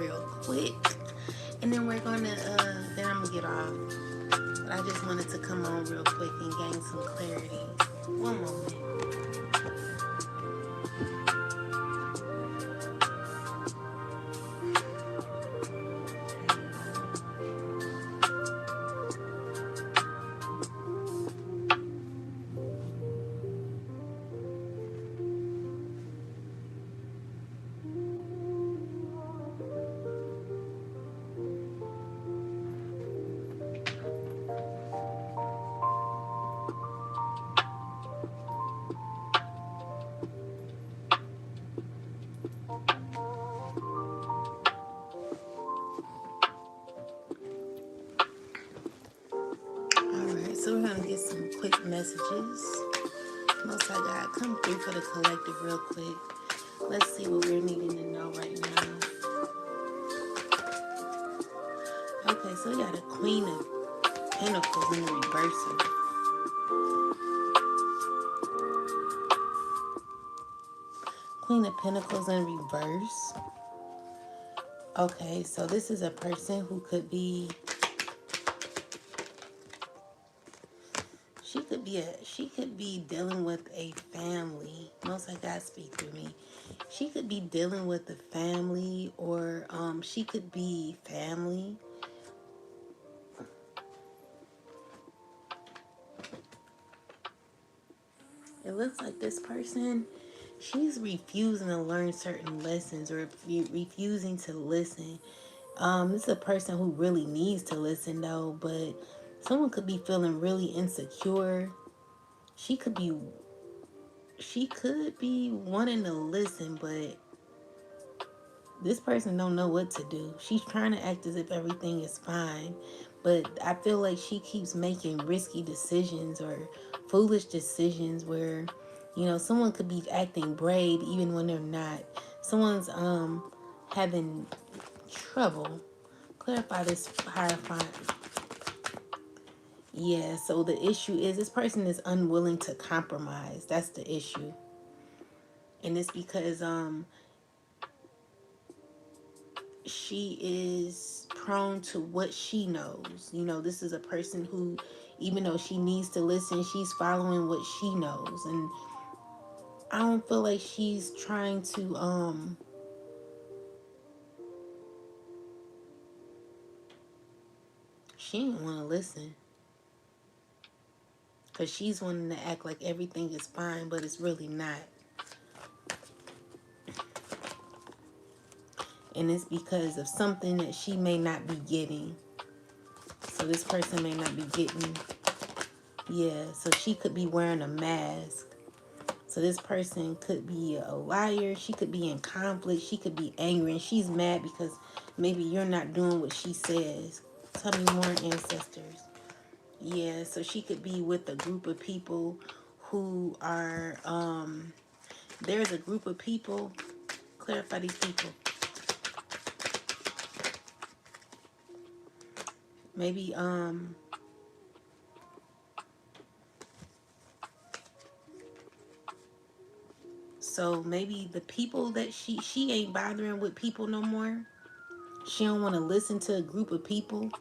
real quick, and then we're gonna then I'm gonna get off. But I just wanted to come on real quick and gain some clarity. One moment. Alright, so we're gonna get some quick messages. Most High God, come through for the collective real quick. Let's see what we're needing to know right now. Okay, so we got a Queen of Pentacles in the reversal. Queen of Pentacles in reverse. Okay, so this is a person who could be, she could be dealing with a family. Most High God, speak through me. She could be dealing with a family, or she could be family. It looks like this person, she's refusing to learn certain lessons, or refusing to listen. This is a person who really needs to listen though, but someone could be feeling really insecure. She could be wanting to listen, but this person don't know what to do. She's trying to act as if everything is fine, but I feel like she keeps making risky decisions or foolish decisions where, you know, someone could be acting brave even when they're not. Someone's having trouble. Clarify this hierophant. Yeah, so the issue is this person is unwilling to compromise. That's the issue. And it's because she is prone to what she knows. You know, this is a person who, even though she needs to listen, she's following what she knows. And I don't feel like she's trying to she don't want to listen, because she's wanting to act like everything is fine, but it's really not. And it's because of something that she may not be getting. So this person may not be getting, yeah, so she could be wearing a mask. So this person could be a liar. She could be in conflict. She could be angry. And she's mad because maybe you're not doing what she says. Tell me more, ancestors. Yeah, so she could be with a group of people who are, there's a group of people. Clarify these people. Maybe, so maybe the people that she ain't bothering with people no more. She don't want to listen to a group of people.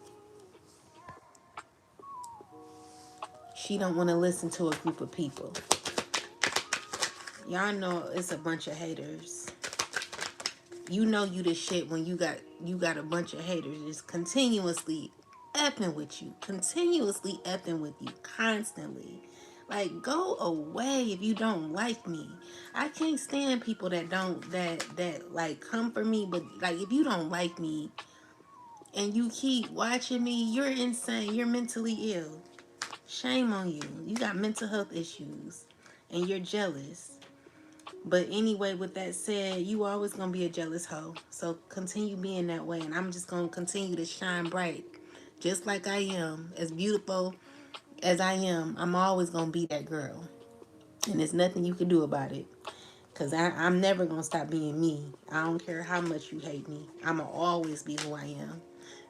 She don't want to listen to a group of people. Y'all know it's a bunch of haters. You know you the shit when you got a bunch of haters just continuously effing with you. Continuously effing with you. Constantly. Like, go away if you don't like me. I can't stand people that don't that like come for me, but like if you don't like me and you keep watching me, you're insane. You're mentally ill. Shame on you. You got mental health issues and you're jealous. But anyway, with that said, you always gonna be a jealous hoe. So continue being that way, and I'm just gonna continue to shine bright, just like I am, as beautiful as I am. I'm always gonna be that girl, and there's nothing you can do about it. Cause I'm never gonna stop being me. I don't care how much you hate me. I'ma always be who I am.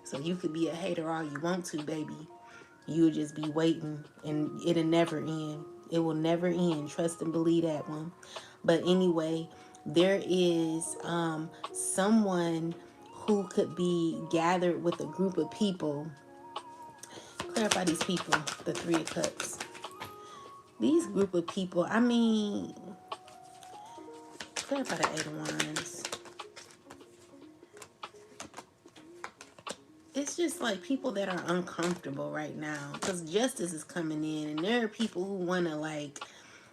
So you could be a hater all you want to, baby. You'll just be waiting, and it'll never end. It will never end. Trust and believe that one. But anyway, there is someone who could be gathered with a group of people. Clarify these people, the Three of Cups. These group of people, I mean, clarify the Eight of Wands. It's just like people that are uncomfortable right now because justice is coming in, and there are people who want to, like,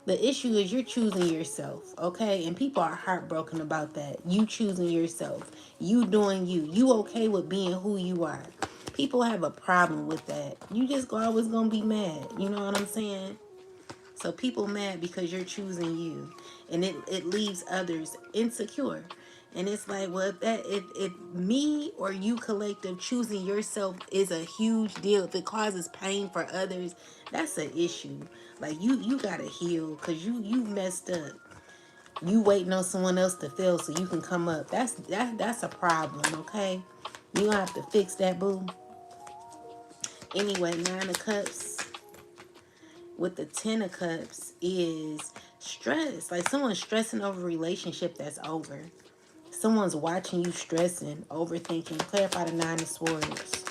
the issue is you're choosing yourself, okay? And people are heartbroken about that. You choosing yourself, you doing you, you okay with being who you are. People have a problem with that. You just always gonna be mad, you know what I'm saying? So people mad because you're choosing you, and it leaves others insecure. And it's like, well, if me or you collective choosing yourself is a huge deal. If it causes pain for others, that's an issue. Like you gotta heal because you messed up. You waiting on someone else to fail so you can come up. That's a problem. Okay, you gonna have to fix that, boo. Anyway, Nine of Cups with the Ten of Cups is stress. Like someone's stressing over a relationship that's over. Someone's watching you stressing, overthinking. Clarify the Nine of Swords.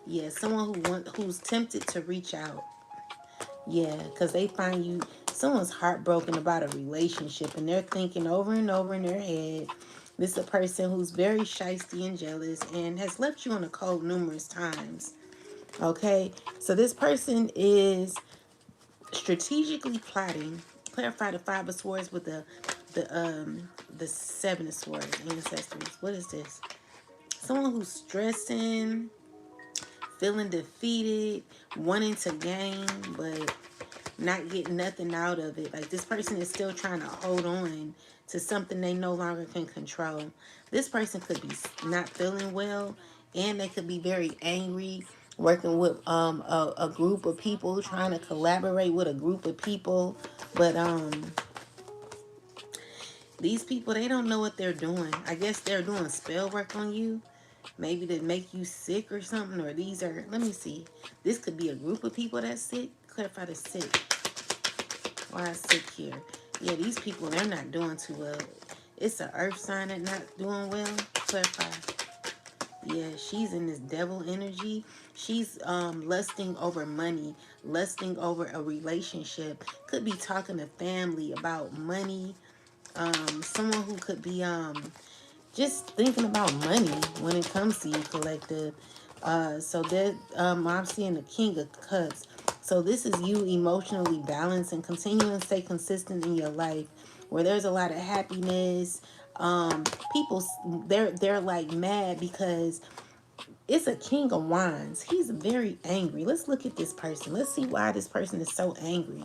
Yeah, someone who's tempted to reach out. Yeah, because they find you. Someone's heartbroken about a relationship and they're thinking over and over in their head. This is a person who's very shysty and jealous and has left you in a cold numerous times. Okay, so this person is strategically plotting. Clarify the Five of Swords with the Seven of Swords. Ancestors. What is this? Someone who's stressing, feeling defeated, wanting to gain, but not getting nothing out of it. Like this person is still trying to hold on to something they no longer can control. This person could be not feeling well, and they could be very angry, working with a group of people, trying to collaborate with a group of people, but these people, they don't know what they're doing. I guess they're doing spell work on you, maybe to make you sick or something. Or these are, let me see, this could be a group of people that's sick. Clarify the sick. Why is sick here? Yeah, these people, they're not doing too well. It's an earth sign that not doing well. Clarify. Yeah, she's in this devil energy. She's lusting over money, lusting over a relationship. Could be talking to family about money. Someone who could be just thinking about money when it comes to you, collective. So that I'm seeing the King of Cups. So this is you emotionally balanced and continuing to stay consistent in your life, where there's a lot of happiness. People, they're like mad because it's a King of Wands. He's very angry. Let's look at this person. Let's see why this person is so angry.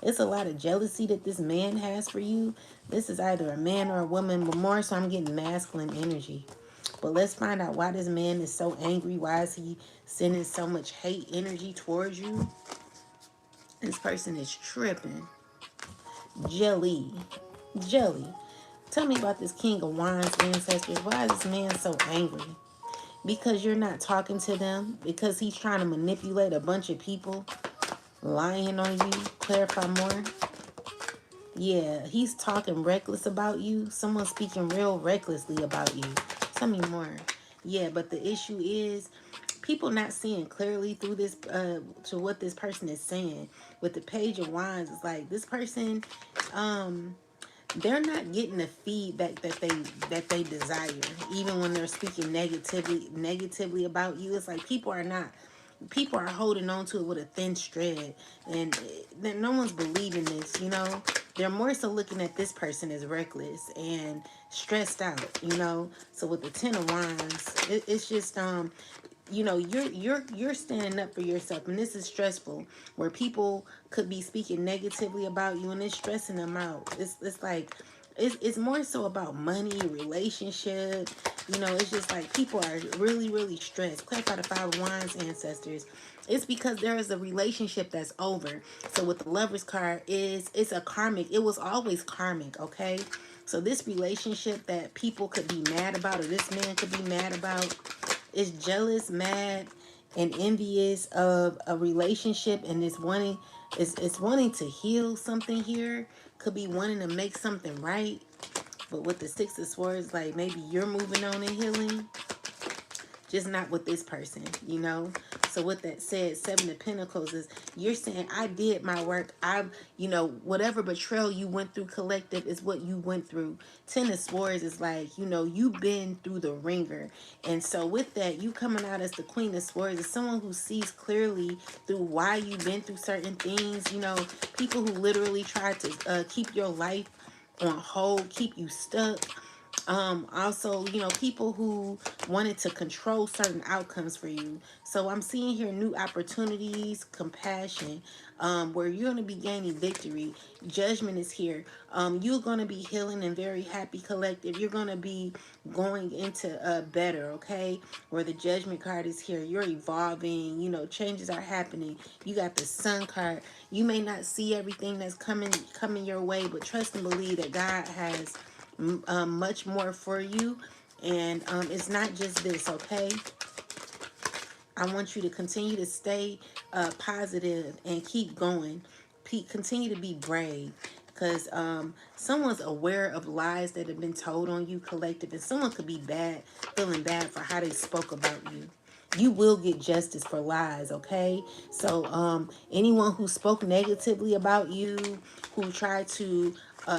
It's a lot of jealousy that this man has for you. This is either a man or a woman, but more so I'm getting masculine energy. But let's find out why this man is so angry. Why is he sending so much hate energy towards you? This person is tripping. Jelly. Jelly. Tell me about this King of Wands, ancestors. Why is this man so angry? Because you're not talking to them? Because he's trying to manipulate a bunch of people? Lying on you? Clarify more. Yeah, he's talking reckless about you. Someone speaking real recklessly about you. Tell me more. Yeah, but the issue is people not seeing clearly through this to what this person is saying. With the Page of Wands, it's like this person they're not getting the feedback that they desire, even when they're speaking negatively about you. It's like people are holding on to it with a thin thread, and no one's believing this, you know. They're more so looking at this person as reckless and stressed out, you know. So with the Ten of Wands, it's just you know, you're standing up for yourself, and this is stressful, where people could be speaking negatively about you and it's stressing them out. It's like it's more so about money, relationship, you know. It's just like people are really stressed. Clarify the Five of Wands, ancestors. It's because there is a relationship that's over. So with the Lover's card, it's a karmic. It was always karmic, okay? So this relationship that people could be mad about, or this man could be mad about, is jealous, mad, and envious of a relationship, and it's wanting to heal something here. Could be wanting to make something right. But with the Six of Swords, like maybe you're moving on and healing, just not with this person, you know. So with that said, Seven of Pentacles is you're saying I did my work. I've, you know, whatever betrayal you went through, collective, is what you went through. Ten of Swords is like, you know, you've been through the ringer. And so with that, you coming out as the Queen of Swords is someone who sees clearly through why you've been through certain things. You know, people who literally try to keep your life on hold, keep you stuck. Also, you know, people who wanted to control certain outcomes for you. So I'm seeing here new opportunities, compassion, where you're going to be gaining victory. Judgment is here. You're going to be healing and very happy, collective. You're going to be going into better, okay? Where the Judgment card is here. You're evolving, you know, changes are happening. You got the Sun card. You may not see everything that's coming your way, but trust and believe that God has much more for you. And it's not just this, okay? I want you to continue to stay positive and keep going. Continue to be brave, because someone's aware of lies that have been told on you, collective, and someone could be feeling bad for how they spoke about you. You will get justice for lies, okay? So anyone who spoke negatively about you, who tried to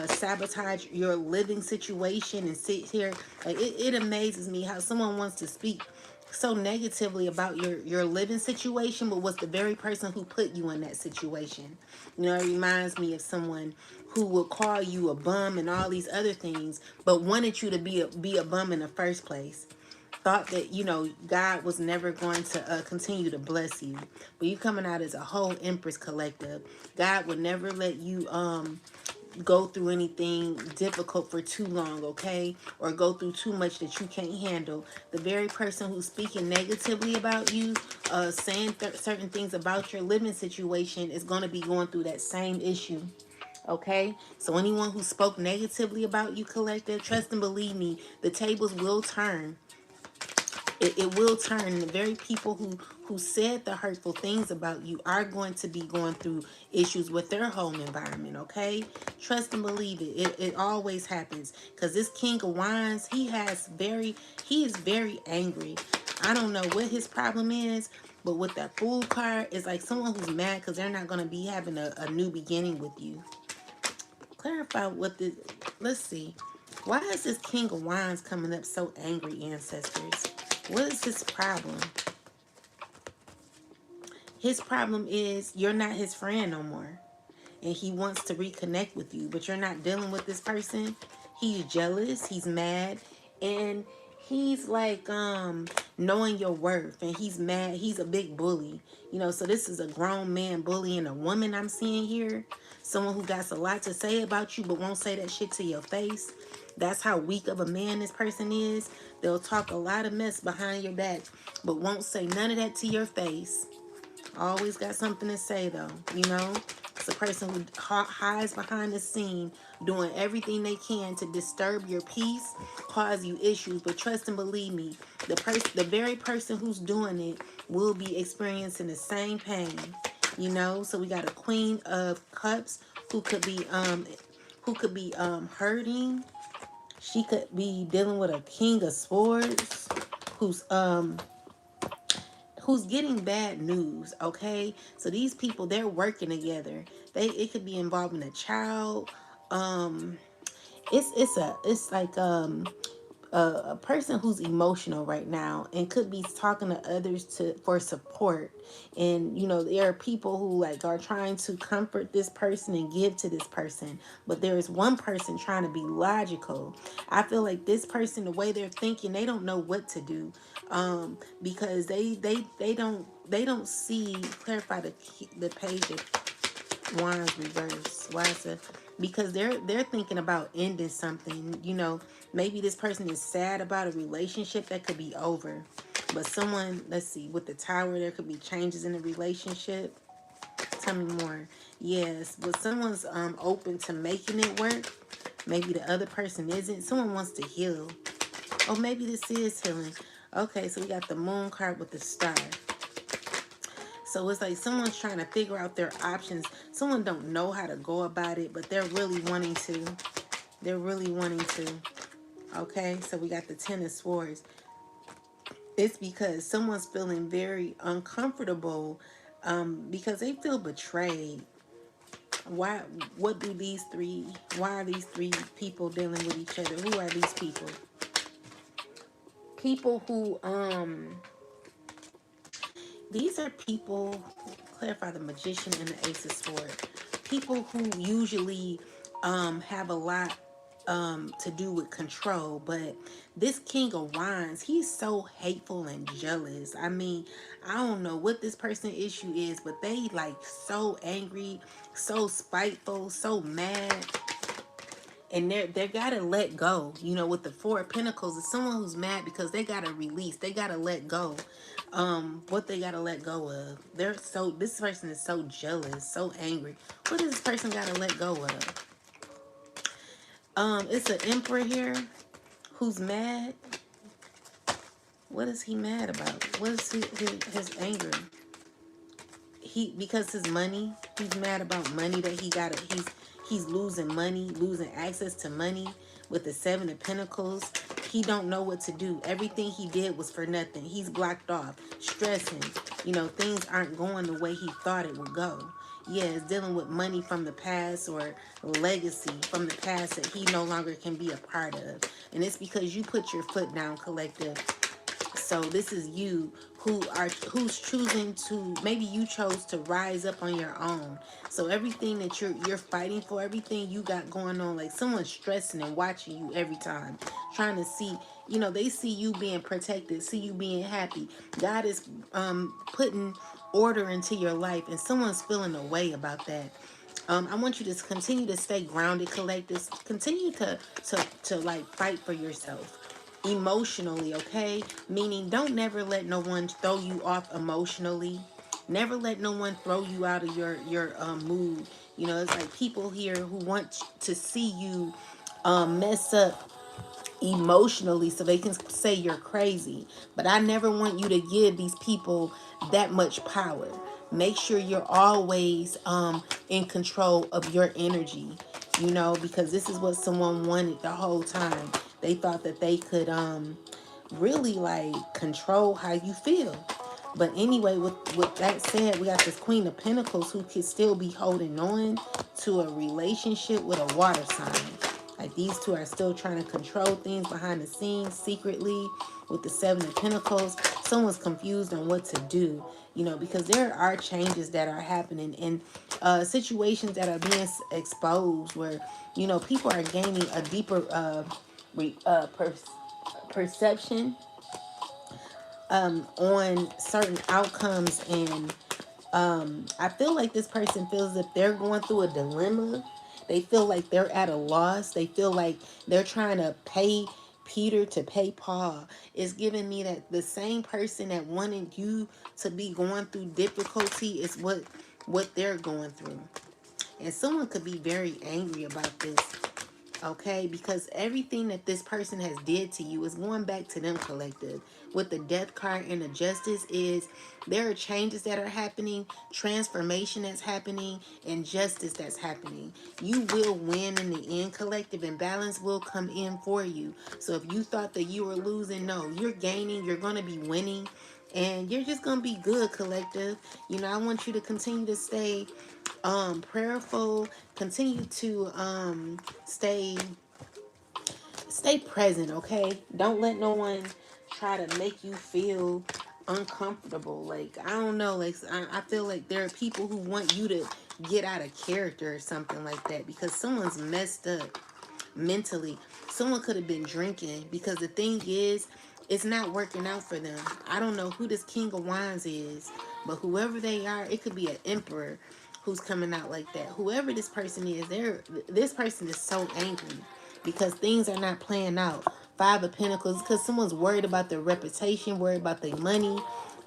sabotage your living situation and sit here, like it amazes me how someone wants to speak so negatively about your living situation, but was the very person who put you in that situation. You know, it reminds me of someone who would call you a bum and all these other things, but wanted you to be a bum in the first place. Thought that, you know, God was never going to continue to bless you. But you coming out as a whole Empress, collective. God would never let you go through anything difficult for too long, okay? Or go through too much that you can't handle. The very person who's speaking negatively about you, saying certain things about your living situation, is going to be going through that same issue. Okay, so anyone who spoke negatively about you, collective, trust and believe me, the tables will turn. It will turn. The very people who said the hurtful things about you are going to be going through issues with their home environment, okay? Trust and believe it. It always happens. Because this King of Wands, he is very angry. I don't know what his problem is, but with that Fool card, it's like someone who's mad because they're not going to be having a new beginning with you. Clarify what this, let's see. Why is this King of Wands coming up so angry, ancestors? What is his problem? His problem is you're not his friend no more. And he wants to reconnect with you, but you're not dealing with this person. He's jealous, he's mad, and he's like knowing your worth, and he's mad. He's a big bully, you know. So this is a grown man bullying a woman I'm seeing here. Someone who got a lot to say about you but won't say that shit to your face. That's how weak of a man this person is. They'll talk a lot of mess behind your back but won't say none of that to your face. Always got something to say though, you know. It's a person who hides behind the scene, doing everything they can to disturb your peace, cause you issues. But trust and believe me, the very person who's doing it will be experiencing the same pain, you know. So we got a Queen of Cups who could be hurting. She could be dealing with a King of Swords who's getting bad news, okay? So these people, they're working together. It could be involving a child. It's like a person who's emotional right now and could be talking to others for support. And you know, there are people who like are trying to comfort this person and give to this person, but there is one person trying to be logical. I feel like this person, the way they're thinking, they don't know what to do, because they don't see. Clarify the page of Wands reverse. Why is it? Because they're thinking about ending something. You know, maybe this person is sad about a relationship that could be over. But someone, let's see, with the Tower, there could be changes in the relationship. Tell me more. Yes, but someone's open to making it work. Maybe the other person isn't. Someone wants to heal. Oh, maybe this is healing. Okay, so we got the Moon card with the Star. So it's like someone's trying to figure out their options. Someone don't know how to go about it, but they're really wanting to. They're really wanting to. Okay, so we got the Ten of Swords. It's because someone's feeling very uncomfortable because they feel betrayed. Why? What do these three? Why are these three people dealing with each other? Who are these people? People who these are people. Clarify the Magician and the Ace of Swords. People who usually have a lot to do with control, but this King of Wands, he's so hateful and jealous. I mean, I don't know what this person issue is, but they like so angry, so spiteful, so mad, and they gotta let go. You know, with the Four of Pentacles, it's someone who's mad because they gotta release, they gotta let go. What they gotta let go of. This person is so jealous, so angry. What does this person gotta let go of? It's an Emperor here who's mad. What is he mad about? What is his anger? Because his money, he's mad about money that he got. He's losing money, losing access to money with the Seven of Pentacles. He don't know what to do. Everything he did was for nothing. He's blocked off, stressing. You know, things aren't going the way he thought it would go. Yeah, it's dealing with money from the past or legacy from the past that he no longer can be a part of. And it's because you put your foot down, collective. So this is you who's choosing to, maybe you chose to rise up on your own. So everything that you're fighting for, everything you got going on, like someone's stressing and watching you every time, trying to see, you know, they see you being protected, see you being happy. God is putting order into your life, and someone's feeling a way about that. I want you to continue to stay grounded, collectors. Continue to like fight for yourself emotionally, okay? Meaning, don't never let no one throw you off emotionally. Never let no one throw you out of your mood. You know, it's like people here who want to see you mess up emotionally so they can say you're crazy. But I never want you to give these people that much power. Make sure you're always in control of your energy, you know, because this is what someone wanted the whole time. They thought that they could really like control how you feel. But anyway, with that said, we got this Queen of Pentacles who could still be holding on to a relationship with a water sign. Like these two are still trying to control things behind the scenes secretly with the Seven of Pentacles. Someone's confused on what to do, you know, because there are changes that are happening and situations that are being exposed where, you know, people are gaining a deeper perception on certain outcomes. And I feel like this person feels that they're going through a dilemma. They feel like they're at a loss. They feel like they're trying to pay Peter to pay Paul. It's giving me that the same person that wanted you to be going through difficulty is what they're going through. And someone could be very angry about this, okay? Because everything that this person has did to you is going back to them, collective. With the Death card and the Justice is there are changes that are happening, transformation that's happening, and justice that's happening. You will win in the end, collective, and balance will come in for you. So if you thought that you were losing, no, you're gaining, you're going to be winning, and you're just going to be good, collective. You know, I want you to continue to stay prayerful, continue to stay present, okay? Don't let no one try to make you feel uncomfortable. Like, I don't know, like I feel like there are people who want you to get out of character or something like that because someone's messed up mentally. Someone could have been drinking because the thing is, it's not working out for them. I don't know who this King of Wands is, but whoever they are, it could be an Emperor who's coming out like that. Whoever this person is, this person is so angry because things are not playing out. Five of Pentacles, because someone's worried about their reputation, worried about their money.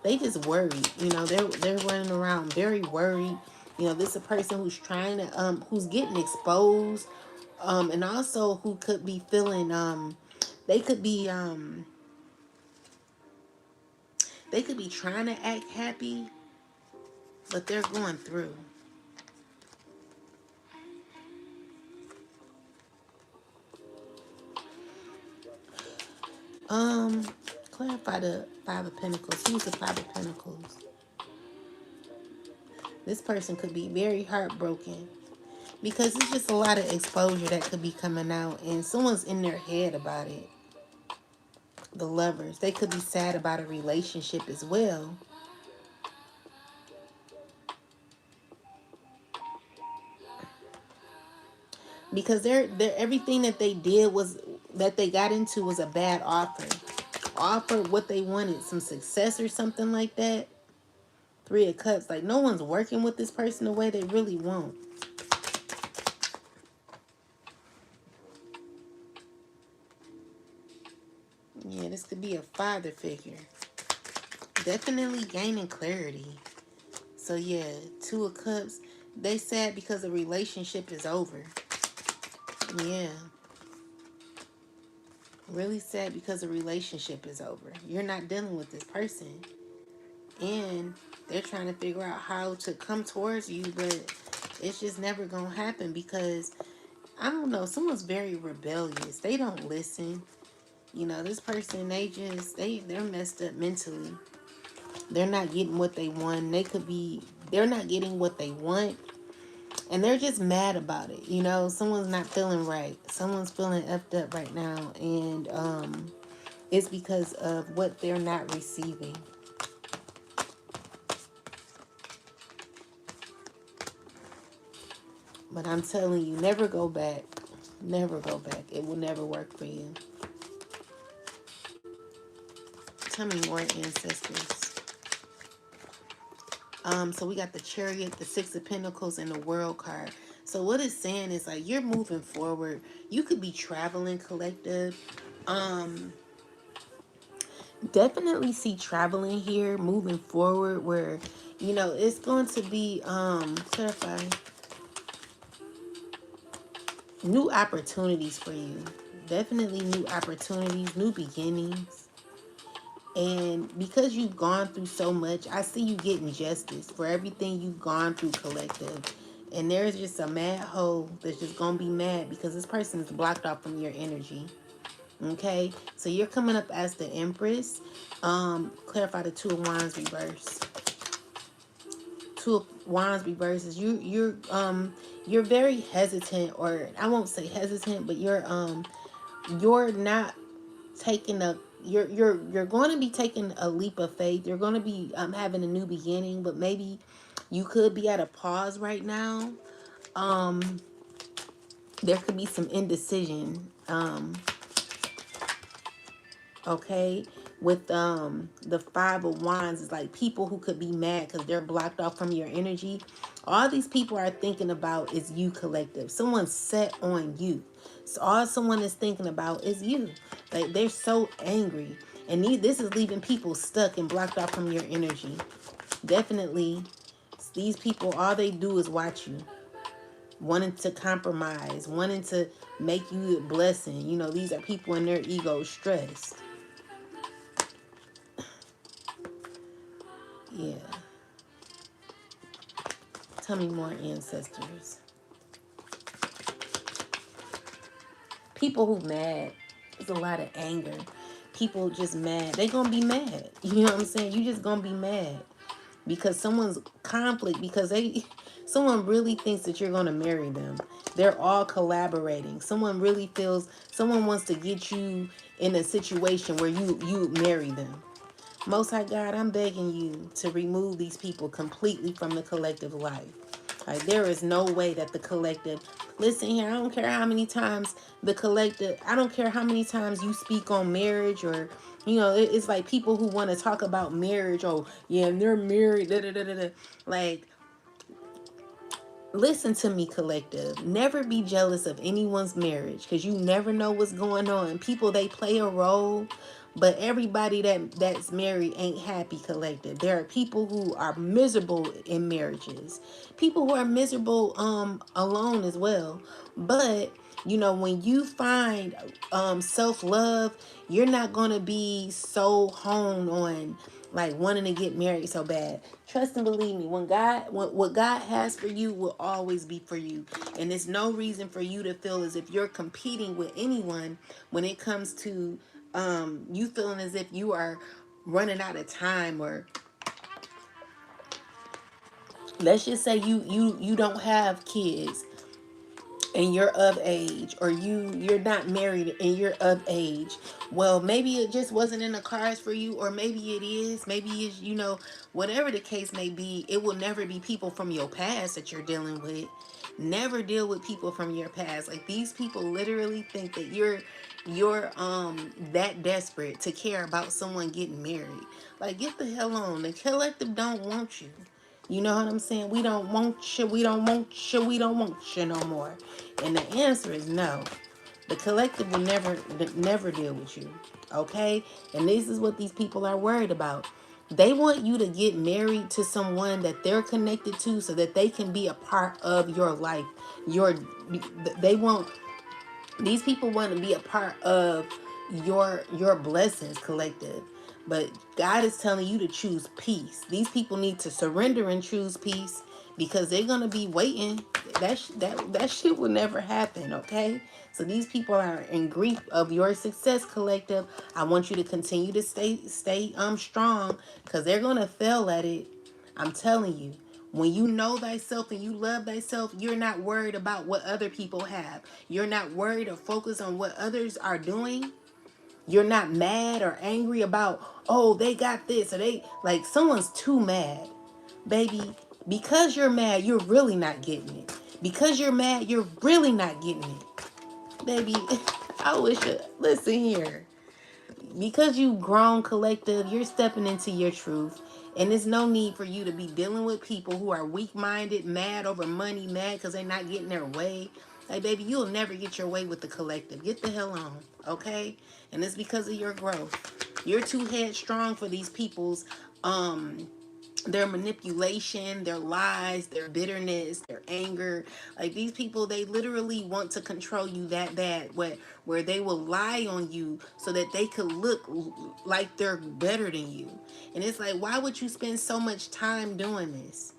They just worried. You know, they're running around very worried. You know, this is a person who's trying to who's getting exposed, and also who could be feeling they could be they could be trying to act happy, but they're going through. Um, Clarify the Five of Pentacles. Who's the Five of Pentacles? This person could be very heartbroken because it's just a lot of exposure that could be coming out, and someone's in their head about it. The Lovers, they could be sad about a relationship as well. Because they're everything that they did was that they got into was a bad offer. Offered what they wanted, some success or something like that. Three of Cups, like no one's working with this person the way they really want. Yeah, this could be a father figure. Definitely gaining clarity. So yeah, Two of Cups, they sad because the relationship is over. Yeah. Really sad because the relationship is over. You're not dealing with this person. And they're trying to figure out how to come towards you, but it's just never going to happen because, I don't know, someone's very rebellious. They don't listen. You know, this person, they're messed up mentally. They're not getting what they want. They're not getting what they want. And they're just mad about it. You know, someone's not feeling right. Someone's feeling effed up right now. And it's because of what they're not receiving. But I'm telling you, never go back. Never go back. It will never work for you. Tell me more, ancestors. So we got the Chariot, the Six of Pentacles, and the World card. So what it's saying is like you're moving forward. You could be traveling, collective. Definitely see traveling here, moving forward, where it's going to be clarifying new opportunities for you. Definitely new opportunities, new beginnings. And because you've gone through so much, I see you getting justice for everything you've gone through, collective. And there's just a mad hoe that's just going to be mad because this person is blocked off from your energy. Okay? So you're coming up as the Empress. Clarify the Two of Wands reverse. Two of Wands reverse is you're very hesitant, or I won't say hesitant, but you're not taking a you're going to be taking a leap of faith. You're going to be having a new beginning, but maybe you could be at a pause right now. There could be some indecision. Okay, with the Five of Wands is like people who could be mad because they're blocked off from your energy. All these people are thinking about is you, collective. Someone's set on you. So all someone is thinking about is you. Like they're so angry, and this is leaving people stuck and blocked off from your energy. Definitely, these people, all they do is watch you, wanting to compromise, wanting to make you a blessing. These are people in their ego stressed. Yeah. Tell me more, ancestors. People who mad. There's a lot of anger. People just mad. They gonna be mad. You know what I'm saying? You just gonna be mad. Because someone's conflict, because someone really thinks that you're gonna marry them. They're all collaborating. Someone wants to get you in a situation where you marry them. Most High God, I'm begging you to remove these people completely from the collective life. Like, there is no way that the collective, listen here, I don't care how many times I don't care how many times you speak on marriage, or, it's like people who want to talk about marriage. Oh, yeah, and they're married, da da da da da. Like, listen to me, collective. Never be jealous of anyone's marriage because you never know what's going on. People, they play a role, but everybody that's married ain't happy, collective. There are people who are miserable in marriages. People who are miserable alone as well. But when you find self-love, you're not going to be so honed on like wanting to get married so bad. Trust and believe me, what God has for you will always be for you. And there's no reason for you to feel as if you're competing with anyone when it comes to you feeling as if you are running out of time, or let's just say you don't have kids and you're of age, or you're not married and you're of age. Well, maybe it just wasn't in the cards for you, or maybe it is, maybe it's, whatever the case may be, it will never be people from your past that you're dealing with. Never deal with people from your past. Like, these people literally think that you're that desperate to care about someone getting married. Like, get the hell on. The collective don't want you. You know what I'm saying? We don't want you, we don't want you, we don't want you no more. And the answer is no. The collective will never deal with you. Okay? And this is what these people are worried about. They want you to get married to someone that they're connected to, so that they can be a part of your life. Your they want These people want to be a part of your blessings, collective. But God is telling you to choose peace. These people need to surrender and choose peace, because they're gonna be waiting. That shit will never happen. Okay, so these people are in grief of your success, collective. I want you to continue to stay strong, because they're gonna fail at it. I'm telling you. When you know thyself and you love thyself, you're not worried about what other people have. You're not worried or focused on what others are doing. You're not mad or angry about, oh, they got this, or they, like, someone's too mad. Baby, because you're mad, you're really not getting it. Because you're mad, you're really not getting it. Baby, I wish listen here. Because you've grown, collective, you're stepping into your truth. And there's no need for you to be dealing with people who are weak-minded, mad over money, mad because they're not getting their way. Like, baby, you'll never get your way with the collective. Get the hell on, okay? And it's because of your growth. You're too headstrong for these people's their manipulation, their lies, their bitterness, their anger. Like, these people, they literally want to control you that bad, where they will lie on you so that they could look like they're better than you. And it's like, why would you spend so much time doing this?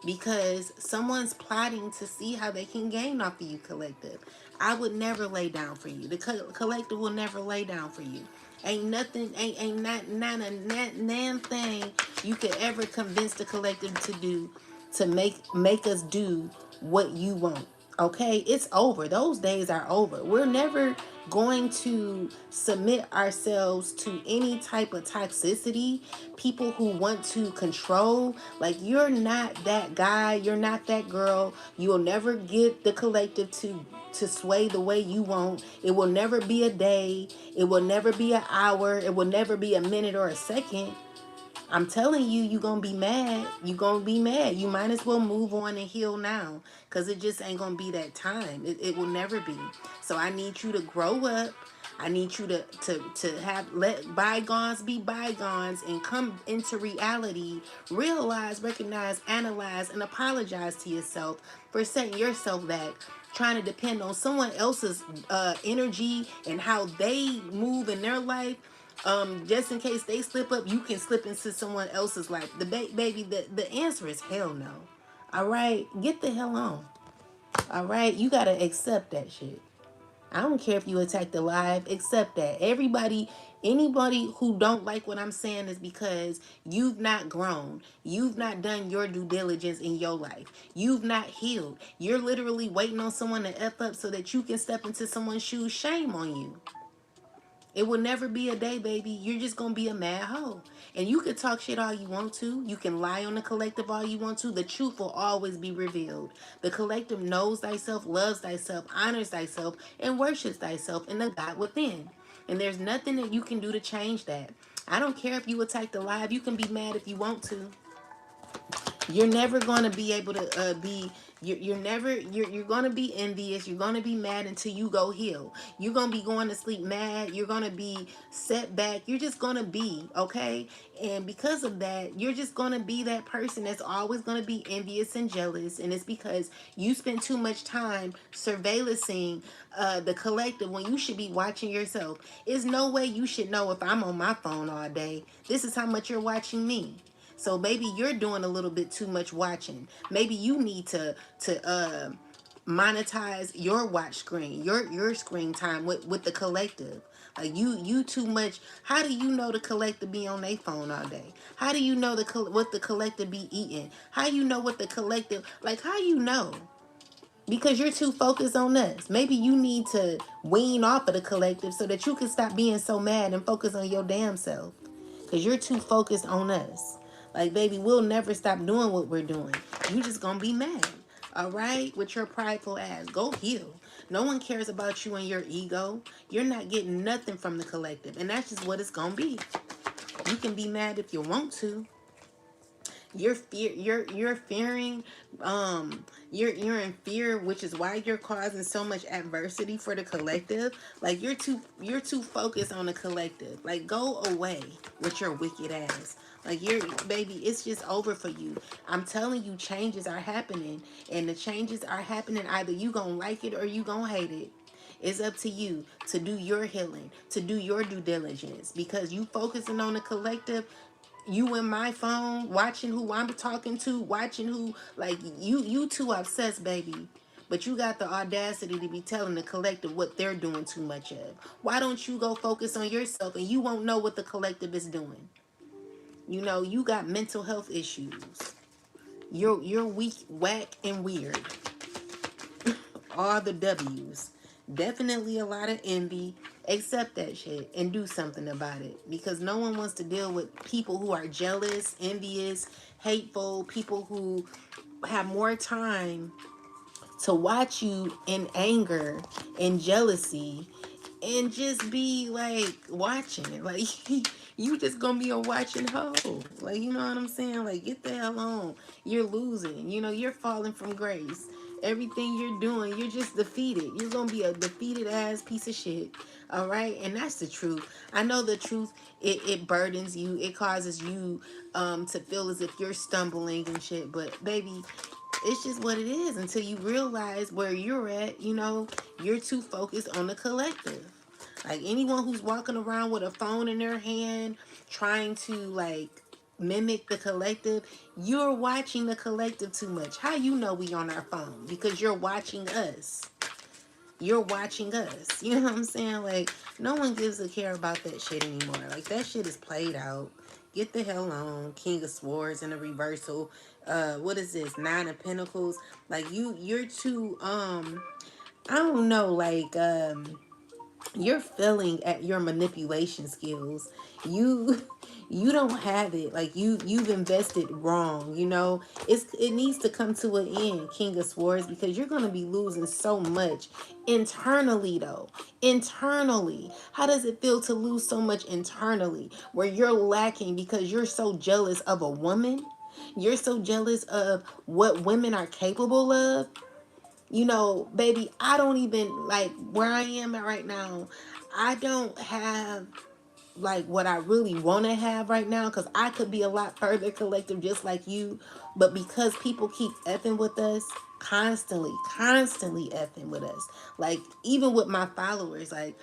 Because someone's plotting to see how they can gain off of you, collective. I would never lay down for you. The collective will never lay down for you. Ain't nothing, ain't not a nan thing you could ever convince the collective to do, to make us do what you want. Okay, it's over. Those days are over. We're never going to submit ourselves to any type of toxicity, people who want to control. Like, you're not that guy, you're not that girl. You will never get the collective to sway the way you want. It will never be a day, it will never be an hour, it will never be a minute or a second. I'm telling you, you gonna be mad. You gonna be mad. You might as well move on and heal now, because it just ain't gonna be that time. It will never be. So I need you to grow up. I need you to have, let bygones be bygones and come into reality. Realize, recognize, analyze, and apologize to yourself for setting yourself back, trying to depend on someone else's energy and how they move in their life. Just in case they slip up, you can slip into someone else's life. Baby, the answer is hell no. All right, get the hell on. All right, you gotta accept that shit. I don't care if you attack the live, accept that. Anybody who don't like what I'm saying is because you've not grown. You've not done your due diligence in your life. You've not healed. You're literally waiting on someone to F up so that you can step into someone's shoes. Shame on you. It will never be a day, baby. You're just going to be a mad hoe. And you can talk shit all you want to. You can lie on the collective all you want to. The truth will always be revealed. The collective knows thyself, loves thyself, honors thyself, and worships thyself in the God within. And there's nothing that you can do to change that. I don't care if you attack the live. You can be mad if you want to. You're never going to be able to be you're going to be envious. You're going to be mad until you go heal. You're going to be going to sleep mad. You're going to be set back. You're just going to be, okay? And because of that, you're just going to be that person that's always going to be envious and jealous. And it's because you spend too much time surveillancing the collective when you should be watching yourself. There's no way you should know if I'm on my phone all day. This is how much you're watching me. So maybe you're doing a little bit too much watching. Maybe you need to monetize your watch screen, your screen time with the collective. Like you too much. How do you know the collective be on their phone all day? How do you know what the collective be eating? How you know what the collective, like, how you know? Because you're too focused on us. Maybe you need to wean off of the collective so that you can stop being so mad and focus on your damn self. Because you're too focused on us. Like, baby, we'll never stop doing what we're doing. You just gonna be mad. All right? With your prideful ass. Go heal. No one cares about you and your ego. You're not getting nothing from the collective. And that's just what it's gonna be. You can be mad if you want to. You're fearing, you're in fear, which is why you're causing so much adversity for the collective. Like, you're too focused on the collective. Like, go away with your wicked ass. Like, you're, baby, it's just over for you. I'm telling you, changes are happening, and the changes are happening, either you gonna like it or you gonna hate it. It's up to you to do your healing, to do your due diligence, because you focusing on the collective, you in my phone, watching who I'm talking to, watching who, like, you too obsessed, baby. But you got the audacity to be telling the collective what they're doing too much of. Why don't you go focus on yourself, and you won't know what the collective is doing? You know, you got mental health issues. You're weak, whack, and weird. All the W's. Definitely a lot of envy. Accept that shit and do something about it. Because no one wants to deal with people who are jealous, envious, hateful, people who have more time to watch you in anger and jealousy and just be like watching it. Like, you just gonna be a watching hoe. Like, you know what I'm saying? Like, get the hell on. You're losing. You know, you're falling from grace. Everything you're doing, you're just defeated. You're gonna be a defeated ass piece of shit. All right, and that's the truth. I know the truth. It burdens you. It causes you to feel as if you're stumbling and shit. But baby, it's just what it is until you realize where you're at. You know, you're too focused on the collective. Like, anyone who's walking around with a phone in their hand trying to, like, mimic the collective, you're watching the collective too much. How you know we on our phone? Because you're watching us. You're watching us. You know what I'm saying? Like, no one gives a care about that shit anymore. Like, that shit is played out. Get the hell on. King of Swords in a reversal. What is this? Nine of Pentacles. Like, you're too, I don't know, like, you're failing at your manipulation skills. You you don't have it. Like, you've invested wrong. You know, it needs to come to an end, King of Swords, because you're going to be losing so much internally. Though, internally, how does it feel to lose so much internally, where you're lacking because you're so jealous of a woman? You're so jealous of what women are capable of. You know, baby, I don't even, like, where I am at right now, I don't have like what I really want to have right now, because I could be a lot further collective just like you. But because people keep effing with us, constantly effing with us, like, even with my followers, like,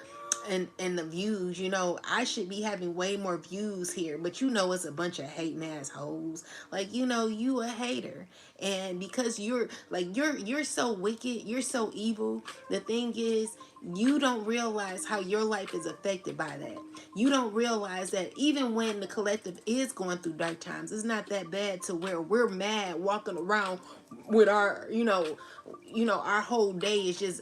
and the views, you know, I should be having way more views here, but you know, it's a bunch of hating assholes. Like, you know, you a hater, and because you're like, you're so wicked, you're so evil. The thing is, you don't realize how your life is affected by that. You don't realize that even when the collective is going through dark times, it's not that bad to where we're mad walking around with our, our whole day is just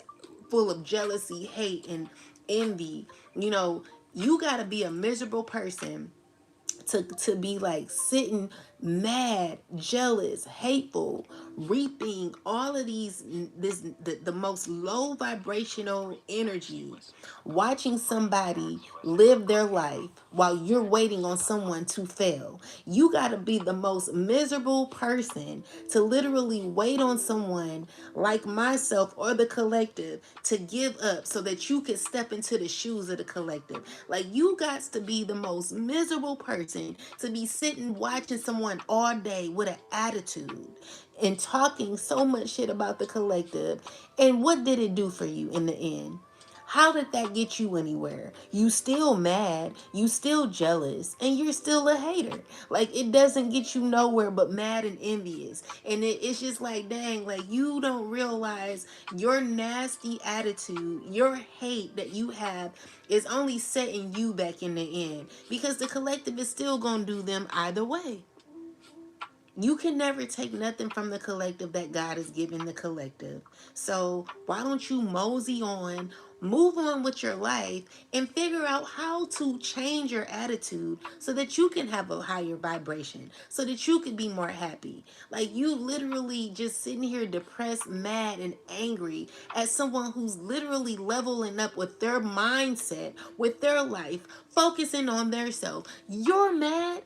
full of jealousy, hate, and envy. You know, you got to be a miserable person to be like sitting mad, jealous, hateful, reaping all of the most low vibrational energy, watching somebody live their life while you're waiting on someone to fail. You got to be the most miserable person to literally wait on someone like myself or the collective to give up so that you can step into the shoes of the collective. Like, you got to be the most miserable person to be sitting watching someone all day with an attitude and talking so much shit about the collective. And what did it do for you in the end? How did that get you anywhere? You still mad, you still jealous, and you're still a hater. Like, it doesn't get you nowhere but mad and envious. And it's just like, dang, like, you don't realize your nasty attitude, your hate that you have is only setting you back in the end, because the collective is still gonna do them either way. You can never take nothing from the collective that God has given the collective. So why don't you mosey on, move on with your life, and figure out how to change your attitude so that you can have a higher vibration, so that you can be more happy. Like, you literally just sitting here depressed, mad, and angry at someone who's literally leveling up with their mindset, with their life, focusing on their self. You're mad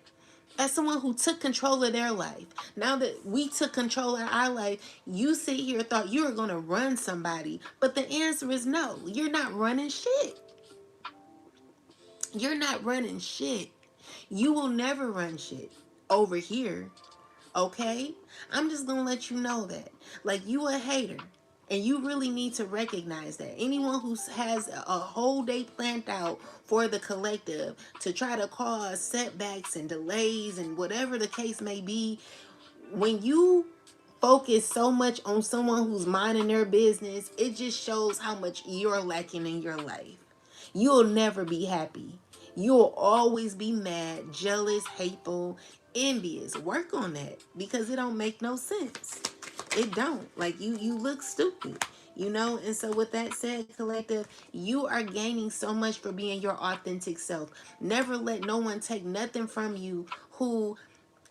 as someone who took control of their life. Now that we took control of our life, you sit here thought you were going to run somebody. But the answer is no. You're not running shit. You're not running shit. You will never run shit over here. Okay? I'm just going to let you know that. Like, you a hater. And you really need to recognize that. Anyone who has a whole day planned out for the collective to try to cause setbacks and delays and whatever the case may be, when you focus so much on someone who's minding their business, it just shows how much you're lacking in your life. You'll never be happy. You'll always be mad, jealous, hateful, envious. Work on that, because it don't make no sense. It don't. Like, you look stupid. And so with that said, collective, you are gaining so much for being your authentic self. Never let no one take nothing from you who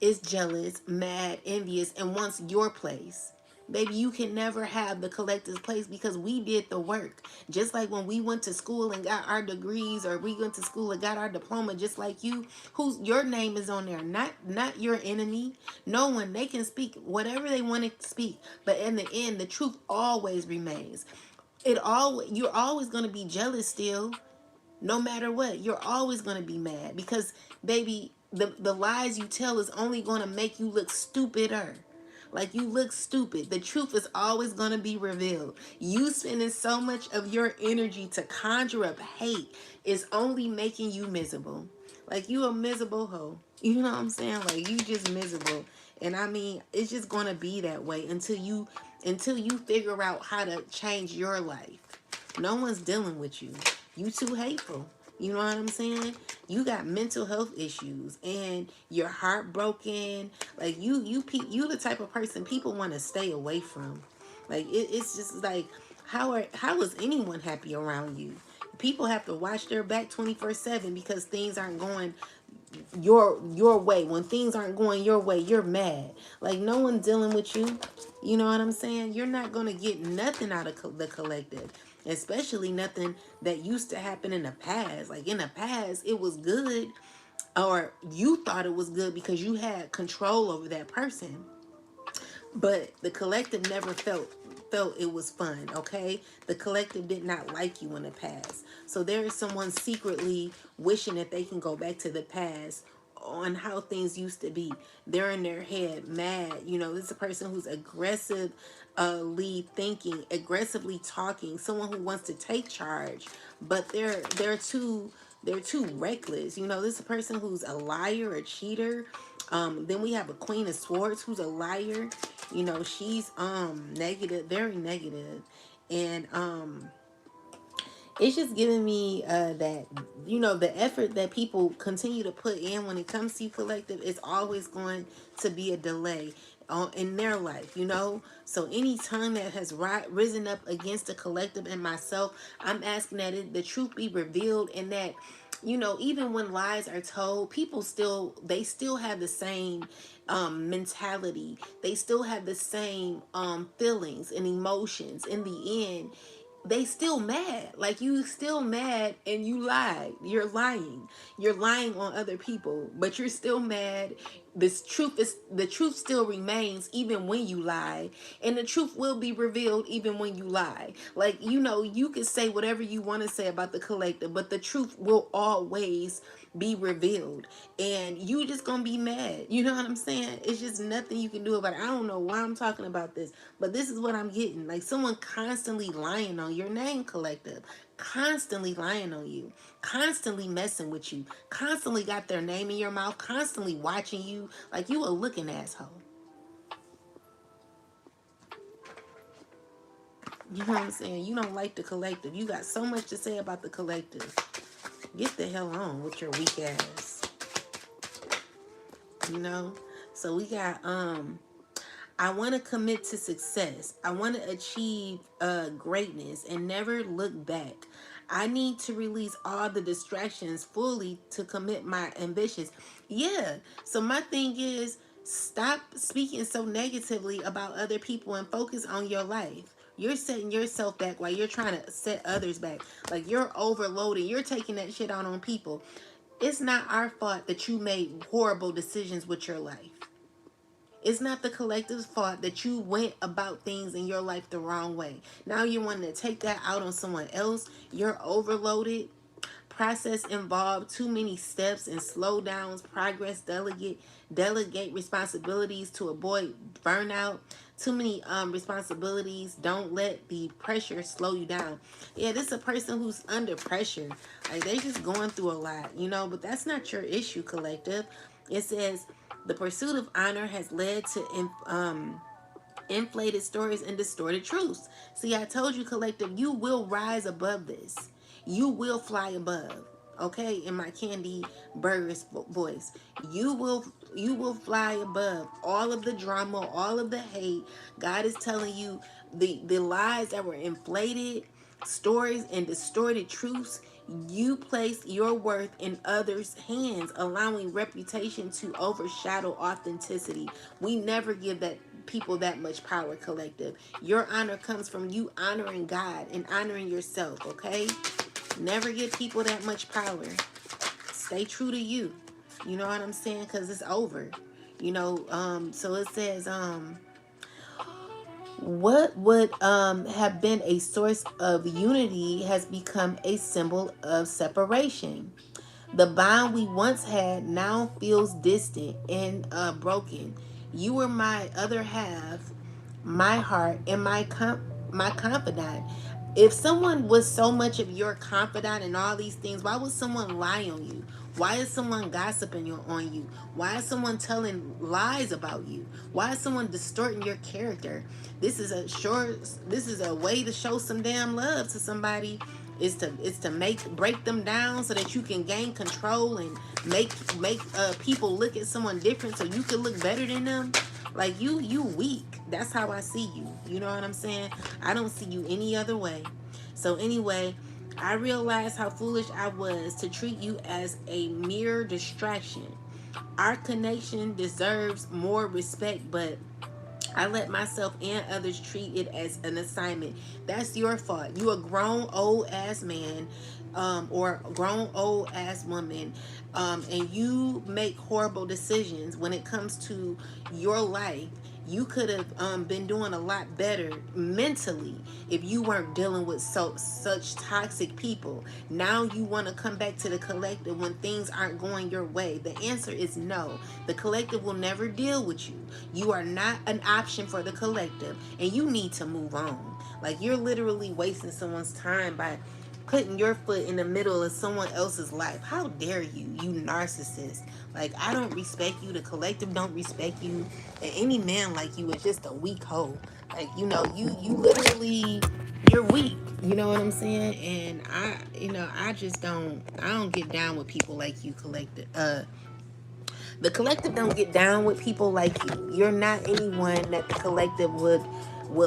is jealous, mad, envious, and wants your place. Baby, you can never have the collective's place, because we did the work. Just like when we went to school and got our degrees, or we went to school and got our diploma, just like you, whose your name is on there, not your enemy. No one, they can speak whatever they want to speak, but in the end, the truth always remains. You're always going to be jealous still. No matter what, you're always going to be mad, because, baby, the lies you tell is only going to make you look stupider. Like, you look stupid. The truth is always going to be revealed. You spending so much of your energy to conjure up hate is only making you miserable. Like, you a miserable hoe. You know what I'm saying? Like, you just miserable. And I mean, it's just going to be that way until you figure out how to change your life. No one's dealing with you. You too hateful. You know what I'm saying? You got mental health issues and you're heartbroken. Like, you the type of person people want to stay away from. Like, it's just like, how is anyone happy around you? People have to watch their back 24/7 because things aren't going your way. When things aren't going your way, you're mad. Like, no one's dealing with you. You know what I'm saying? You're not going to get nothing out of the collective, especially nothing that used to happen in the past. Like, in the past, it was good, or you thought it was good because you had control over that person. But the collective never felt it was fun. Okay, the collective did not like you in the past. So there is someone secretly wishing that they can go back to the past on how things used to be. They're in their head mad. This is a person who's aggressively talking, someone who wants to take charge, but they're too reckless. This is a person who's a liar, a cheater. Then we have a Queen of Swords who's a liar. She's negative, very negative. And it's just giving me that the effort that people continue to put in when it comes to collective is always going to be a delay in their life. So any tongue that has risen up against the collective and myself, I'm asking that the truth be revealed, and that even when lies are told, people still have the same mentality. They still have the same feelings and emotions. In the end, they still mad. Like, you still mad and you lied. You're lying on other people, but you're still mad. The truth still remains even when you lie, and the truth will be revealed even when you lie. Like, you could say whatever you want to say about the collective, but the truth will always be revealed, and you just gonna be mad. You know what I'm saying? It's just nothing you can do about it. I don't know why I'm talking about this, but this is what I'm getting. Like someone constantly lying on your name, collective, constantly lying on you, constantly messing with you, constantly got their name in your mouth, constantly watching you like you a looking asshole. You know what I'm saying? You don't like the collective. You got so much to say about the collective. Get the hell on with your weak ass. You know? So we got I want to commit to success. I want to achieve greatness and never look back. I need to release all the distractions fully to commit my ambitions. Yeah. So my thing is, stop speaking so negatively about other people and focus on your life. You're setting yourself back while you're trying to set others back. Like you're overloading. You're taking that shit out on people. It's not our fault that you made horrible decisions with your life. It's not the collective's fault that you went about things in your life the wrong way. Now you want to take that out on someone else. You're overloaded. Process involved too many steps and slowdowns. Progress, delegate responsibilities to avoid burnout. Too many responsibilities. Don't let the pressure slow you down. Yeah, this is a person who's under pressure. Like they just going through a lot, you know, but that's not your issue, collective. It says the pursuit of honor has led to inflated stories and distorted truths. See, I told you, collective, you will rise above this. You will fly above. Okay, in my Candy Burgers voice, you will fly above all of the drama, all of the hate. God is telling you the lies that were inflated, stories and distorted truths. You place your worth in others' hands, allowing reputation to overshadow authenticity. We never give that people that much power, collective. Your honor comes from you honoring God and honoring yourself, okay? Never give people that much power. Stay true to you. You know what I'm saying? Because it's over. You know, so it says, what would have been a source of unity has become a symbol of separation. The bond we once had now feels distant and broken. You were my other half, my heart, and my confidant. If someone was so much of your confidant and all these things, why would someone lie on you? Why is someone gossiping on you? Why is someone telling lies about you? Why is someone distorting your character? This is a way to show some damn love to somebody, is to break them down so that you can gain control and make people look at someone different so you can look better than them. Like you weak. That's how I see you. You know what I'm saying? I don't see you any other way. So anyway, I realized how foolish I was to treat you as a mere distraction. Our connection deserves more respect, but I let myself and others treat it as an assignment. That's your fault. You a grown old ass man, or grown old ass woman, and you make horrible decisions when it comes to your life. You could have been doing a lot better mentally if you weren't dealing with such toxic people. Now you want to come back to the collective when things aren't going your way. The answer is no. The collective will never deal with you. You are not an option for the collective, and you need to move on. Like you're literally wasting someone's time by putting your foot in the middle of someone else's life. How dare you, you narcissist? Like, I don't respect you. The collective don't respect you. And any man like you is just a weak hoe. Like, you know, you literally, you're weak. You know what I'm saying? And I don't get down with people like you, collective. The collective don't get down with people like you. You're not anyone that the collective would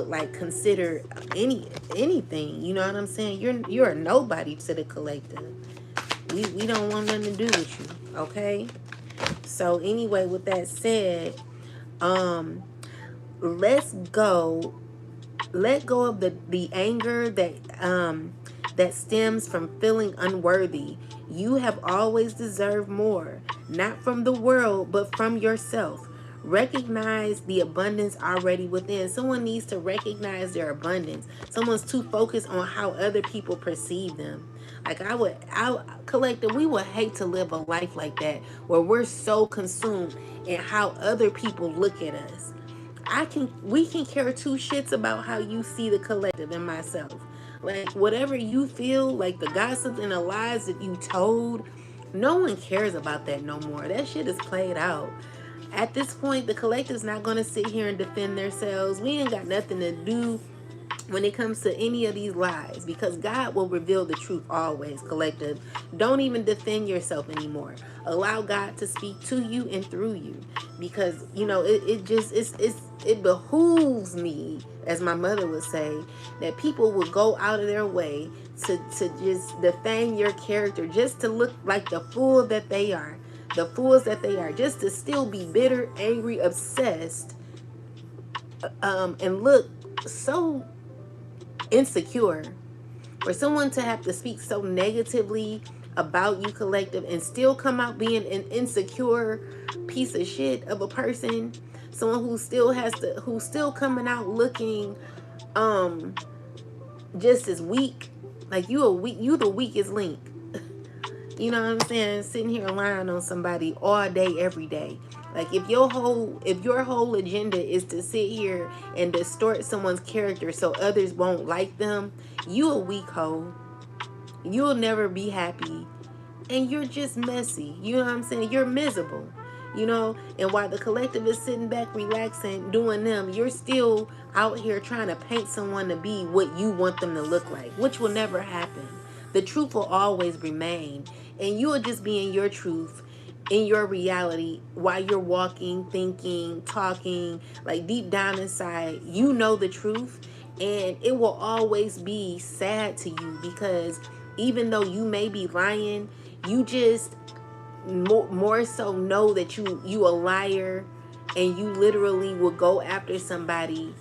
like consider anything. You know what I'm saying? You're a nobody to the collective. We don't want nothing to do with you. Okay? So anyway, with that said, let's go let go of the anger that stems from feeling unworthy. You have always deserved more, not from the world, but from yourself. Recognize the abundance already within. Someone needs to recognize their abundance. Someone's too focused on how other people perceive them. Like collective, we would hate to live a life like that where we're so consumed in how other people look at us. We can care two shits about how you see the collective and myself. Like whatever you feel, like the gossip and the lies that you told, no one cares about that no more. That shit is played out. At this point, the collective's not gonna sit here and defend themselves. We ain't got nothing to do when it comes to any of these lies, because God will reveal the truth always. Collective, don't even defend yourself anymore. Allow God to speak to you and through you, because it just it behooves me, as my mother would say, that people will go out of their way to just defame your character, just to look like the fool that they are, the fools that they are, just to still be bitter, angry, obsessed, and look so insecure. For someone to have to speak so negatively about you, collective, and still come out being an insecure piece of shit of a person, someone who's still coming out looking just as weak, like you the weakest link. You know what I'm saying? Sitting here lying on somebody all day, every day. Like if your whole agenda is to sit here and distort someone's character so others won't like them, you a weak hoe. You'll never be happy. And you're just messy. You know what I'm saying? You're miserable. And while the collective is sitting back, relaxing, doing them, you're still out here trying to paint someone to be what you want them to look like, which will never happen. The truth will always remain, and you will just be in your truth, in your reality, while you're walking, thinking, talking, like deep down inside, you know the truth, and it will always be sad to you, because even though you may be lying, you just more so know that you a liar, and you literally will go after somebody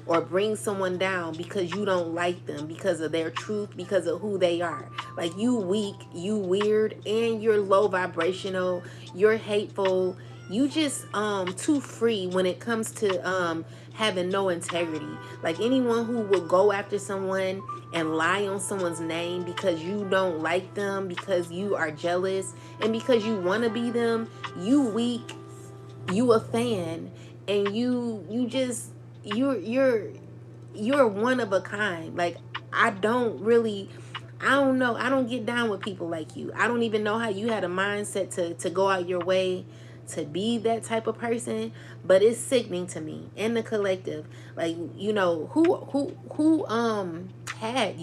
or bring someone down because you don't like them, because of their truth, because of who they are. Like, you weak, you weird, and you're low vibrational, you're hateful, you just too free when it comes to having no integrity. Like, anyone who will go after someone and lie on someone's name because you don't like them, because you are jealous, and because you want to be them, you weak, you a fan, and you're one of a kind. Like, I don't really, I don't know, I don't get down with people like you. I don't even know how you had a mindset to go out your way to be that type of person, but it's sickening to me. And the collective, like, who had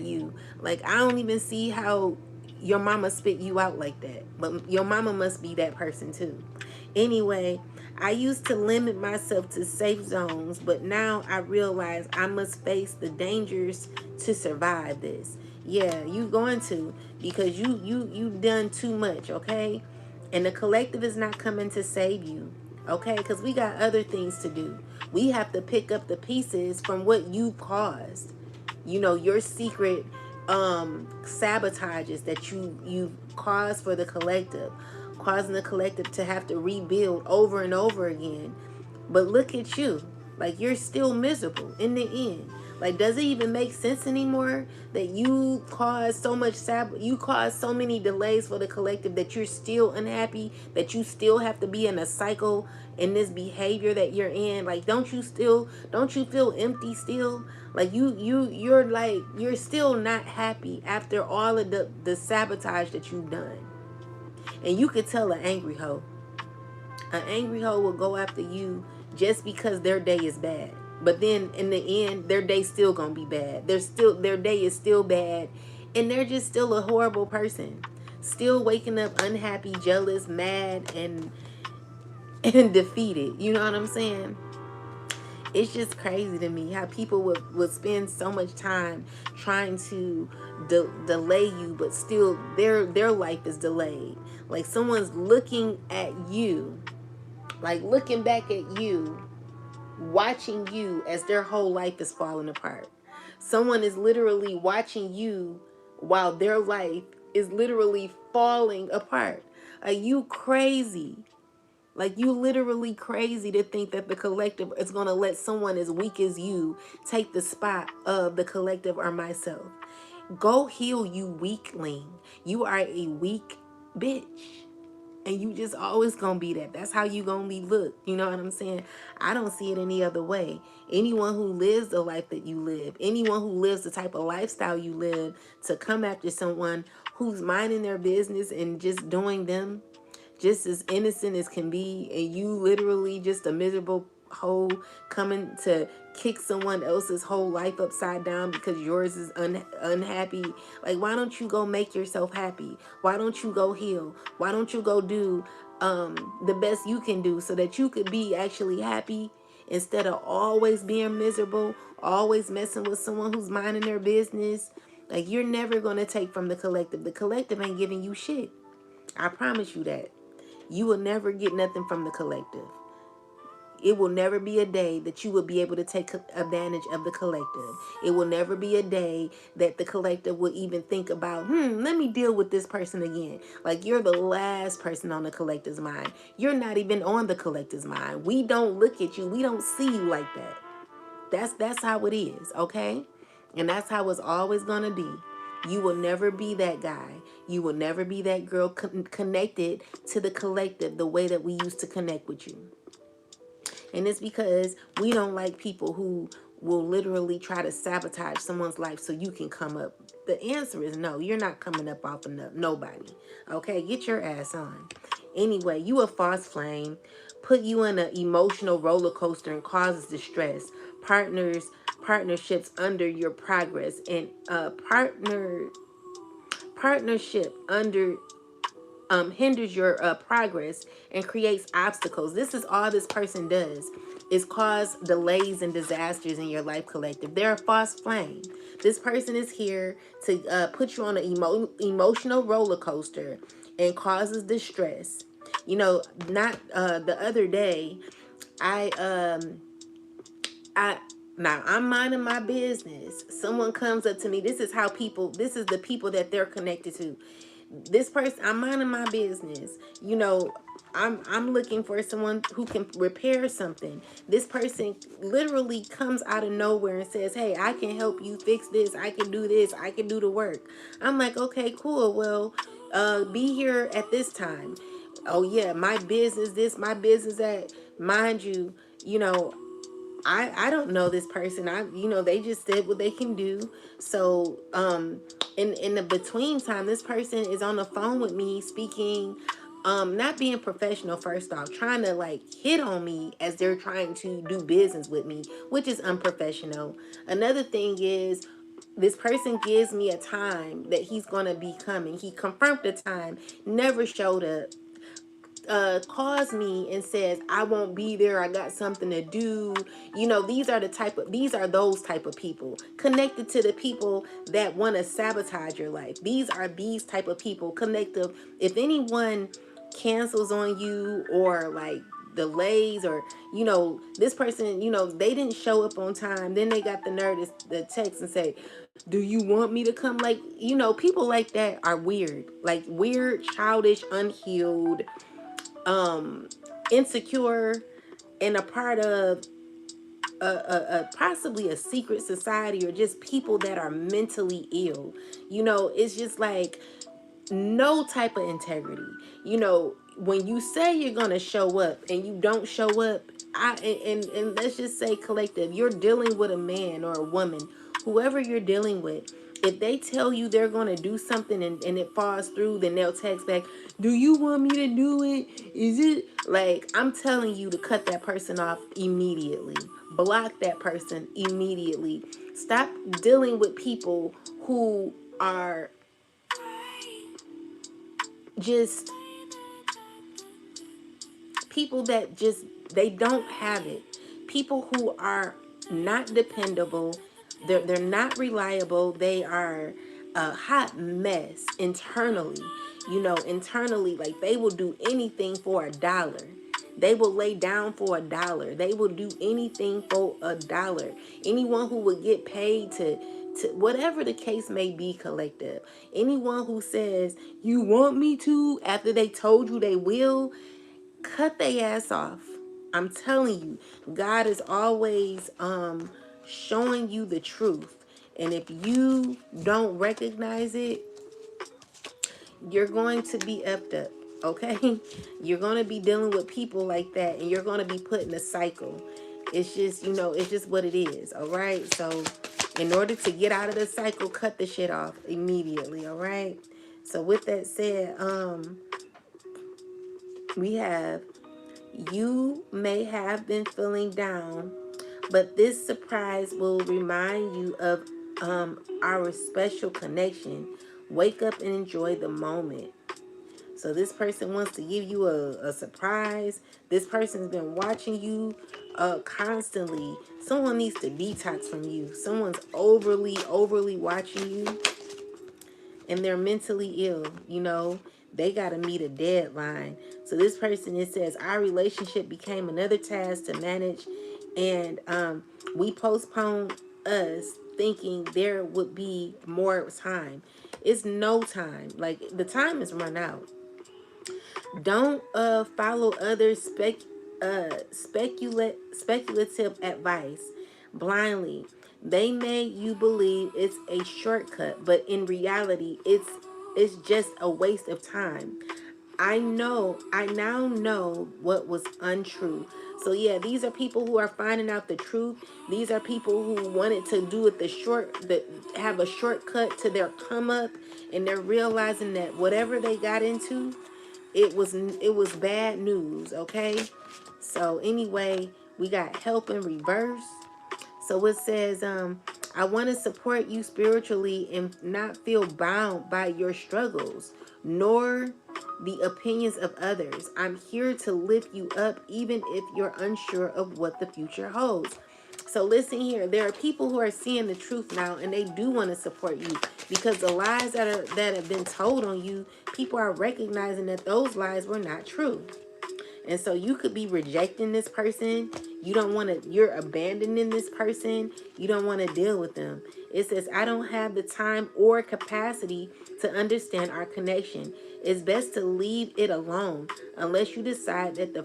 you, like, I don't even see how your mama spit you out like that, but your mama must be that person too. Anyway, I used to limit myself to safe zones, but now I realize I must face the dangers to survive this. Yeah, you going to, because you've done too much, okay? And the collective is not coming to save you, okay? Because we got other things to do. We have to pick up the pieces from what you caused. Your secret sabotages that you caused for the collective, causing the collective to have to rebuild over and over again. But look at you, like, you're still miserable in the end. Like, does it even make sense anymore that you caused you caused so many delays for the collective, that you're still unhappy, that you still have to be in a cycle in this behavior that you're in? Like, don't you feel empty still? Like, you're still not happy after all of the sabotage that you've done. And you could tell an angry hoe. An angry hoe will go after you just because their day is bad. But then in the end, their day's still gonna be bad. Their day is still bad, and they're just still a horrible person. Still waking up unhappy, jealous, mad, and defeated. You know what I'm saying? It's just crazy to me how people would spend so much time trying to delay you, but still their life is delayed. Like, someone's looking at you, like looking back at you, watching you as their whole life is falling apart. Someone is literally watching you while their life is literally falling apart. Are you crazy? Like, you literally crazy to think that the collective is going to let someone as weak as you take the spot of the collective or myself. Go heal, you weakling. You are a weak bitch. And you just always gonna be that. That's how you gonna be looked. You know what I'm saying? I don't see it any other way. Anyone who lives the life that you live, anyone who lives the type of lifestyle you live, to come after someone who's minding their business and just doing them, just as innocent as can be, and you literally just a miserable hoe coming to kick someone else's whole life upside down because yours is unhappy. Like, why don't you go make yourself happy? Why don't you go heal? Why don't you go do the best you can do so that you could be actually happy, instead of always being miserable, always messing with someone who's minding their business? Like, you're never going to take from the collective. The collective ain't giving you shit. I promise you that. You will never get nothing from the collective. It will never be a day that you will be able to take advantage of the collective. It will never be a day that the collective will even think about, let me deal with this person again. Like, you're the last person on the collective's mind. You're not even on the collective's mind. We don't look at you. We don't see you like that. That's how it is, okay? And that's how it's always going to be. You will never be that guy. You will never be that girl connected to the collective the way that we used to connect with you. And it's because we don't like people who will literally try to sabotage someone's life so you can come up. The answer is no. You're not coming up off of nobody. Okay? Get your ass on. Anyway, you a false flame. Put you in an emotional roller coaster and causes distress. Partnerships under your progress, and partnership under hinders your progress and creates obstacles. This is all this person does, is cause delays and disasters in your life, collective. They're a false flame. This person is here to put you on an emotional roller coaster and causes distress. You know, not the other day, I now I'm minding my business. Someone comes up to me. This is the people that they're connected to. This person, I'm minding my business. You know, I'm looking for someone who can repair something. This person literally comes out of nowhere and says, "Hey, I can help you fix this. I can do this. I can do the work." I'm like, "Okay, cool. Well, be here at this time." Oh yeah, my business this, my business that. Mind you, you know, I don't know this person. They just said what they can do. So in the between time, this person is on the phone with me speaking, not being professional, first off, trying to like hit on me as they're trying to do business with me, which is unprofessional. Another thing is, this person gives me a time that he's gonna be coming. He confirmed the time, never showed up, calls me and says, "I won't be there, I got something to do." These are those type of people connected to the people that want to sabotage your life. These type of people connected. If anyone cancels on you or like delays, or this person, they didn't show up on time, then they got the nerve to text and say, "Do you want me to come?" Like, people like that are weird, like weird, childish, unhealed, insecure, and a part of possibly a secret society, or just people that are mentally ill. It's just like no type of integrity. When you say you're gonna show up and you don't show up, and let's just say, collective, you're dealing with a man or a woman, whoever you're dealing with. If they tell you they're gonna do something and it falls through, then they'll text back, "Do you want me to do it? Is it like?" I'm telling you to cut that person off immediately. Block that person immediately. Stop dealing with people who are just people that just, they don't have it. People who are not dependable. They're not reliable. They are a hot mess internally. Internally, like, they will do anything for $1. They will lay down for $1. They will do anything for $1. Anyone who would get paid to whatever the case may be, collective. Anyone who says, "You want me to," after they told you they will, cut their ass off. I'm telling you, God is always showing you the truth. And if you don't recognize it, you're going to be effed up, okay? You're going to be dealing with people like that, and you're going to be put in a cycle. It's just, it's just what it is, all right? So in order to get out of the cycle, cut the shit off immediately, all right? So with that said, we have, you may have been feeling down, but this surprise will remind you of our special connection. Wake up and enjoy the moment. So this person wants to give you a surprise. This person's been watching you constantly. Someone needs to detox from you. Someone's overly watching you, and they're mentally ill. They got to meet a deadline. So this person, it says, our relationship became another task to manage, and we postponed us thinking there would be more time. It's no time. Like, the time is run out. Don't follow others speculative advice blindly. They make you believe it's a shortcut, but in reality, it's just a waste of time. I now know what was untrue. So yeah, these are people who are finding out the truth. These are people who wanted to do it have a shortcut to their come up, and they're realizing that whatever they got into, it was bad news, okay? So anyway, we got help in reverse. So it says, I want to support you spiritually and not feel bound by your struggles, nor the opinions of others. I'm here to lift you up, even if you're unsure of what the future holds. So listen here, there are people who are seeing the truth now, and they do want to support you, because the lies that have been told on you, people are recognizing that those lies were not true. And so you could be rejecting this person. You're abandoning this person. You don't want to deal with them. It says, I don't have the time or capacity to understand our connection. It's best to leave it alone unless you decide to take the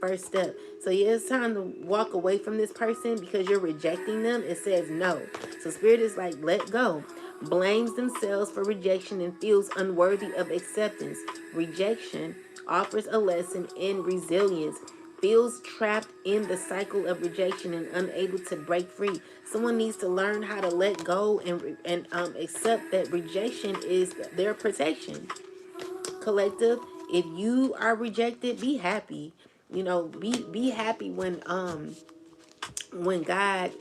first step. So yeah, it's time to walk away from this person because you're rejecting them. It says no. So Spirit is like, let go. Blames themselves for rejection and feels unworthy of acceptance. Rejection offers a lesson in resilience. Feels trapped in the cycle of rejection and unable to break free. Someone needs to learn how to let go and accept that rejection is their protection. Collective, if you are rejected, be happy. Be happy when God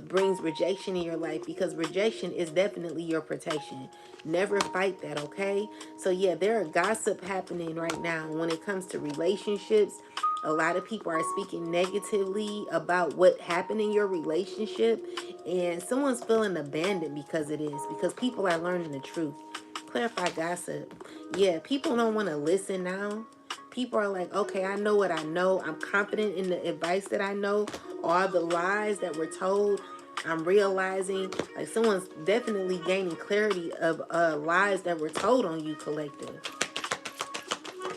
brings rejection in your life, because rejection is definitely your protection. Never fight that, okay? So yeah, there are gossip happening right now when it comes to relationships. A lot of people are speaking negatively about what happened in your relationship, and someone's feeling abandoned because people are learning the truth. Clarify gossip. Yeah, people don't want to listen now. People are like, okay, I know what I know. I'm confident in the advice that I know. All the lies that were told, I'm realizing, like, someone's definitely gaining clarity of lies that were told on you, collective.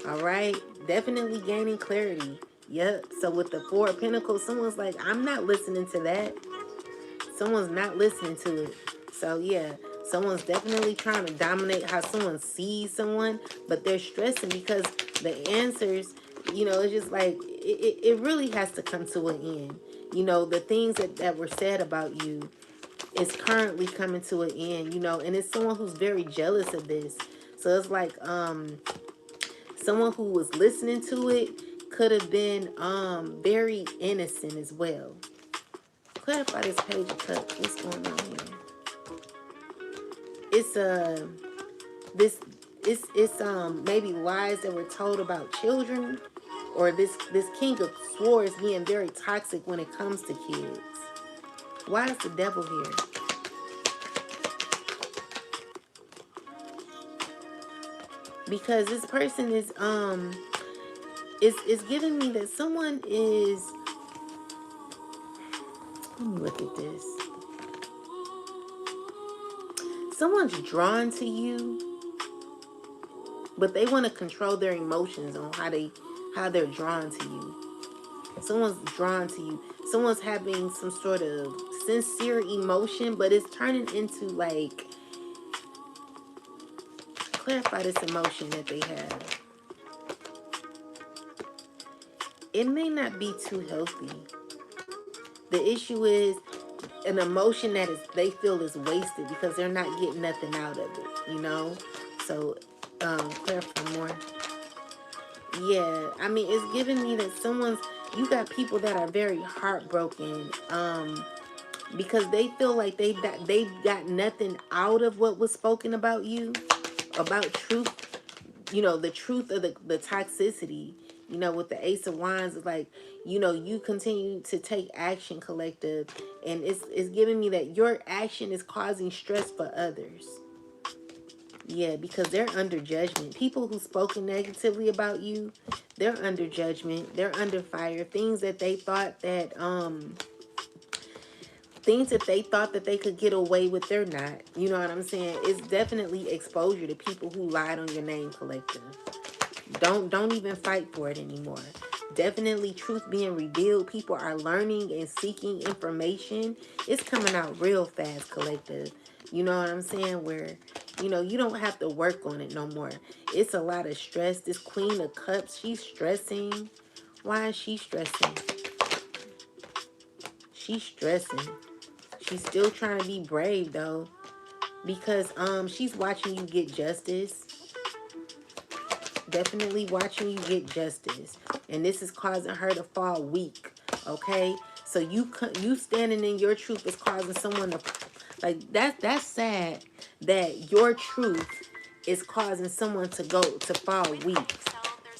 All right, definitely gaining clarity. Yep. So with the Four of Pentacles, someone's like, I'm not listening to that. Someone's not listening to it. So yeah, someone's definitely trying to dominate how someone sees someone, but they're stressing because the answers, it's just like, it really has to come to an end. The things that were said about you is currently coming to an end, and it's someone who's very jealous of this. So it's like, someone who was listening to it could have been very innocent as well. Clarify this Page of Cups. What's going on here? It's maybe lies that were told about children, or this King of Swords being very toxic when it comes to kids. Why is the Devil here? Because this person is giving me that someone is, let me look at this. Someone's drawn to you, but they want to control their emotions on how they're drawn to you. Someone's drawn to you. Someone's having some sort of sincere emotion, but it's turning into like, clarify this emotion that they have. It may not be too healthy. The issue is an emotion that is they feel is wasted because they're not getting nothing out of it, you know? So, clarify more. Yeah, I mean, it's giving me that you got people that are very heartbroken, because they feel like they got nothing out of what was spoken about you, about truth, the truth of the toxicity, with the Ace of Wands. Is like, you continue to take action, collective, and it's giving me that your action is causing stress for others. Yeah, because they're under judgment. People who spoken negatively about you, they're under judgment. They're under fire. Things that they thought that they could get away with, they're not. You know what I'm saying? It's definitely exposure to people who lied on your name, collective. Don't even fight for it anymore. Definitely truth being revealed. People are learning and seeking information. It's coming out real fast, collective. You know what I'm saying? Where, you don't have to work on it no more. It's a lot of stress. This Queen of Cups, she's stressing. Why is she stressing? She's stressing. She's still trying to be brave though. Because she's watching you get justice. Definitely watching you get justice, and this is causing her to fall weak. Okay, so you standing in your truth is causing someone to, like, that's sad that your truth is causing someone to fall weak.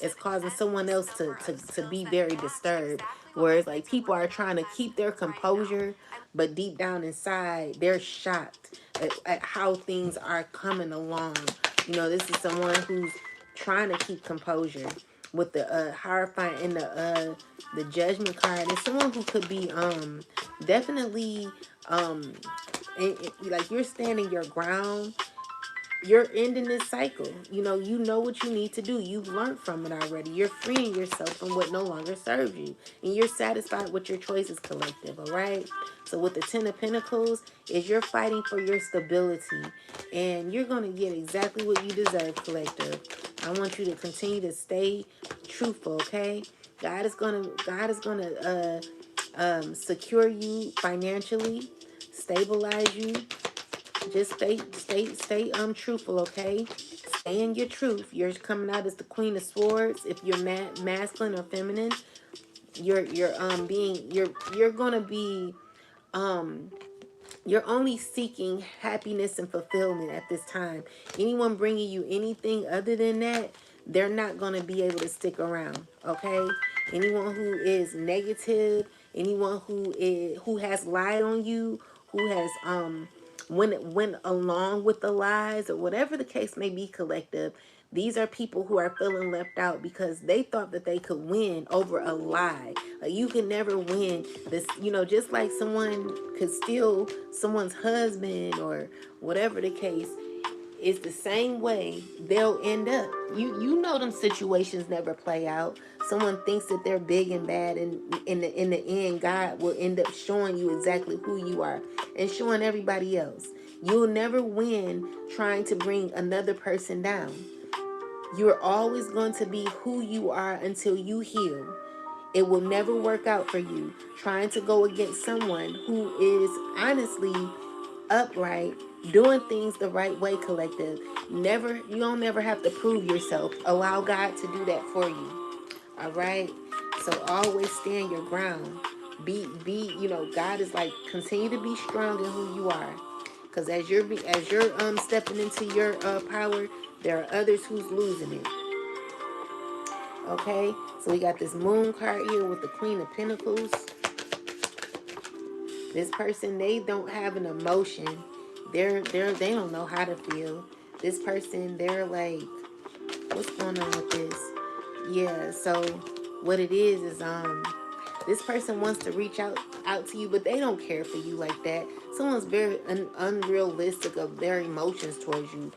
It's causing someone else to be very disturbed, whereas like people are trying to keep their composure, but deep down inside they're shocked at how things are coming along. This is someone who's trying to keep composure with the Hierophant and the Judgment card. It's someone who could be definitely like, you're standing your ground. You're ending this cycle. You know what you need to do. You've learned from it already. You're freeing yourself from what no longer serves you, and you're satisfied with your choices, collective. All right. So with the Ten of Pentacles, is you're fighting for your stability, and you're gonna get exactly what you deserve, collective. I want you to continue to stay truthful. Okay. God is gonna secure you financially, stabilize you. Just stay truthful, okay? Stay in your truth. You're coming out as the Queen of Swords. If you're masculine or feminine, you're gonna be you're only seeking happiness and fulfillment at this time. Anyone bringing you anything other than that, they're not going to be able to stick around, okay? Anyone who is negative, anyone who has lied on you, who has went along with the lies, or whatever the case may be, collective, these are people who are feeling left out because they thought that they could win over a lie. Like, you can never win this, just like someone could steal someone's husband or whatever the case. It's the same way they'll end up. You know them situations never play out. Someone thinks that they're big and bad, and in the end, God will end up showing you exactly who you are and showing everybody else. You'll never win trying to bring another person down. You're always going to be who you are until you heal. It will never work out for you trying to go against someone who is honestly upright, doing things the right way, collective. You don't never have to prove yourself. Allow God to do that for you. All right? So always stand your ground. God is like, continue to be strong in who you are. Because as you're stepping into your power, there are others who's losing it. Okay, so we got this Moon card here with the Queen of Pentacles. This person, they don't have an emotion. They don't know how to feel. This person, they're like, what's going on with this? Yeah, so what it is this person wants to reach out to you, but they don't care for you like that. Someone's very unrealistic of their emotions towards you.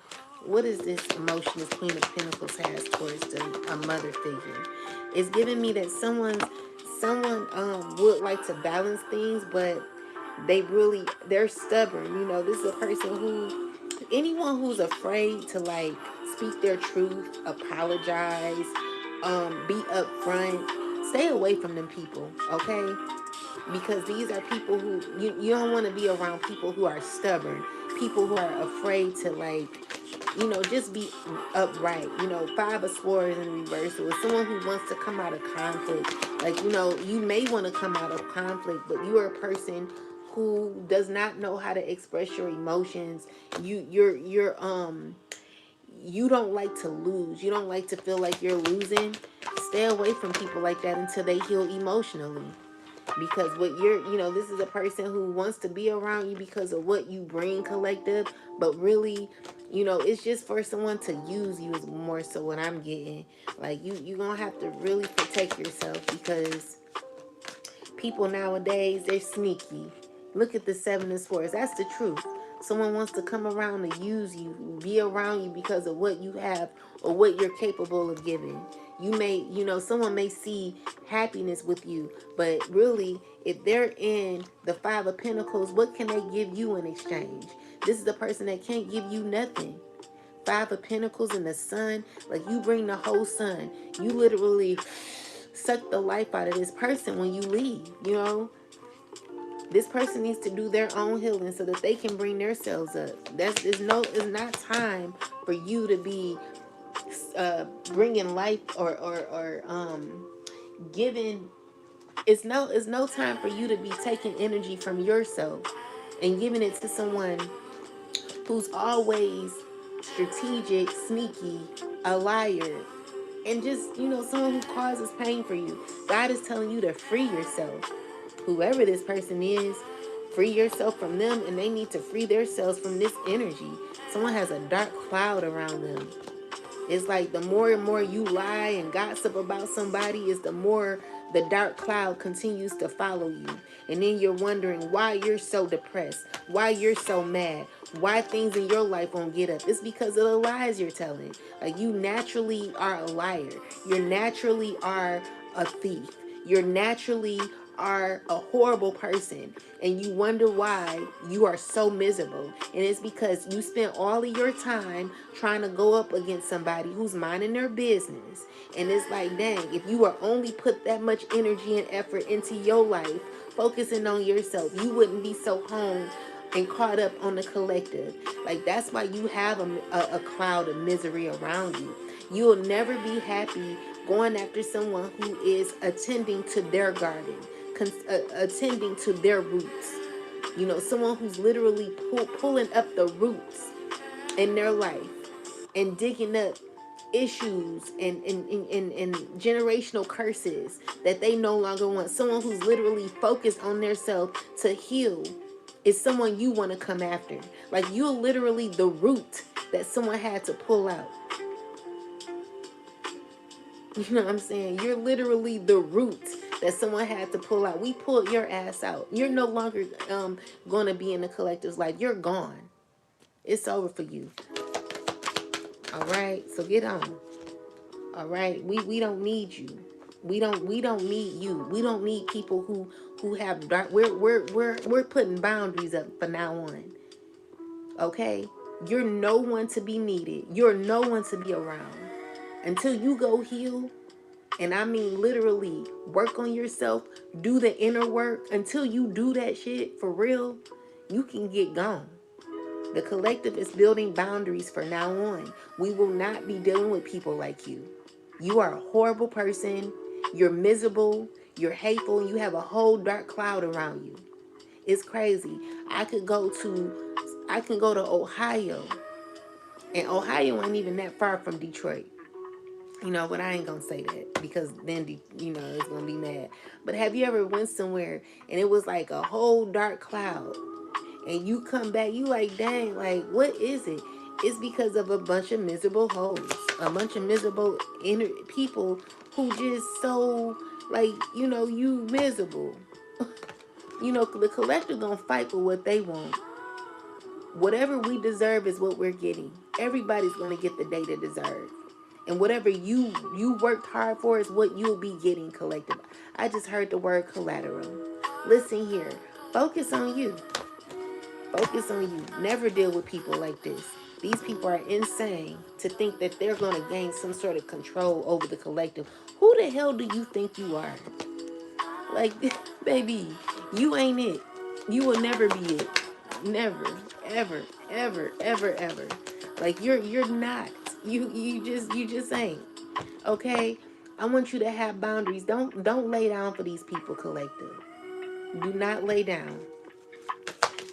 What is this emotion this Queen of Pentacles has towards a mother figure? It's giving me that someone's someone would like to balance things, but they're stubborn. You know, this is a person who, anyone who's afraid to like speak their truth, apologize, be upfront, stay away from them people, okay? Because these are people who you don't want to be around, people who are stubborn, people who are afraid to like, you know, just be upright. You know, five of swords in reversal is someone who wants to come out of conflict. Like, you know, you may want to come out of conflict, but you are a person who does not know how to express your emotions. You don't like to lose. You don't like to feel like you're losing. Stay away from people like that until they heal emotionally. Because what you're, you know, this is a person who wants to be around you because of what you bring, collective, but really, you know, it's just for someone to use you is more so what I'm getting. Like, you're gonna have to really protect yourself, because people nowadays, they're sneaky. Look at the Seven of Swords. That's the truth. Someone wants to come around to use you, be around you because of what you have or what you're capable of giving. You may, you know, someone may see happiness with you, but really, if they're in the Five of Pentacles, what can they give you in exchange? This is the person that can't give you nothing. Five of Pentacles and the Sun, like, you bring the whole sun. You literally suck the life out of this person when you leave, you know? This person needs to do their own healing so that they can bring themselves up. It's not time for you to be bringing life or giving. It's no time for you to be taking energy from yourself and giving it to someone who's always strategic, sneaky, a liar, and just, you know, someone who causes pain for you. God is telling you to free yourself. Whoever this person is, free yourself from them, and they need to free themselves from this energy. Someone has a dark cloud around them. It's like the more and more you lie and gossip about somebody, is the more the dark cloud continues to follow you. And then you're wondering why you're so depressed, why you're so mad, why things in your life won't get up. It's because of the lies you're telling. Like, you naturally are a liar. You naturally are a thief. You're naturally are a horrible person, and you wonder why you are so miserable. And it's because you spent all of your time trying to go up against somebody who's minding their business. And it's like, dang, if you were only put that much energy and effort into your life, focusing on yourself, you wouldn't be so honed and caught up on the collective. Like, that's why you have a cloud of misery around you. You will never be happy going after someone who is attending to their garden, attending to their roots. You know, someone who's literally pulling up the roots in their life and digging up issues and generational curses that they no longer want. Someone who's literally focused on their self to heal is someone you want to come after. Like, you're literally the root that someone had to pull out. You know what I'm saying? You're literally the root that someone had to pull out. We pulled your ass out. You're no longer going to be in the collective's life. You're gone. It's over for you. All right? So get on. All right? We don't need you. We don't need you. We don't need people who have dark. We're putting boundaries up for now on. Okay? You're no one to be needed. You're no one to be around. Until you go heal, and I mean literally work on yourself, do the inner work. Until you do that shit for real, you can get gone. The collective is building boundaries for now on. We will not be dealing with people like you. You are a horrible person. You're miserable. You're hateful. And you have a whole dark cloud around you. It's crazy. I can go to Ohio. And Ohio ain't even that far from Detroit. You know, but I ain't gonna say that because then, you know, it's gonna be mad. But have you ever went somewhere and it was like a whole dark cloud, and you come back, you like, dang, like, what is it? It's because of a bunch of miserable hoes, a bunch of miserable people who just so, like, you know, you miserable. You know, the collective gonna fight for what they want. Whatever we deserve is what we're getting. Everybody's gonna get the day they deserve. And whatever you worked hard for is what you'll be getting, collective. I just heard the word collateral. Listen here. Focus on you. Focus on you. Never deal with people like this. These people are insane to think that they're going to gain some sort of control over the collective. Who the hell do you think you are? Like, baby, you ain't it. You will never be it. Never, ever, ever, ever, ever. Like, you're not. You just ain't. Okay? I want you to have boundaries. Don't lay down for these people, collective. Do not lay down.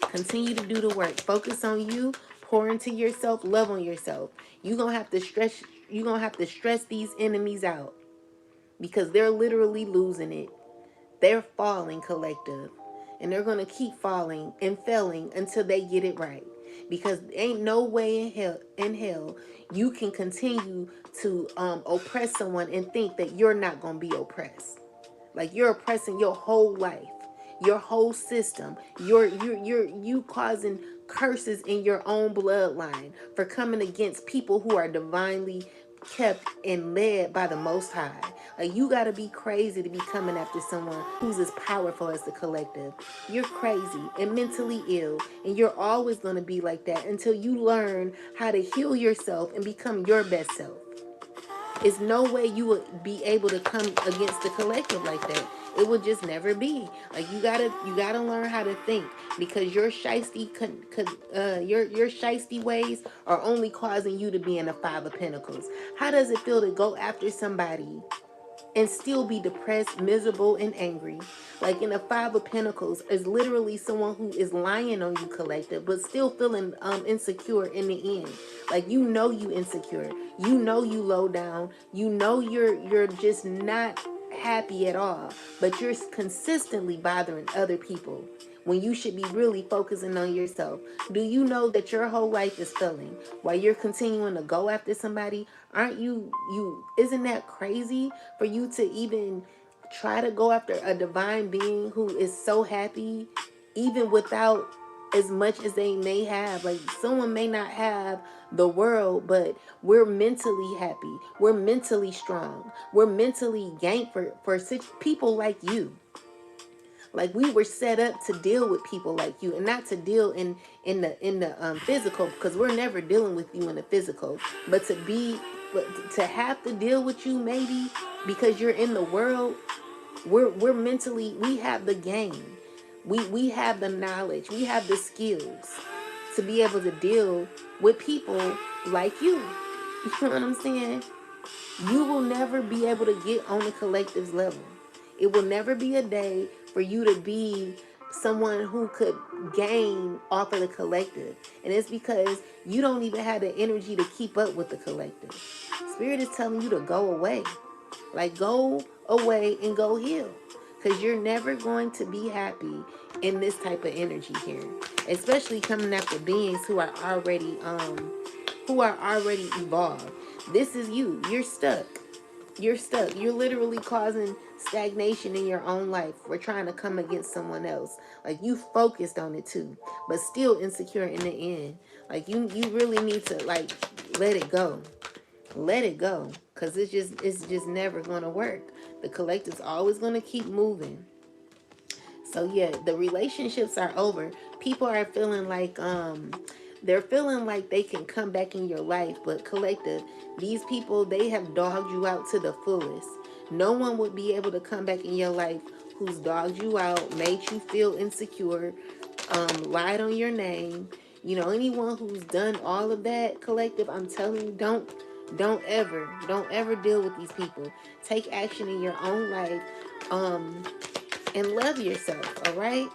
Continue to do the work. Focus on you. Pour into yourself. Love on yourself. You're gonna have to stress these enemies out because they're literally losing it. They're falling, collective. And they're gonna keep falling and failing until they get it right. Because ain't no way in hell you can continue to oppress someone and think that you're not gonna be oppressed. Like you're oppressing your whole life, your whole system. You causing curses in your own bloodline for coming against people who are divinely kept and led by the Most High. Like you gotta be crazy to be coming after someone who's as powerful as the collective. You're crazy and mentally ill, and you're always gonna be like that until you learn how to heal yourself and become your best self. It's no way you would be able to come against the collective like that. It would just never be. Like you gotta learn how to think, because your your shiesty ways are only causing you to be in a Five of Pentacles. How does it feel to go after somebody and still be depressed, miserable, and angry? Like in a Five of Pentacles is literally someone who is lying on you, collective, but still feeling insecure in the end. Like you know you insecure. You know you low down. You know you're just not happy at all. But you're consistently bothering other people when you should be really focusing on yourself. Do you know that your whole life is failing while you're continuing to go after somebody? Aren't you isn't that crazy for you to even try to go after a divine being who is so happy even without as much as they may have? Like someone may not have the world, but we're mentally happy. We're mentally strong. We're mentally ganked for such people like you. Like we were set up to deal with people like you, and not to deal in the physical, because we're never dealing with you in the physical, but to have to deal with you maybe because you're in the world. We're mentally, we have the game. We have the knowledge. We have the skills to be able to deal with people like you. You know what I'm saying? You will never be able to get on the collective's level. It will never be a day for you to be someone who could gain off of the collective. And it's because you don't even have the energy to keep up with the collective. Spirit is telling you to go away. Like go away and go heal. Because you're never going to be happy in this type of energy here. Especially coming after beings who are already evolved. This is you. You're stuck. You're stuck. You're literally causing stagnation in your own life. We're trying to come against someone else. Like you focused on it too, but still insecure in the end. Like you really need to like let it go. Let it go. Cause it's just never gonna work. The collective's always gonna keep moving. So yeah, the relationships are over. People are feeling like they're feeling like they can come back in your life, but collective, these people, they have dogged you out to the fullest. No one would be able to come back in your life who's dogged you out, made you feel insecure, lied on your name. You know, anyone who's done all of that, collective, I'm telling you, don't ever deal with these people. Take action in your own life, and love yourself, all right?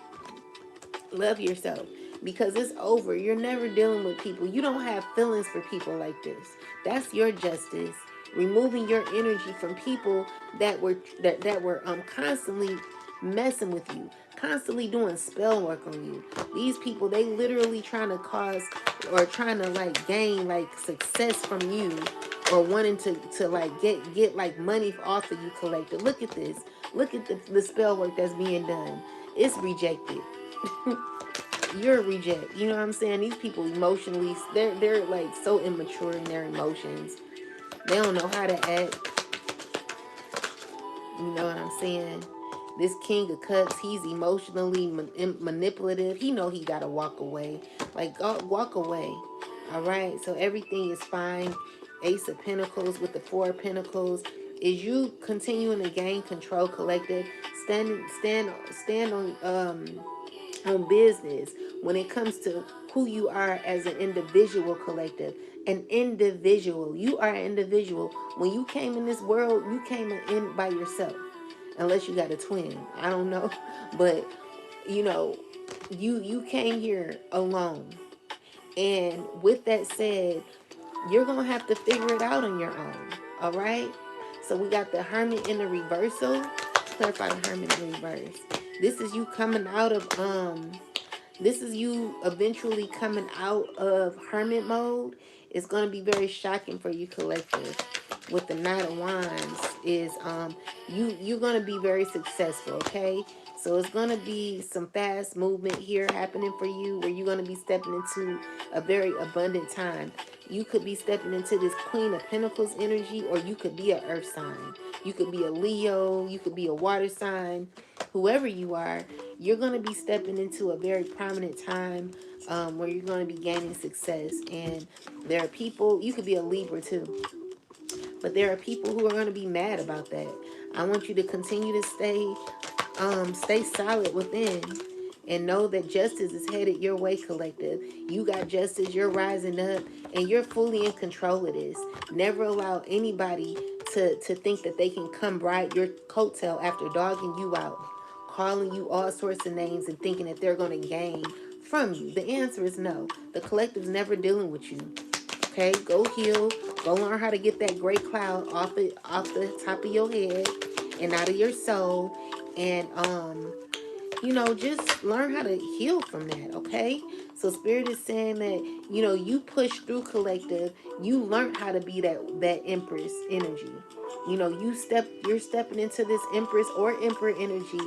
Love yourself, because it's over. You're never dealing with people. You don't have feelings for people like this. That's your justice. Removing your energy from people that were constantly messing with you, constantly doing spell work on you. These people, they literally trying to cause or trying to like gain like success from you, or wanting to like get like money off of you, collective. Look at this. Look at the spell work that's being done. It's rejected. You're a reject. You know what I'm saying? These people emotionally, they're like so immature in their emotions. They don't know how to act. You know what I'm saying? This King of Cups, he's emotionally manipulative. He know he gotta walk away. Like, walk away. All right? So everything is fine. Ace of Pentacles with the Four of Pentacles. Is you continuing to gain control, collective. Stand on business when it comes to who you are as an individual, collective. An individual. You are an individual. When you came in this world, you came in by yourself. Unless you got a twin. I don't know. But you know, you came here alone. And with that said, you're gonna have to figure it out on your own. All right. So we got the Hermit in the reversal. Clarify the Hermit in reverse. This is you coming out of this is you eventually coming out of hermit mode. It's going to be very shocking for you, collective. With the Knight of Wands is you're going to be very successful, okay? So it's going to be some fast movement here happening for you, where you're going to be stepping into a very abundant time. You could be stepping into this Queen of Pentacles energy, or you could be an earth sign. You could be a Leo, you could be a water sign. Whoever you are, you're going to be stepping into a very prominent time where you're going to be gaining success. And there are people, you could be a Libra too, but there are people who are going to be mad about that. I want you to continue to stay solid within, and know that justice is headed your way, collective. You got justice, you're rising up, and you're fully in control of this. Never allow anybody to think that they can come ride your coattail after dogging you out, calling you all sorts of names, and thinking that they're going to gain from you. The answer is no. The collective's never dealing with you. Okay, go heal. Go learn how to get that gray cloud off the top of your head and out of your soul. And just learn how to heal from that, okay? So Spirit is saying that, you push through, collective. You learned how to be that Empress energy. You're stepping into this Empress or Emperor energy.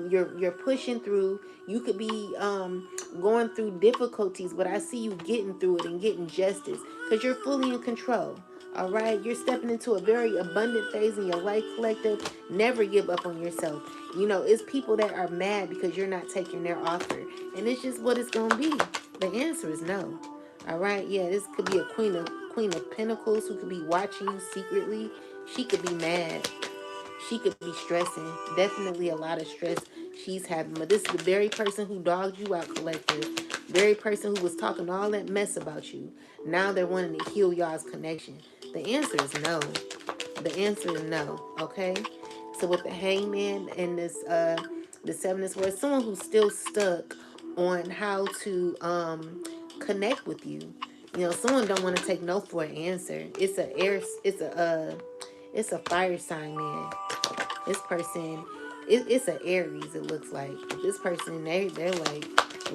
You're pushing through. You could be going through difficulties, but I see you getting through it and getting justice because you're fully in control. All right, you're stepping into a very abundant phase in your life, collective. Never give up on yourself. It's people that are mad because you're not taking their offer, and it's just what it's gonna be. The answer is no. All right, yeah, this could be a Queen of Pentacles who could be watching you secretly. She could be mad. She could be stressing. Definitely a lot of stress she's having. But this is the very person who dogged you out, collective. Very person who was talking all that mess about you. Now they're wanting to heal y'all's connection. The answer is no. The answer is no. Okay? So with the Hangman and this the Seven of Swords, someone who's still stuck on how to connect with you. Someone don't want to take no for an answer. It's a fire sign, man. This person, it's an Aries, it looks like. But this person, they're like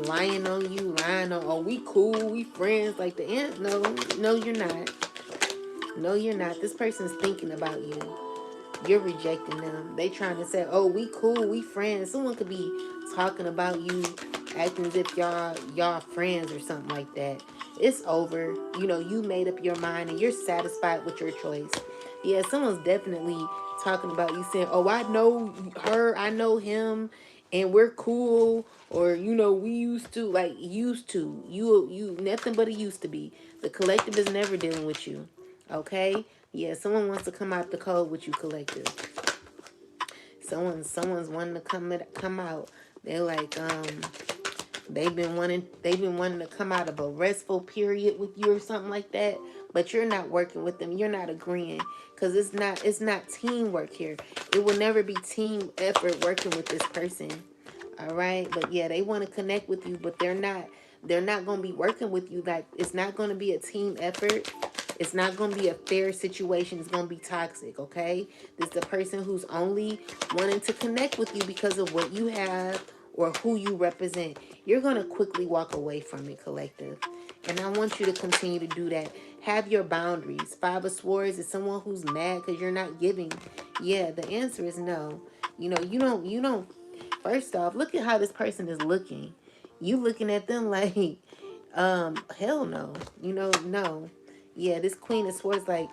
lying on you, lying on, oh, we cool, we friends. Like the end, no, you're not. No, you're not. This person's thinking about you. You're rejecting them. They trying to say, oh, we cool, we friends. Someone could be talking about you, acting as if y'all friends or something like that. It's over. You made up your mind and you're satisfied with your choice. Yeah, someone's definitely talking about you, saying, oh, I know her, I know him, and we're cool. Or, we used to, like, used to. You nothing but a used to be. The collective is never dealing with you. Okay? Yeah, someone wants to come out the cold with you, collective. Someone's wanting to come out. They're like, they've been wanting to come out of a restful period with you or something like that, but you're not working with them. You're not agreeing because it's not teamwork here. It will never be team effort working with this person. All right, but yeah, they want to connect with you, but they're not going to be working with you. Like, it's not going to be a team effort. It's not going to be a fair situation. It's going to be toxic, okay? This is a person who's only wanting to connect with you because of what you have or who you represent. You're going to quickly walk away from it, collective. And I want you to continue to do that. Have your boundaries. Five of Swords is someone who's mad because you're not giving. Yeah, the answer is no. You don't. First off, look at how this person is looking. You looking at them like, hell no. No. Yeah, this Queen of Swords, like,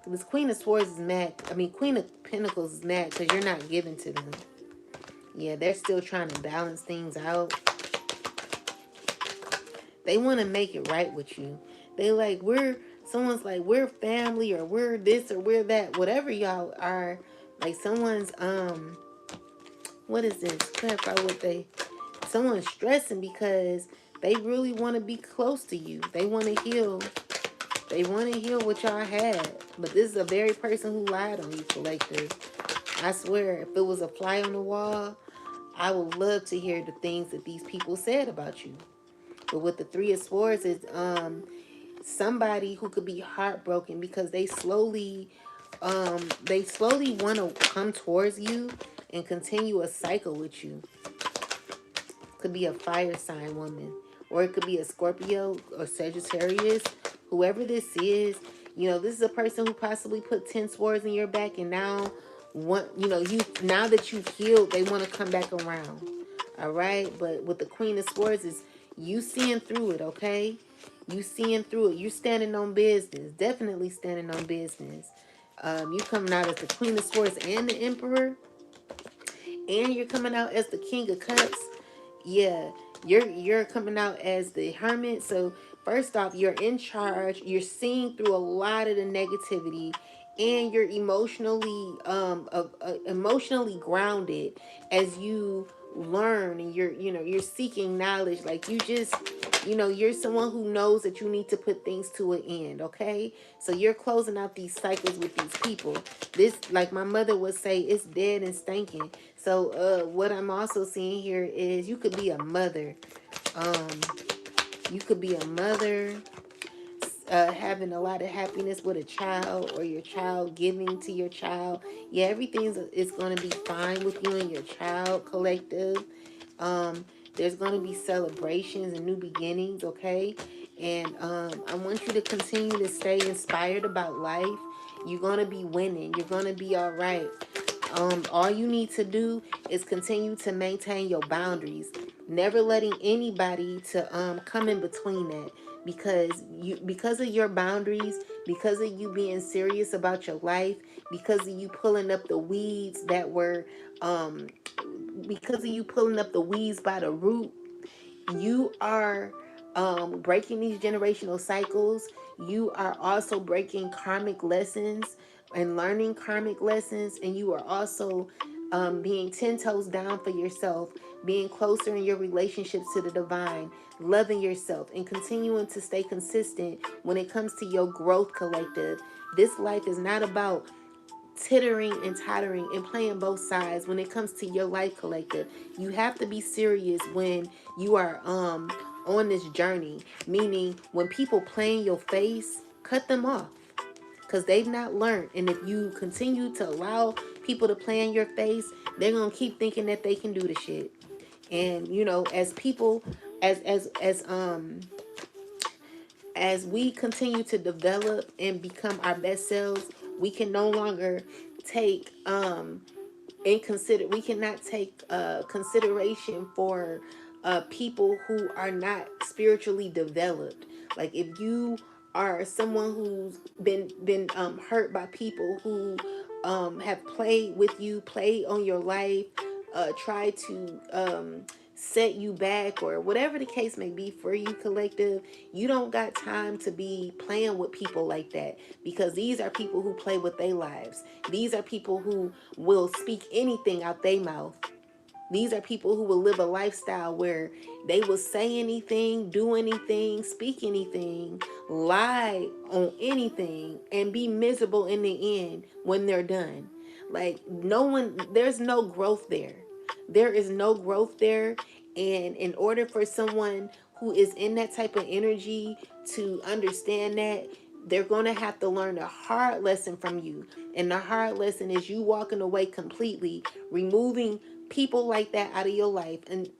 This Queen of Swords is mad. I mean, Queen of Pentacles is mad because you're not giving to them. Yeah, they're still trying to balance things out. They want to make it right with you. They like, someone's like, we're family, or we're this, or we're that. Whatever y'all are. Like, someone's, what is this? Clarify what someone's stressing because they really want to be close to you. They want to heal. They want to heal what y'all had. But this is a very person who lied on you, collective. I swear, if it was a fly on the wall, I would love to hear the things that these people said about you. But with the Three of Swords, is somebody who could be heartbroken because they slowly want to come towards you and continue a cycle with you. Could be a fire sign woman, or it could be a Scorpio or Sagittarius. Whoever this is, this is a person who possibly put 10 swords in your back, and now now that you've healed, they want to come back around. All right, but with the Queen of Swords, is you seeing through it, okay? You seeing through it. You're standing on business. Definitely standing on business. You coming out as the Queen of Swords and the Emperor, and you're coming out as the King of Cups. Yeah, you're coming out as the Hermit. So first off, you're in charge. You're seeing through a lot of the negativity, and you're emotionally grounded as you learn, and you're seeking knowledge. Like, you're someone who knows that you need to put things to an end, okay? So you're closing out these cycles with these people. This, like my mother would say, it's dead and stinking. So what I'm also seeing here is you could be a mother. You could be a mother having a lot of happiness with a child, or your child giving to your child. Yeah, everything is going to be fine with you and your child, collective. There's going to be celebrations and new beginnings, okay? And I want you to continue to stay inspired about life. You're going to be winning. You're going to be all right. All you need to do is continue to maintain your boundaries, never letting anybody to come in between that, because of your boundaries, because of you being serious about your life, because of you pulling up the weeds that were because of you pulling up the weeds by the root. You are breaking these generational cycles. You are also breaking karmic lessons and learning karmic lessons. And you are also being 10 toes down for yourself, being closer in your relationships to the divine, loving yourself, and continuing to stay consistent when it comes to your growth, collective. This life is not about tittering and tottering and playing both sides when it comes to your life, collective. You have to be serious when you are on this journey, meaning when people play in your face, cut them off, because they've not learned. And if you continue to allow people to play in your face, they're gonna keep thinking that they can do the shit. And as people, as we continue to develop and become our best selves, we can no longer take we cannot take consideration for people who are not spiritually developed. Like, if you are someone who's been hurt by people who have played with you, played on your life, try to set you back, or whatever the case may be for you, collective, you don't got time to be playing with people like that, because these are people who play with their lives. These are people who will speak anything out their mouth. These are people who will live a lifestyle where they will say anything, do anything, speak anything, lie on anything, and be miserable in the end when they're done. Like, there's no growth there. There is no growth there. And in order for someone who is in that type of energy to understand that, they're going to have to learn a hard lesson from you. And the hard lesson is you walking away completely, removing people like that out of your life, and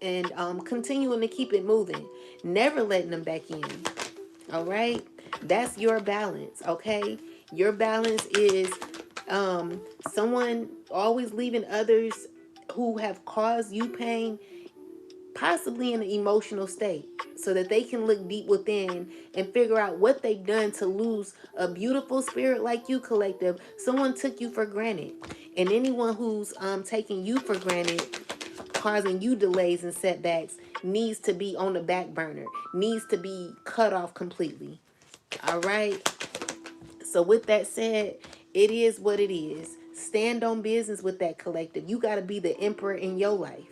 continuing to keep it moving, never letting them back in. All right, that's your balance. Okay, your balance is someone always leaving others who have caused you pain, possibly in an emotional state. so that they can look deep within and figure out what they've done to lose a beautiful spirit like you, collective. Someone took you for granted. And anyone who's taking you for granted, causing you delays and setbacks, needs to be on the back burner, needs to be cut off completely. All right. So with that said, it is what it is. Stand on business with that, collective. You got to be the emperor in your life.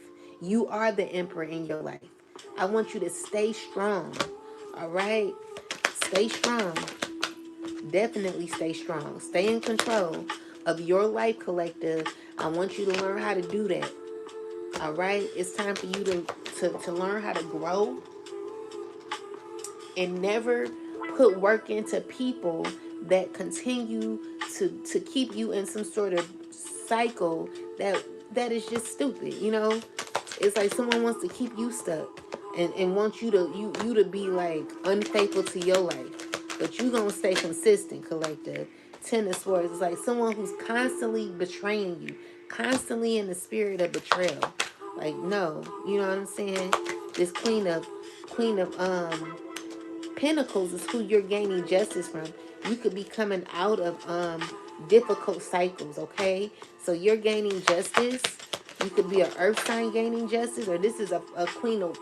You are the emperor in your life. I want you to stay strong. All right? Stay strong. Definitely stay strong. Stay in control of your life, collective. I want you to learn how to do that. All right? It's time for you to learn how to grow and never put work into people that continue to keep you in some sort of cycle that is just stupid. It's like someone wants to keep you stuck and wants you to be like unfaithful to your life, but you gonna stay consistent, collective. Ten of Swords is like someone who's constantly betraying you, constantly in the spirit of betrayal. Like, no, you know what I'm saying? This queen of Pentacles is who you're gaining justice from. You could be coming out of difficult cycles, okay? So you're gaining justice. You could be an earth sign gaining justice, or this is a queen of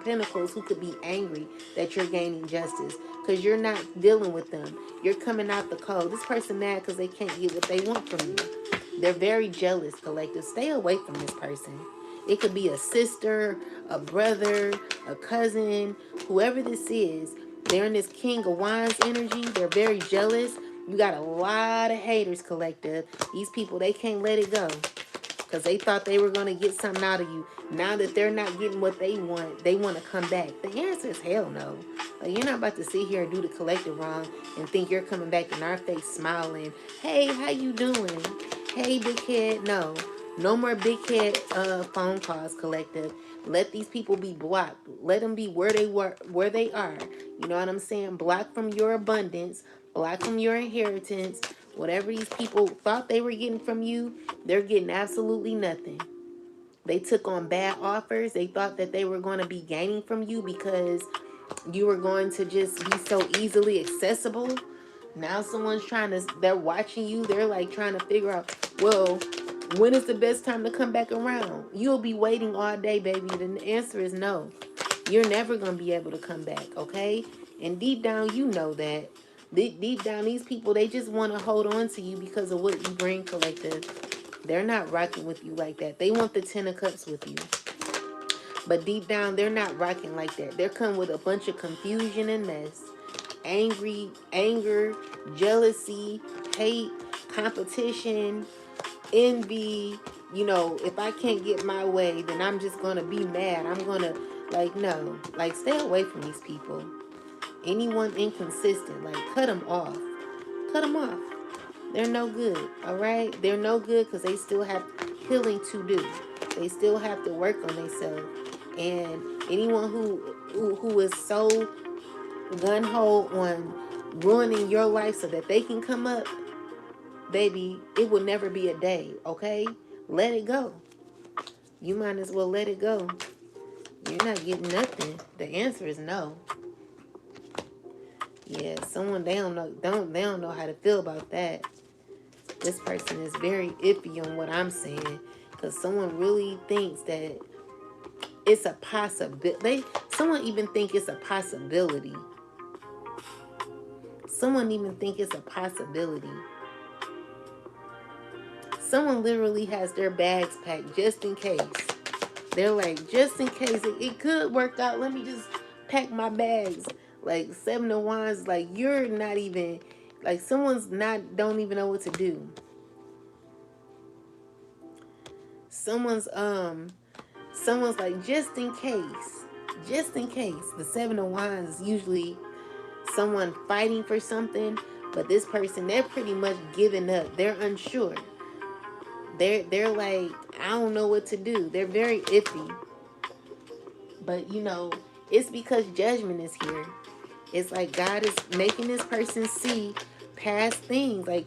Pentacles who could be angry that you're gaining justice because you're not dealing with them. You're coming out the cold. This person mad because they can't get what they want from you. They're very jealous, collective. Stay away from this person. It could be a sister, a brother, a cousin, whoever this is. They're in this King of Wands energy. They're very jealous. You got a lot of haters, collective. These people, they can't let it go because they thought they were going to get something out of you. Now that they're not getting what they want to come back. The answer is hell no. Like, you're not about to sit here and do the collective wrong and think you're coming back in our face smiling. Hey, how you doing? Hey, big head. No. No more big head phone calls, collective. Let these people be blocked. Let them be where they are. You know what I'm saying? Block from your abundance. Block from your inheritance. Whatever these people thought they were getting from you, they're getting absolutely nothing. They took on bad offers. They thought that they were going to be gaining from you because you were going to just be so easily accessible. Now they're watching you. They're like trying to figure out, well, when is the best time to come back around? You'll be waiting all day, baby. The answer is no. You're never going to be able to come back, okay? And deep down, you know that. Deep down, these people, they just want to hold on to you because of what you bring, collective. They're not rocking with you like that. They want the 10 of Cups with you. But deep down, they're not rocking like that. They're coming with a bunch of confusion and mess. Anger, jealousy, hate, competition, envy. If I can't get my way, then I'm just going to be mad. I'm going to, no. Stay away from these people. Anyone inconsistent, cut them off. Cut them off. They're no good, all right? They're no good because they still have healing to do. They still have to work on themselves. And anyone who is so gun-ho on ruining your life so that they can come up, baby, it will never be a day, okay? Let it go. You might as well let it go. You're not getting nothing. The answer is no. Yeah, they don't know how to feel about that. This person is very iffy on what I'm saying because someone really thinks that it's a possibility. Someone even think it's a possibility. Someone even think it's a possibility. Someone literally has their bags packed just in case. They're like, just in case it could work out, let me just pack my bags. Like, 7 of Wands, you're not even, someone's don't even know what to do. Someone's like, just in case. The 7 of Wands is usually someone fighting for something, but this person, they're pretty much giving up. They're unsure. They're like, I don't know what to do. They're very iffy. But, it's because judgment is here. It's like God is making this person see past things. With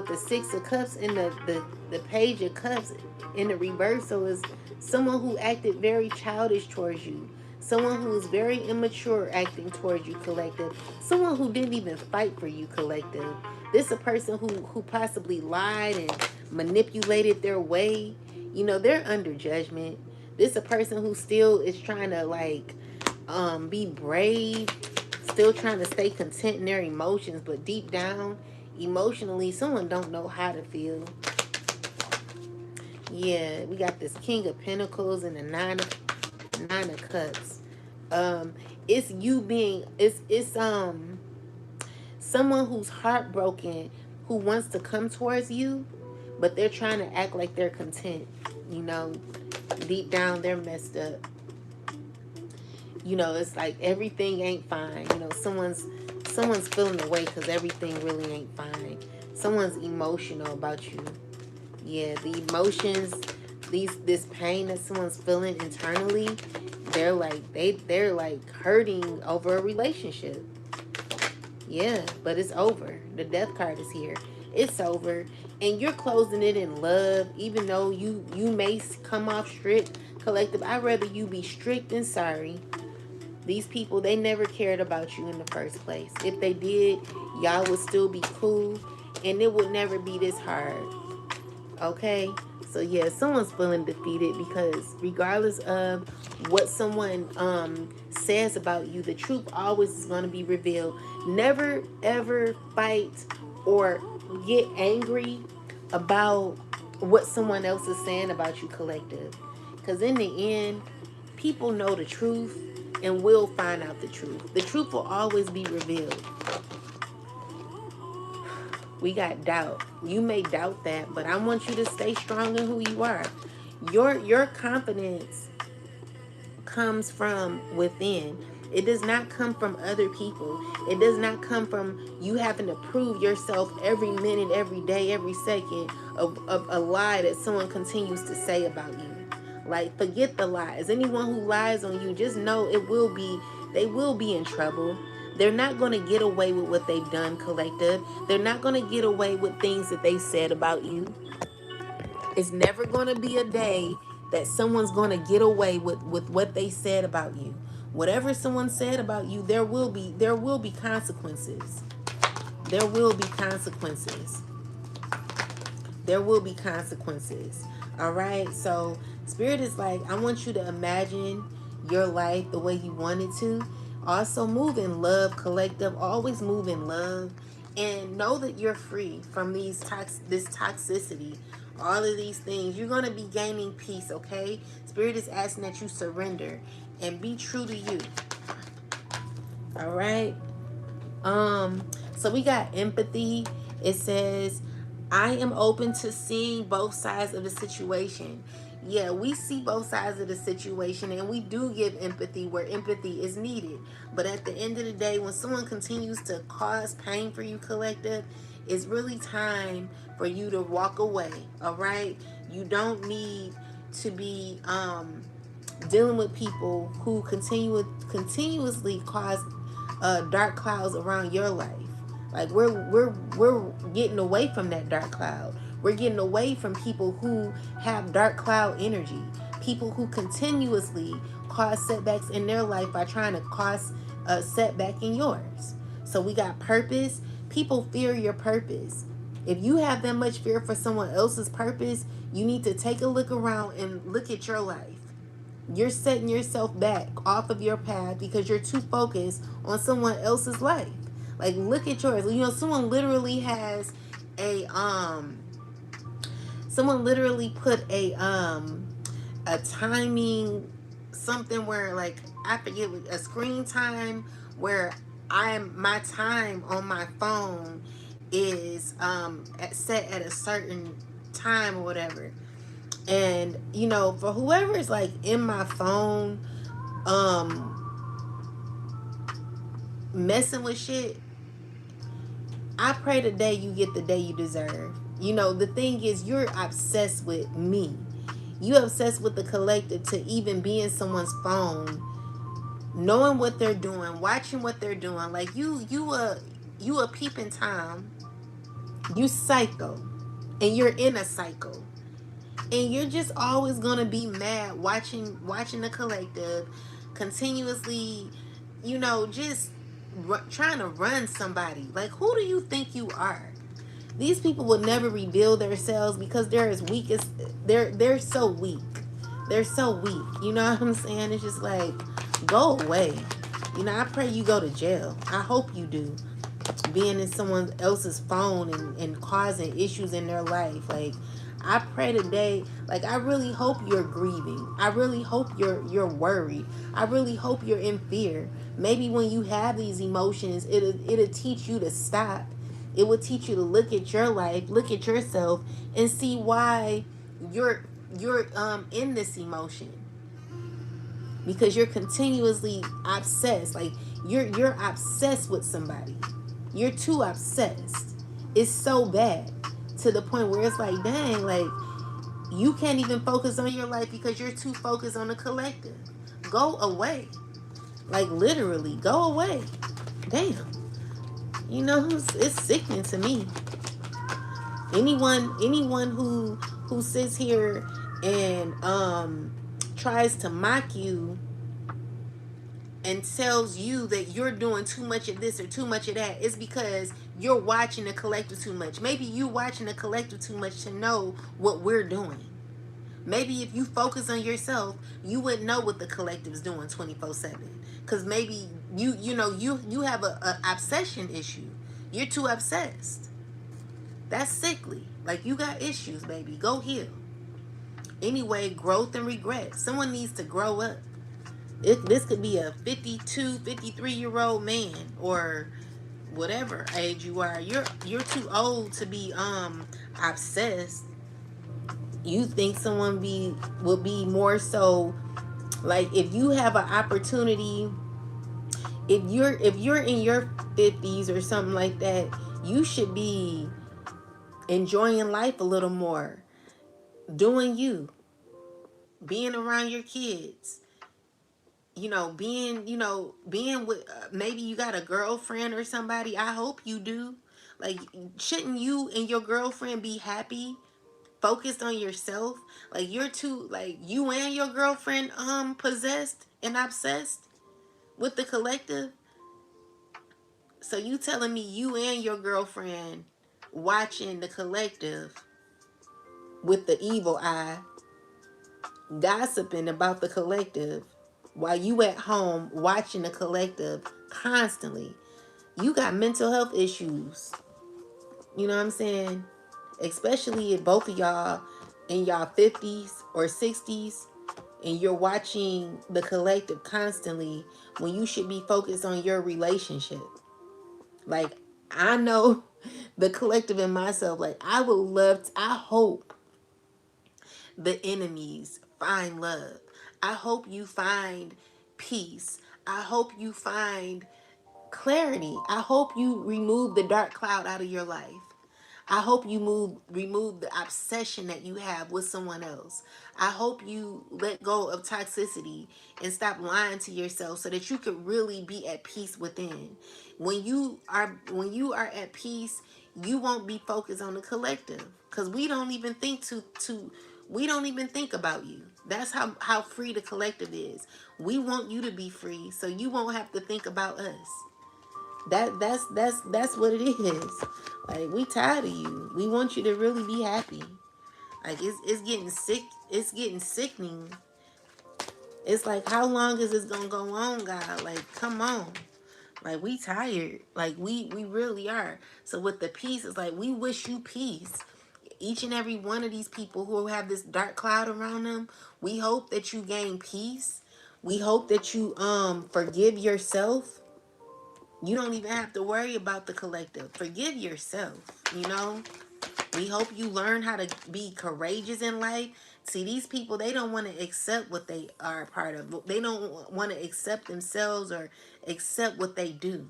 the 6 of Cups and the Page of Cups in the reversal is someone who acted very childish towards you. Someone who is very immature acting towards you, collective. Someone who didn't even fight for you, collective. This is a person who possibly lied and manipulated their way. You know, they're under judgment. This is a person who still is trying to like be brave, still trying to stay content in their emotions, but deep down, emotionally, someone don't know how to feel. Yeah, we got this King of Pentacles and the Nine of Cups. It's you being it's someone who's heartbroken, who wants to come towards you, but they're trying to act like they're content. You know, deep down they're messed up. You know, it's like everything ain't fine. You know, someone's feeling away because everything really ain't fine. Someone's emotional about you. Yeah, the emotions, this pain that someone's feeling internally, they're like hurting over a relationship. Yeah, but it's over. The death card is here. It's over, and you're closing it in love, even though you may come off strict, collective. I'd rather you be strict than sorry. These people, they never cared about you in the first place. If they did, y'all would still be cool, and it would never be this hard. Okay? So yeah, someone's feeling defeated because regardless of what someone says about you, the truth always is going to be revealed. Never ever fight or get angry about what someone else is saying about you, collective. Because in the end, people know the truth and will find out the truth. The truth will always be revealed. We got doubt. You may doubt that, but I want you to stay strong in who you are. Your confidence comes from within. It does not come from other people. It does not come from you having to prove yourself every minute, every day, every second of a lie that someone continues to say about you. Like, forget the lies. Anyone who lies on you, just know they will be in trouble. They're not going to get away with what they've done, collective. They're not going to get away with things that they said about you. It's never going to be a day that someone's going to get away with what they said about you. Whatever someone said about you, there will be consequences. There will be consequences. There will be consequences. All right? So, Spirit is like, I want you to imagine your life the way you want it to. Also, move in love, collective. Always move in love. And know that you're free from this toxicity. All of these things. You're going to be gaining peace, okay? Spirit is asking that you surrender and be true to you. All right? So we got empathy. It says, I am open to seeing both sides of the situation. Yeah, we see both sides of the situation, and we do give empathy where empathy is needed. But at the end of the day, when someone continues to cause pain for you, collective, it's really time for you to walk away. All right? You don't need to be dealing with people who continuously cause dark clouds around your life. Like, we're getting away from that dark cloud. We're getting away from people who have dark cloud energy. People who continuously cause setbacks in their life by trying to cause a setback in yours. So we got purpose. People fear your purpose. If you have that much fear for someone else's purpose, you need to take a look around and look at your life. You're setting yourself back off of your path because you're too focused on someone else's life. Like, look at yours. You know, someone literally has a someone literally put a timing, something where, like, I forget, a screen time where my time on my phone is set at a certain time or whatever. And, you know, for whoever is like in my phone messing with shit, I pray today you get the day you deserve. You know, the thing is, you're obsessed with me. You obsessed with the collective to even be in someone's phone, knowing what they're doing, watching what they're doing. Like, you a peeping Tom. You psycho. And you're in a cycle. And you're just always gonna be mad watching the collective continuously, just trying to run somebody. Like, who do you think you are? These people will never reveal themselves because they're as weak as they're so weak. They're so weak. You know what I'm saying? It's just like, go away. I pray you go to jail. I hope you do. Being in someone else's phone and causing issues in their life. Like, I pray today, like, I really hope you're grieving. I really hope you're worried. I really hope you're in fear. Maybe when you have these emotions, it'll teach you to stop. It will teach you to look at your life, look at yourself, and see why you're in this emotion, because you're continuously obsessed. Like, you're obsessed with somebody. You're too obsessed. It's so bad to the point where it's like, dang, like, you can't even focus on your life because you're too focused on the collective. Go away. Like, literally, go away. Damn. It's sickening to me. Anyone who sits here and tries to mock you and tells you that you're doing too much of this or too much of that, it's because you're watching the collective too much. Maybe you watching the collective too much to know what we're doing. Maybe if you focus on yourself, you wouldn't know what the collective's doing 24/7. Because maybe you have a obsession issue. You're too obsessed. That's sickly. Like, you got issues, baby. Go heal. Anyway, growth and regret. Someone needs to grow up. This could be a 52, 53-year-old man, or whatever age you are. You're too old to be obsessed. You think someone will be more so, like, if you have an opportunity, if you're in your 50s or something like that, you should be enjoying life a little more, doing you, being around your kids, being with, maybe you got a girlfriend or somebody. I hope you do. Like, shouldn't you and your girlfriend be happy, focused on yourself? Like, you're too, like, you and your girlfriend possessed and obsessed with the collective. So you telling me you and your girlfriend watching the collective with the evil eye, gossiping about the collective, while you at home watching the collective constantly. You got mental health issues. You know what I'm saying? Especially if both of y'all in y'all 50s or 60s and you're watching the collective constantly when you should be focused on your relationship. Like, I know the collective in myself, like, I hope the enemies find love. I hope you find peace. I hope you find clarity. I hope you remove the dark cloud out of your life. I hope you remove the obsession that you have with someone else. I hope you let go of toxicity and stop lying to yourself so that you could really be at peace within. When you are at peace, you won't be focused on the collective, cuz we don't even think we don't even think about you. That's how free the collective is. We want you to be free so you won't have to think about us. That's what it is. Like, we tired of you. We want you to really be happy. Like, it's getting sick. It's getting sickening. It's like, how long is this gonna go on, God? Like, come on. Like, we tired. Like, we really are. So with the peace, it's like, we wish you peace. Each and every one of these people who have this dark cloud around them, we hope that you gain peace. We hope that you forgive yourself. You don't even have to worry about the collective. Forgive yourself. We hope you learn how to be courageous in life. See, these people, they don't want to accept what they are a part of. They don't want to accept themselves or accept what they do.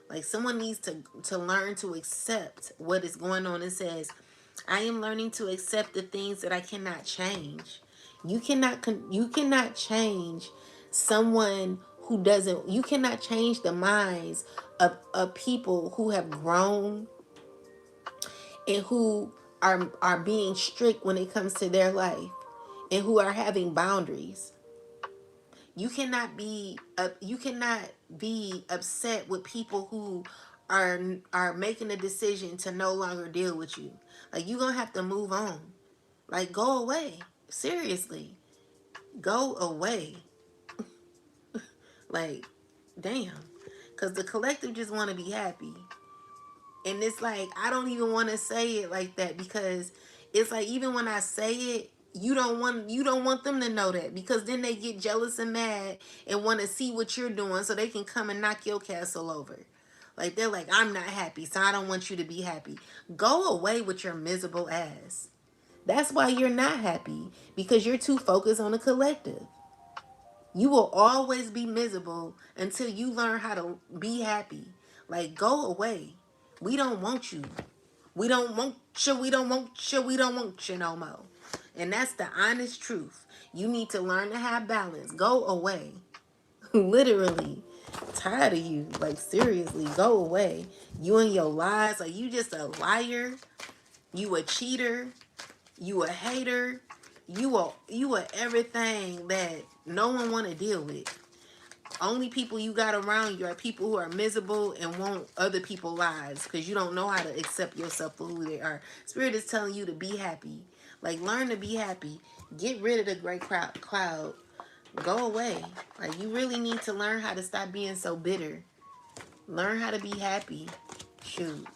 Like, someone needs to learn to accept what is going on. It says, I am learning to accept the things that I cannot change. You cannot change someone who doesn't. You cannot change the minds of people who have grown and who are being strict when it comes to their life and who are having boundaries. You cannot be upset with people who are making a decision to no longer deal with you. Like, you're gonna have to move on. Like, go away. Seriously. Go away. Like, damn. Cause the collective just wanna be happy. And it's like, I don't even want to say it like that, because it's like, even when I say it, you don't want them to know that, because then they get jealous and mad and want to see what you're doing so they can come and knock your castle over. Like, they're like, I'm not happy, so I don't want you to be happy. Go away with your miserable ass. That's why you're not happy, because you're too focused on the collective. You will always be miserable until you learn how to be happy. Like, go away. We don't want you. We don't want you. We don't want you. We don't want you no more. And that's the honest truth. You need to learn to have balance. Go away. Literally. Tired of you. Like, seriously, go away. You and your lies. Like, you just a liar. You a cheater. You a hater. You are everything that no one want to deal with. Only people you got around you are people who are miserable and want other people's lives, because you don't know how to accept yourself for who they are. Spirit is telling you to be happy. Like, learn to be happy. Get rid of the gray cloud. Go away. Like, you really need to learn how to stop being so bitter. Learn how to be happy. Shoot.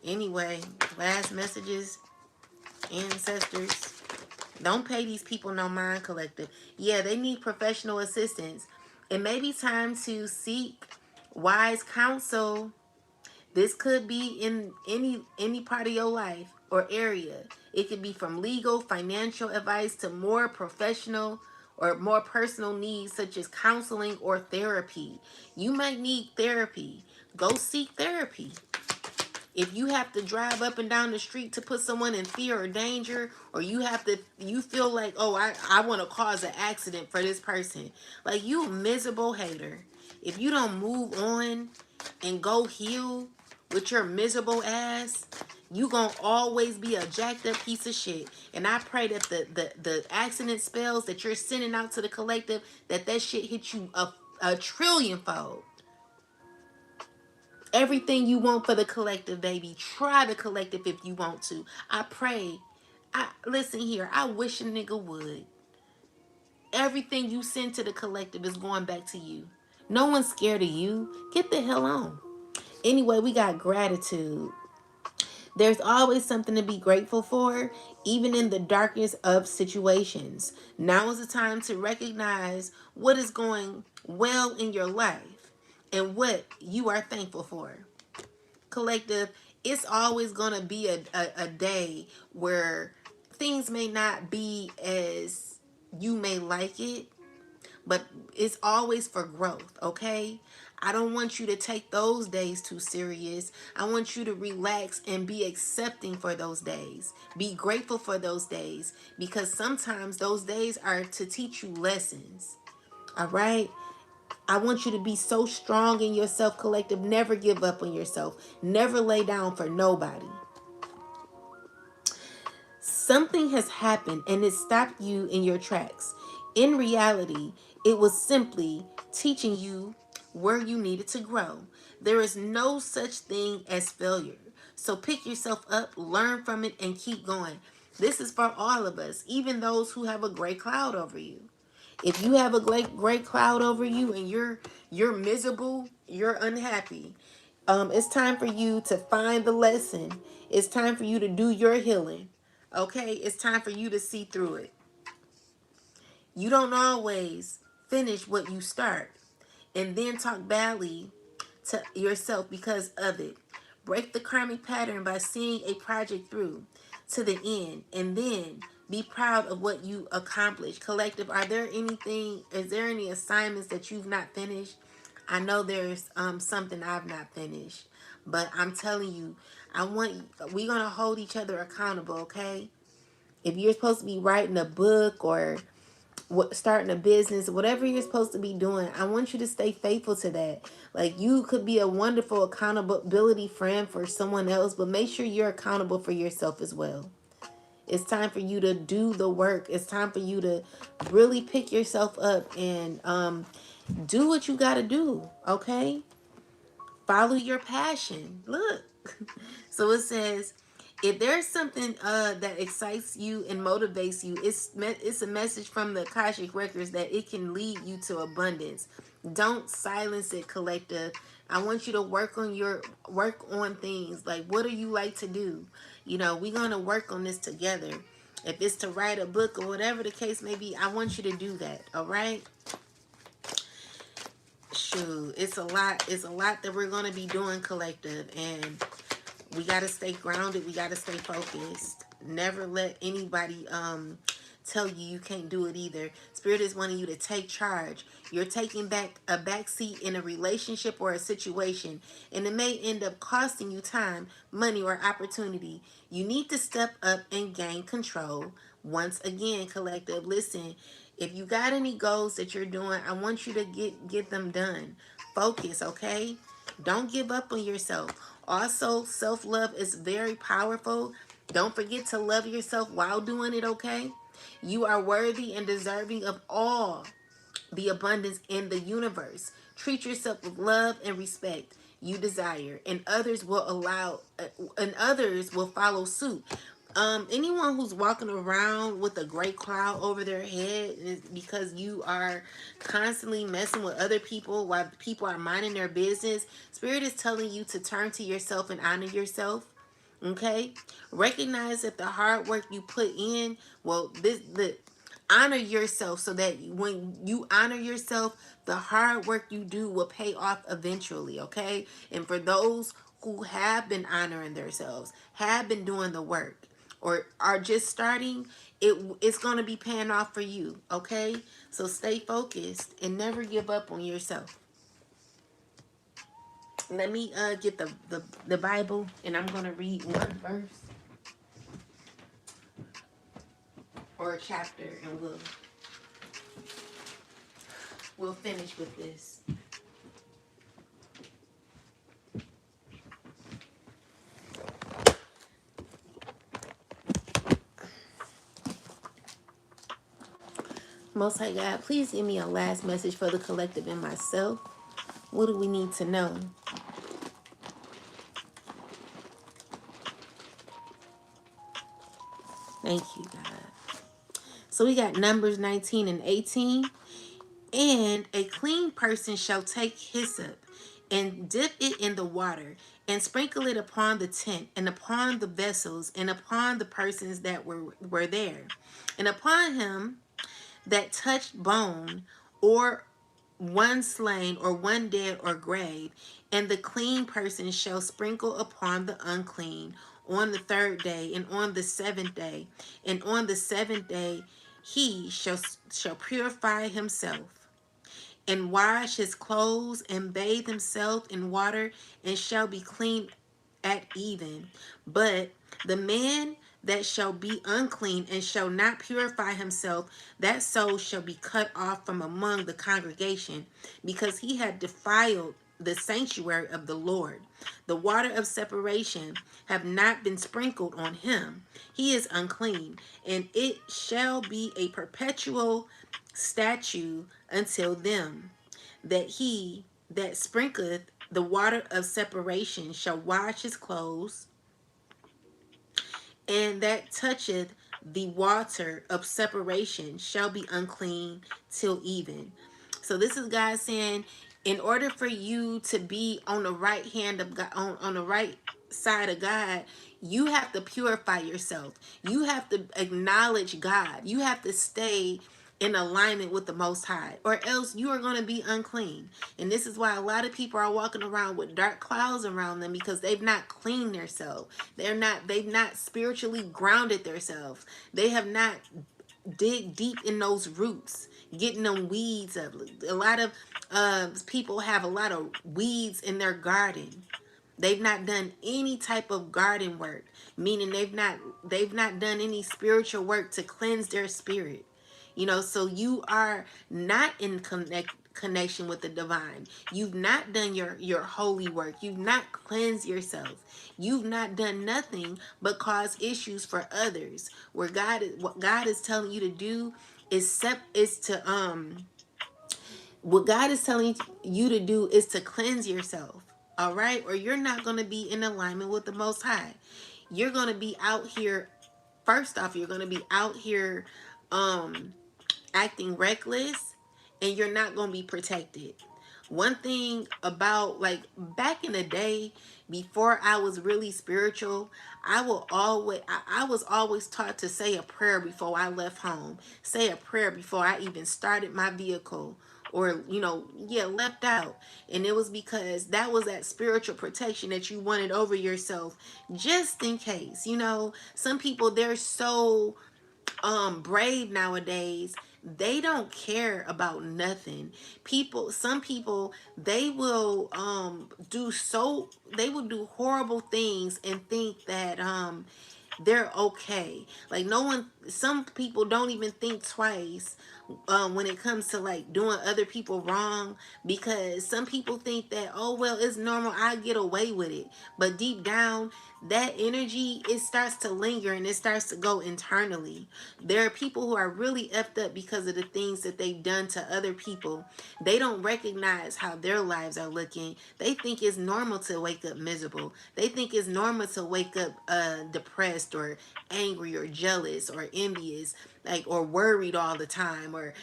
Anyway, last messages, ancestors. Don't pay these people no mind, collective. Yeah, they need professional assistance. It may be time to seek wise counsel. This could be in any part of your life or area. It could be from legal, financial advice to more professional or more personal needs, such as counseling or therapy. You might need therapy. Go seek therapy. If you have to drive up and down the street to put someone in fear or danger, or you feel like, oh, I want to cause an accident for this person. Like, you miserable hater. If you don't move on and go heal with your miserable ass, you gonna always be a jacked up piece of shit. And I pray that the accident spells that you're sending out to the collective, that shit hit you a trillion fold. Everything you want for the collective, baby. Try the collective if you want to. I pray. Listen here. I wish a nigga would. Everything you send to the collective is going back to you. No one's scared of you. Get the hell on. Anyway, we got gratitude. There's always something to be grateful for, even in the darkest of situations. Now is the time to recognize what is going well in your life and what you are thankful for. Collective, it's always going to be a day where things may not be as you may like it, but it's always for growth, okay? I don't want you to take those days too serious. I want you to relax and be accepting for those days. Be grateful for those days, because sometimes those days are to teach you lessons. All right? I want you to be so strong in yourself, collective. Never give up on yourself. Never lay down for nobody. Something has happened and it stopped you in your tracks. In reality, it was simply teaching you where you needed to grow. There is no such thing as failure. So pick yourself up, learn from it, and keep going. This is for all of us, even those who have a gray cloud over you. If you have a gray cloud over you and you're miserable, you're unhappy, it's time for you to find the lesson. It's time for you to do your healing. Okay? It's time for you to see through it. You don't always finish what you start and then talk badly to yourself because of it. Break the karmic pattern by seeing a project through to the end, and then be proud of what you accomplished. Collective, is there any assignments that you've not finished? I know there's something I've not finished, but I'm telling you, we're going to hold each other accountable, okay? If you're supposed to be writing a book or starting a business, whatever you're supposed to be doing, I want you to stay faithful to that. Like, you could be a wonderful accountability friend for someone else, but make sure you're accountable for yourself as well. It's time for you to do the work. It's time for you to really pick yourself up and do what you got to do, okay? Follow your passion. Look. So it says, if there's something that excites you and motivates you, it's a message from the Akashic Records that it can lead you to abundance. Don't silence it, collective. I want you to work on things. Like, what do you like to do? You know, we're gonna work on this together. If it's to write a book or whatever the case may be, I want you to do that. All right. Shoot, it's a lot. It's a lot that we're gonna be doing, collective, and we got to stay grounded. We got to stay focused. Never let anybody tell you you can't do it either. Spirit is wanting you to take charge. You're taking back a back seat in a relationship or a situation, and it may end up costing you time, money, or opportunity. You need to step up and gain control. Once again, collective, listen. If you got any goals that you're doing, I want you to get them done. Focus, okay? Don't give up on yourself. Also, self-love is very powerful. Don't forget to love yourself while doing it, okay? You are worthy and deserving of all the abundance in the universe. Treat yourself with love and respect you desire, and others will follow suit. Anyone who's walking around with a gray cloud over their head is because you are constantly messing with other people while people are minding their business. Spirit is telling you to turn to yourself and honor yourself. Okay, recognize that the hard work you put in, well, the honor yourself, so that when you honor yourself, the hard work you do will pay off eventually. Okay, and for those who have been honoring themselves, have been doing the work, or are just starting, it's going to be paying off for you. Okay, so stay focused and never give up on yourself. Let me get the Bible, and I'm going to read one verse or a chapter, and we'll finish with this. Most High God, please give me a last message for the collective and myself. What do we need to know? Thank you, God. So we got Numbers 19 and 18. And a clean person shall take hyssop and dip it in the water and sprinkle it upon the tent and upon the vessels and upon the persons that were there, and upon him that touched bone, or one slain, or one dead or grave. And the clean person shall sprinkle upon the unclean on the third day and on the seventh day, and on the seventh day he shall purify himself and wash his clothes and bathe himself in water, and shall be clean at even. But the man that shall be unclean and shall not purify himself, that soul shall be cut off from among the congregation, because he had defiled the sanctuary of the Lord. The water of separation have not been sprinkled on him. He is unclean, and it shall be a perpetual statute until them, that he that sprinkleth the water of separation shall wash his clothes, and that toucheth the water of separation shall be unclean till even. So this is God saying, in order for you to be on the right hand of God, on the right side of God, you have to purify yourself. You have to acknowledge God. You have to stay in alignment with the Most High, or else you are going to be unclean. And this is why a lot of people are walking around with dark clouds around them, because they've not cleaned themselves. They've not spiritually grounded themselves. They have not dig deep in those roots, getting them weeds up. A lot of people have a lot of weeds in their garden. They've not done any type of garden work, meaning they've not done any spiritual work to cleanse their spirit. You know, so you are not in connection with the divine. You've not done your holy work. You've not cleansed yourself. You've not done nothing but cause issues for others. Where what God is telling you to do is to what God is telling you to do is to cleanse yourself. All right? Or you're not going to be in alignment with the Most High. You're going to be out here, first off, you're going to be out here acting reckless, and you're not going to be protected. One thing about, like, back in the day, before I was really spiritual, I was always taught to say a prayer before I left home, say a prayer before I even started my vehicle, or left out. And it was because that was that spiritual protection that you wanted over yourself, just in case. Some people, they're so brave nowadays. They don't care about nothing. Some people, they will do horrible things and think that they're okay. Like, some people don't even think twice when it comes to, like, doing other people wrong, because some people think that, oh well, it's normal, I get away with it. But deep down, that energy, it starts to linger and it starts to go internally. There are people who are really effed up because of the things that they've done to other people. They don't recognize how their lives are looking. They think it's normal to wake up miserable. They think it's normal to wake up depressed or angry or jealous or envious, like, or worried all the time, or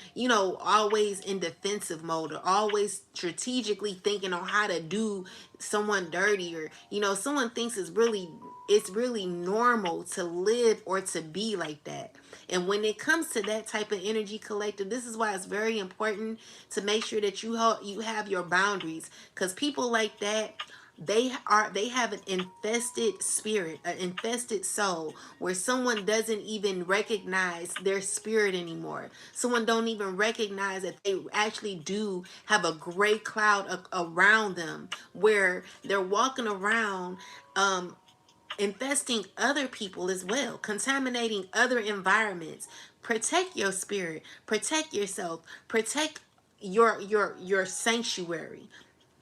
always in defensive mode, or always strategically thinking on how to do someone dirty, or someone thinks it's really normal to live or to be like that. And when it comes to that type of energy, collective, this is why it's very important to make sure that you have your boundaries, because people like that, they have an infested spirit, an infested soul, where someone doesn't even recognize their spirit anymore. Someone don't even recognize that they actually do have a gray cloud around them, where they're walking around infesting other people as well, contaminating other environments. Protect your spirit, protect yourself, protect your sanctuary.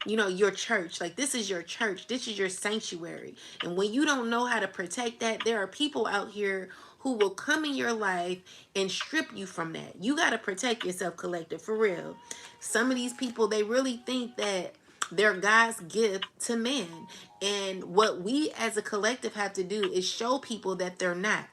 Your church. Like, this is your church, this is your sanctuary. And when you don't know how to protect that, there are people out here who will come in your life and strip you from that. You got to protect yourself, collective, for real. Some of these people, they really think that they're God's gift to man. And what we as a collective have to do is show people that they're not.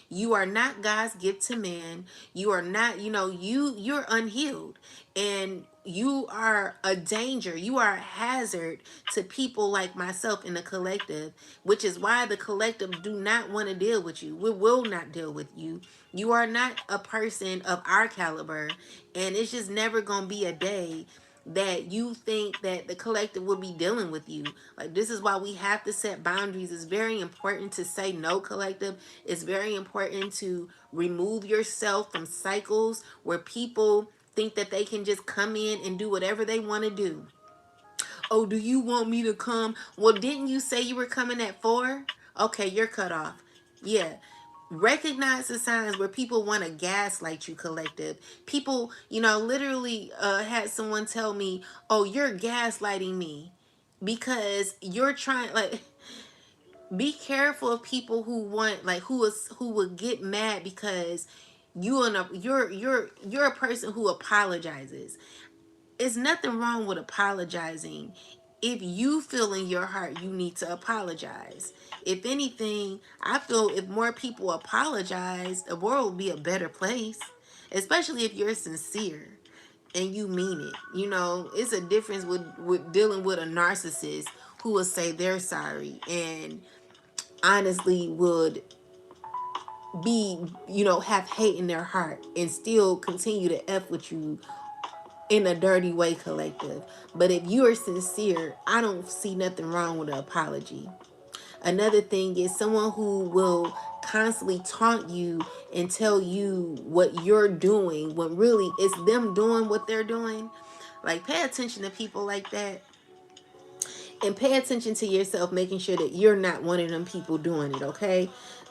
You are not God's gift to man. You are not, you're unhealed, and you are a danger. You are a hazard to people like myself in the collective, which is why the collective do not want to deal with you. We will not deal with you. You are not a person of our caliber, and it's just never going to be a day that you think that the collective will be dealing with you. Like, this is why we have to set boundaries. It's very important to say no, collective. It's very important to remove yourself from cycles where people think that they can just come in and do whatever they want to do. Oh, do you want me to come? Well, didn't you say you were coming at 4? Okay, you're cut off. Yeah. Recognize the signs where people want to gaslight you, collective. People, literally had someone tell me, oh, you're gaslighting me because you're trying, like, be careful of people who want, like, who would get mad because you're a person who apologizes. It's nothing wrong with apologizing. If you feel in your heart you need to apologize. If anything, I feel if more people apologize, the world will be a better place. Especially if you're sincere and you mean it. It's a difference with dealing with a narcissist who will say they're sorry and honestly would be, have hate in their heart and still continue to F with you in a dirty way, collective. But if you are sincere, I don't see nothing wrong with an apology. Another thing is someone who will constantly taunt you and tell you what you're doing when really it's them doing what they're doing. Like, pay attention to people like that. And pay attention to yourself, making sure that you're not one of them people doing it, okay?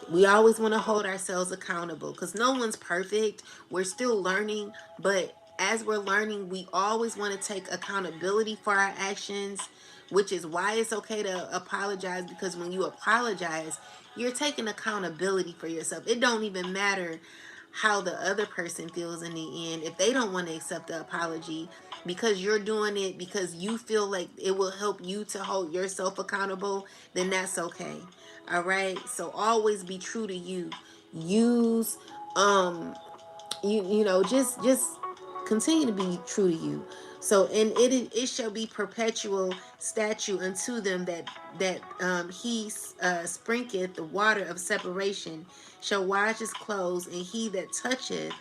We always want to hold ourselves accountable because no one's perfect. We're still learning, but as we're learning, we always want to take accountability for our actions, which is why it's okay to apologize, because when you apologize, you're taking accountability for yourself. It don't even matter how the other person feels in the end. If they don't want to accept the apology, because you're doing it because you feel like it will help you to hold yourself accountable, then that's okay. All right? So always be true to you. Use just continue to be true to you. So, and it shall be perpetual statute unto them that he sprinketh the water of separation shall wash his clothes, and he that toucheth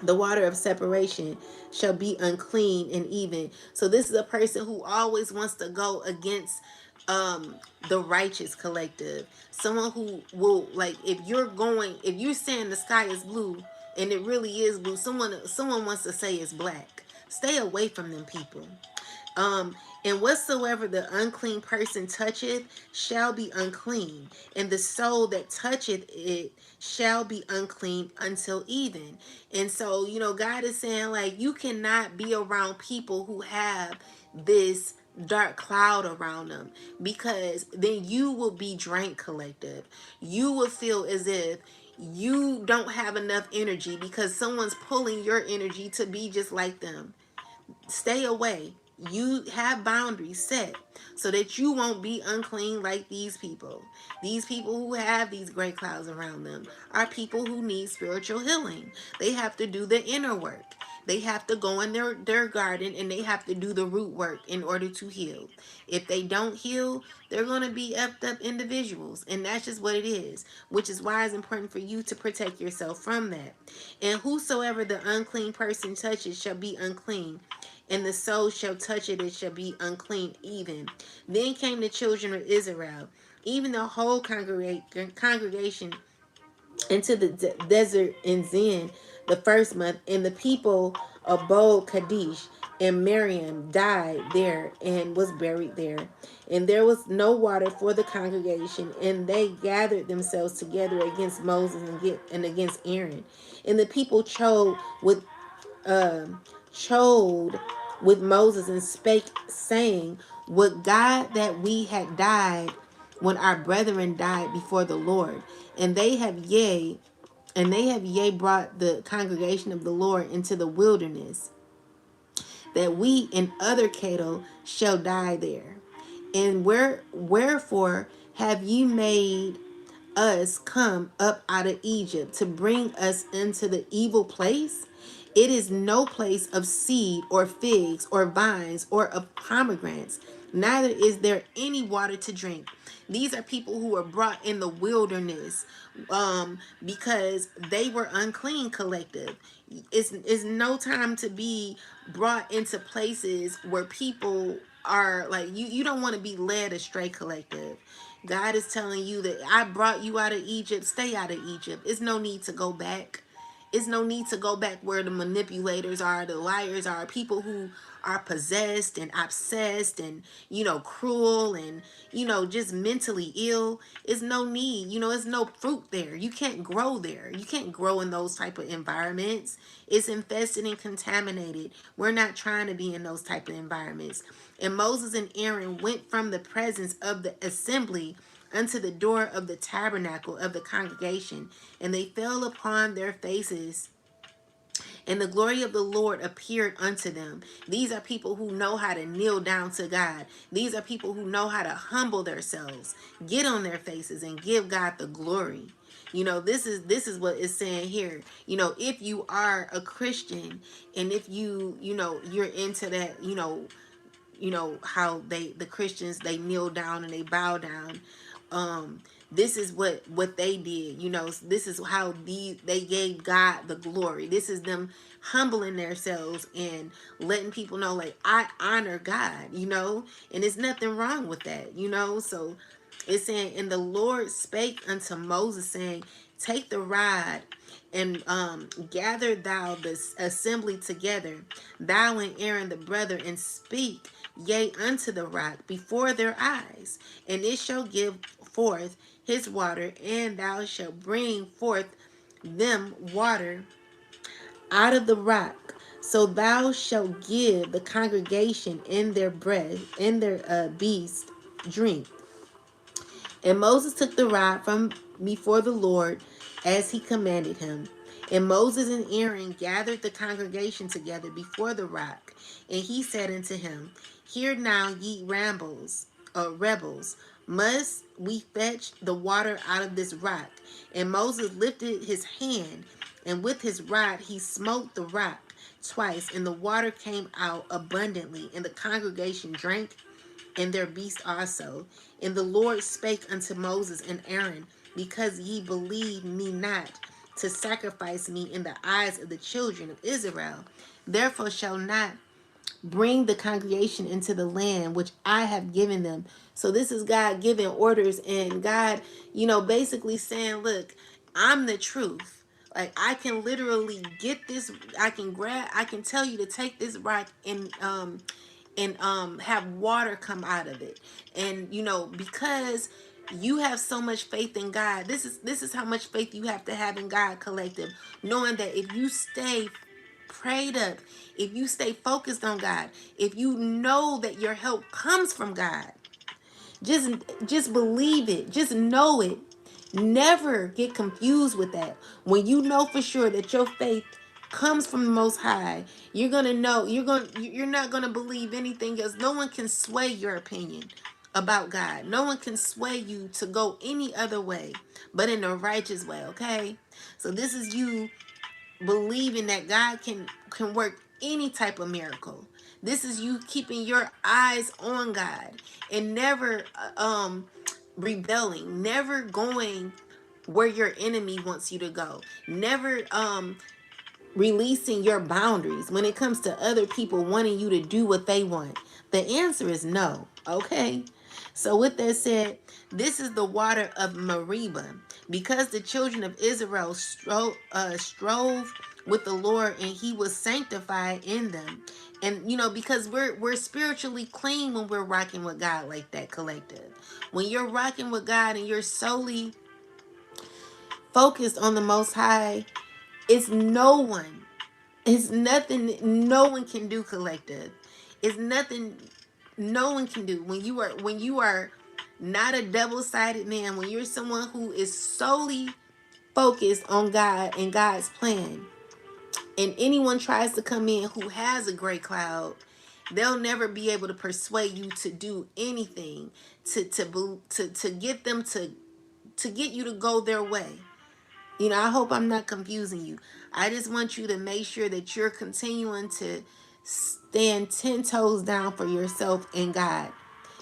the water of separation shall be unclean and even. So this is a person who always wants to go against the righteous collective. Someone who will, like, if you're saying the sky is blue and it really is blue, someone wants to say it's black. Stay away from them people. um and whatsoever the unclean person toucheth shall be unclean, and the soul that toucheth it shall be unclean until even. And so, God is saying, like, you cannot be around people who have this dark cloud around them, because then you will be drank collective. You will feel as if you don't have enough energy because someone's pulling your energy to be just like them. Stay away. You have boundaries set so that you won't be unclean like these people. These people who have these gray clouds around them are people who need spiritual healing. They have to do the inner work. They have to go in their garden and they have to do the root work in order to heal. If they don't heal, they're going to be effed up individuals. And that's just what it is, which is why it's important for you to protect yourself from that. And whosoever the unclean person touches shall be unclean, and the soul shall touch it, it shall be unclean even. Then came the children of Israel, even the whole congregation, into the desert in Zin the first month, and the people abode Kadesh, and Miriam died there and was buried there. And there was no water for the congregation, and they gathered themselves together against Moses and against Aaron. And the people um, chode with Moses and spake, saying, would God that we had died when our brethren died before the Lord. And they have yea brought the congregation of the Lord into the wilderness, that we and other cattle shall die there. And wherefore have you made us come up out of Egypt to bring us into the evil place? It is no place of seed or figs or vines or of pomegranates, neither is there any water to drink. These are people who were brought in the wilderness because they were unclean collective. It's no time to be brought into places where people are like, you don't want to be led astray collective. God is telling you that I brought you out of Egypt. Stay out of Egypt. It's no need to go back. It's no need to go back where the manipulators are, the liars are, people who are possessed and obsessed and, cruel and, just mentally ill. It's no need. It's no fruit there. You can't grow there. You can't grow in those type of environments. It's infested and contaminated. We're not trying to be in those type of environments. And Moses and Aaron went from the presence of the assembly unto the door of the tabernacle of the congregation, and they fell upon their faces, and the glory of the Lord appeared unto them. These are people who know how to kneel down to God. These are people who know how to humble themselves, get on their faces, and give God the glory. This is what it's saying here. If you are a Christian, and if you're into that, how the Christians, they kneel down and they bow down. This is what they did. This is how they gave God the glory. This is them humbling themselves and letting people know, like, I honor God. And there's nothing wrong with that. So it's saying, and the Lord spake unto Moses, saying, take the rod and gather thou this assembly together, thou and Aaron the brother, and speak yea unto the rock before their eyes, and it shall give forth his water, and thou shalt bring forth them water out of the rock, So thou shalt give the congregation in their bread, in their beast, drink. And Moses took the rod from before the Lord as he commanded him. And Moses and Aaron gathered the congregation together before the rock. And he said unto him, Hear now, ye rebels, must we fetch the water out of this rock? And Moses lifted his hand, and with his rod he smote the rock twice, and the water came out abundantly, and the congregation drank and their beast also. And the Lord spake unto Moses and Aaron, Because ye believe me not to sacrifice me in the eyes of the children of Israel, therefore shall not bring the congregation into the land which I have given them. So this is God giving orders, and God, basically saying, look, I'm the truth. Like, I can literally get this, I can tell you to take this rock and have water come out of it. And because you have so much faith in God, this is how much faith you have to have in God, collective, knowing that if you stay prayed up, if you stay focused on God, if you know that your help comes from God, just believe it, just know it. Never get confused with that. When you know for sure that your faith comes from the Most High, you're gonna know, you're not gonna believe anything else. No one can sway your opinion about God. No one can sway you to go any other way but in a righteous way. Okay, so this is you believing that God can work any type of miracle. This is you keeping your eyes on God and never rebelling, never going where your enemy wants you to go, never releasing your boundaries when it comes to other people wanting you to do what they want. The answer is no. Okay, so with that said, this is the water of Meribah, because the children of Israel strove with the Lord, and he was sanctified in them. And because we're spiritually clean when we're rocking with God like that, collective. When you're rocking with God and you're solely focused on the Most High, it's nothing no one can do, collective. It's nothing no one can do when you are not a double-sided man, when you're someone who is solely focused on God and God's plan, and anyone tries to come in who has a gray cloud, they'll never be able to persuade you to do anything to get them to get you to go their way. I hope I'm not confusing you. I just want you to make sure that you're continuing to stand 10 toes down for yourself and God.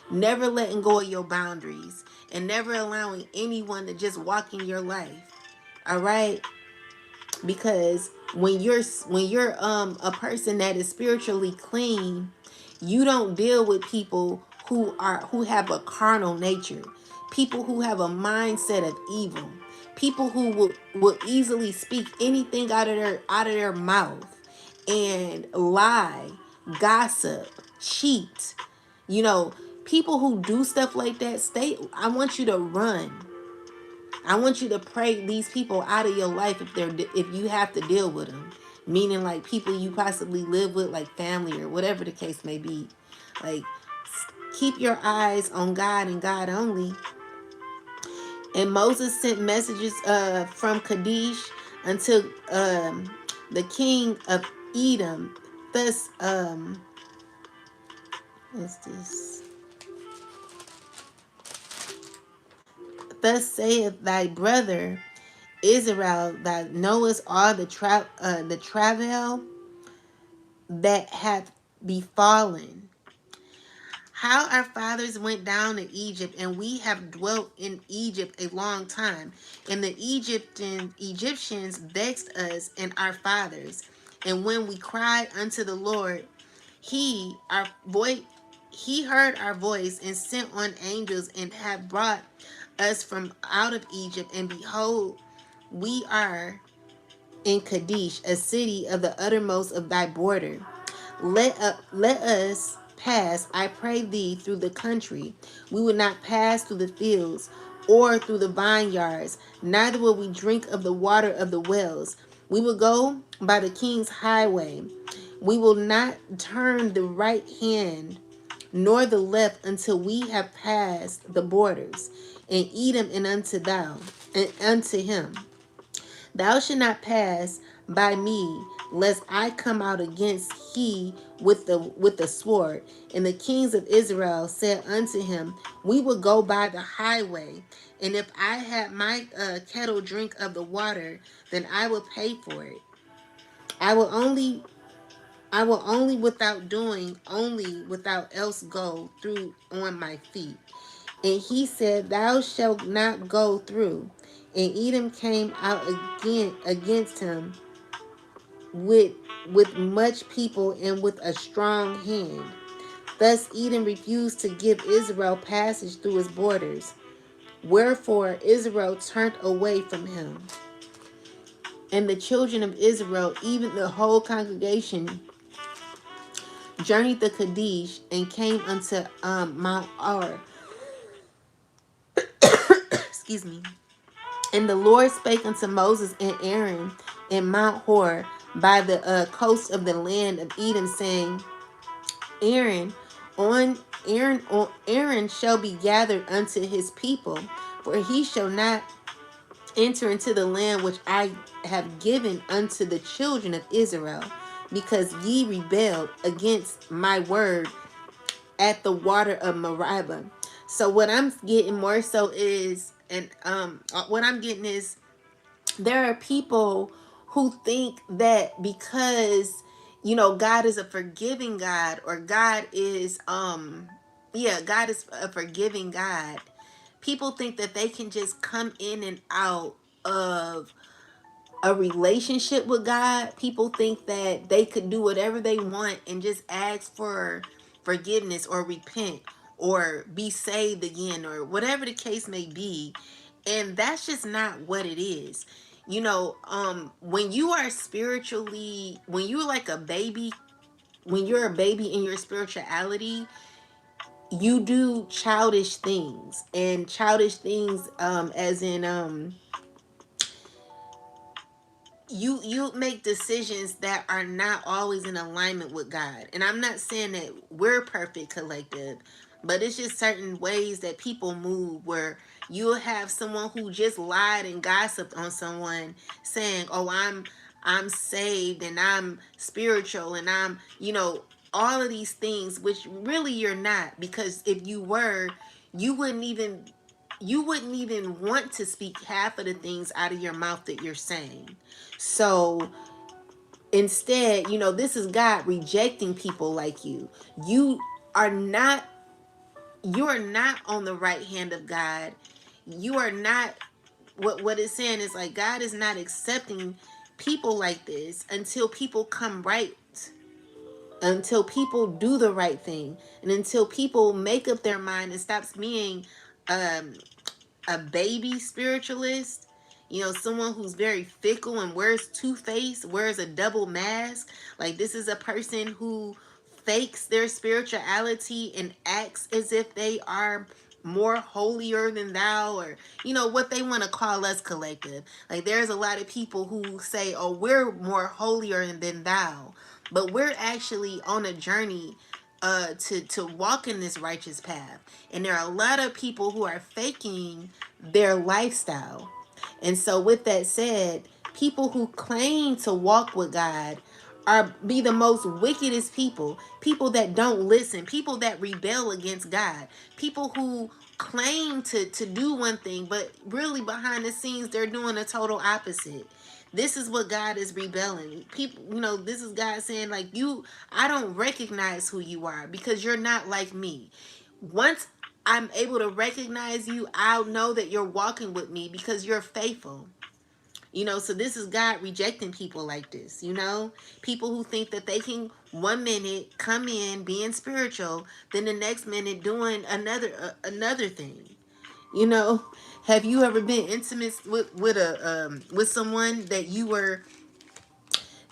Never letting go of your boundaries and never allowing anyone to just walk in your life. All right? Because when you're a person that is spiritually clean, you don't deal with people who have a carnal nature, people who have a mindset of evil, people who will easily speak anything out of their mouth and lie, gossip, cheat. you know People who do stuff like that, I want you to run. I want you to pray these people out of your life if you have to deal with them. Meaning, like, people you possibly live with, like family or whatever the case may be. Like, keep your eyes on God and God only. And Moses sent messages from Kadesh until the king of Edom. Thus, what's this? Thus saith thy brother Israel, that knowest all the travail that hath befallen. How our fathers went down to Egypt, and we have dwelt in Egypt a long time. And the Egyptians vexed us and our fathers. And when we cried unto the Lord, he heard our voice and sent on angels and have brought us from out of Egypt. And behold, we are in Kadesh, a city of the uttermost of thy border. Let us pass, I pray thee, through the country. We will not pass through the fields or through the vineyards, neither will we drink of the water of the wells. We will go by the king's highway. We will not turn the right hand nor the left until we have passed the borders, and Edom and unto thou and unto him. Thou shalt not pass by me, lest I come out against he with the sword. And the kings of Israel said unto him, We will go by the highway, and if I had my kettle drink of the water, then I will pay for it. I will only only without else go through on my feet. And he said, Thou shalt not go through. And Edom came out again against him with much people and with a strong hand. Thus Edom refused to give Israel passage through his borders. Wherefore Israel turned away from him. And the children of Israel, even the whole congregation, journeyed to Kadesh and came unto Mount Ar. Excuse me. And the Lord spake unto Moses and Aaron in Mount Hor by the coast of the land of Edom, saying, Aaron Aaron shall be gathered unto his people, for he shall not enter into the land which I have given unto the children of Israel, because ye rebelled against my word at the water of Meribah. So what I'm getting more so is, and what I'm getting is, there are people who think that because God is a forgiving God, or God is God is a forgiving God. People think that they can just come in and out of a relationship with God. People think that they could do whatever they want and just ask for forgiveness or repent or be saved again or whatever the case may be. And that's just not what it is. When you are spiritually, when you're like a baby, when you're a baby in your spirituality, you do childish things. And childish things, as in you make decisions that are not always in alignment with God. And I'm not saying that we're perfect collective, but it's just certain ways that people move where you'll have someone who just lied and gossiped on someone saying, "Oh, I'm saved and I'm spiritual and I'm, all of these things," which really you're not, because if you were, you wouldn't even want to speak half of the things out of your mouth that you're saying. So instead, this is God rejecting people like you. You are not you're not on the right hand of God. You are not, what it's saying is, like, God is not accepting people like this until people come right, until people do the right thing, and until people make up their mind and stops being um a baby spiritualist, someone who's very fickle and wears two-face, wears a double mask. Like, this is a person who fakes their spirituality and acts as if they are more holier than thou, or what they want to call us collective. Like, there's a lot of people who say, "Oh, we're more holier than thou," but we're actually on a journey to walk in this righteous path. And there are a lot of people who are faking their lifestyle. And so with that said, people who claim to walk with God are be the most wickedest people. People that don't listen, people that rebel against God, people who claim to do one thing, but really behind the scenes they're doing a total opposite. This is what God is rebelling. People, this is God saying, like, I don't recognize who you are because you're not like me. Once I'm able to recognize you, I'll know that you're walking with me because you're faithful. So this is God rejecting people like this, people who think that they can one minute come in being spiritual, then the next minute doing another thing. You know, have you ever been intimate with someone that you were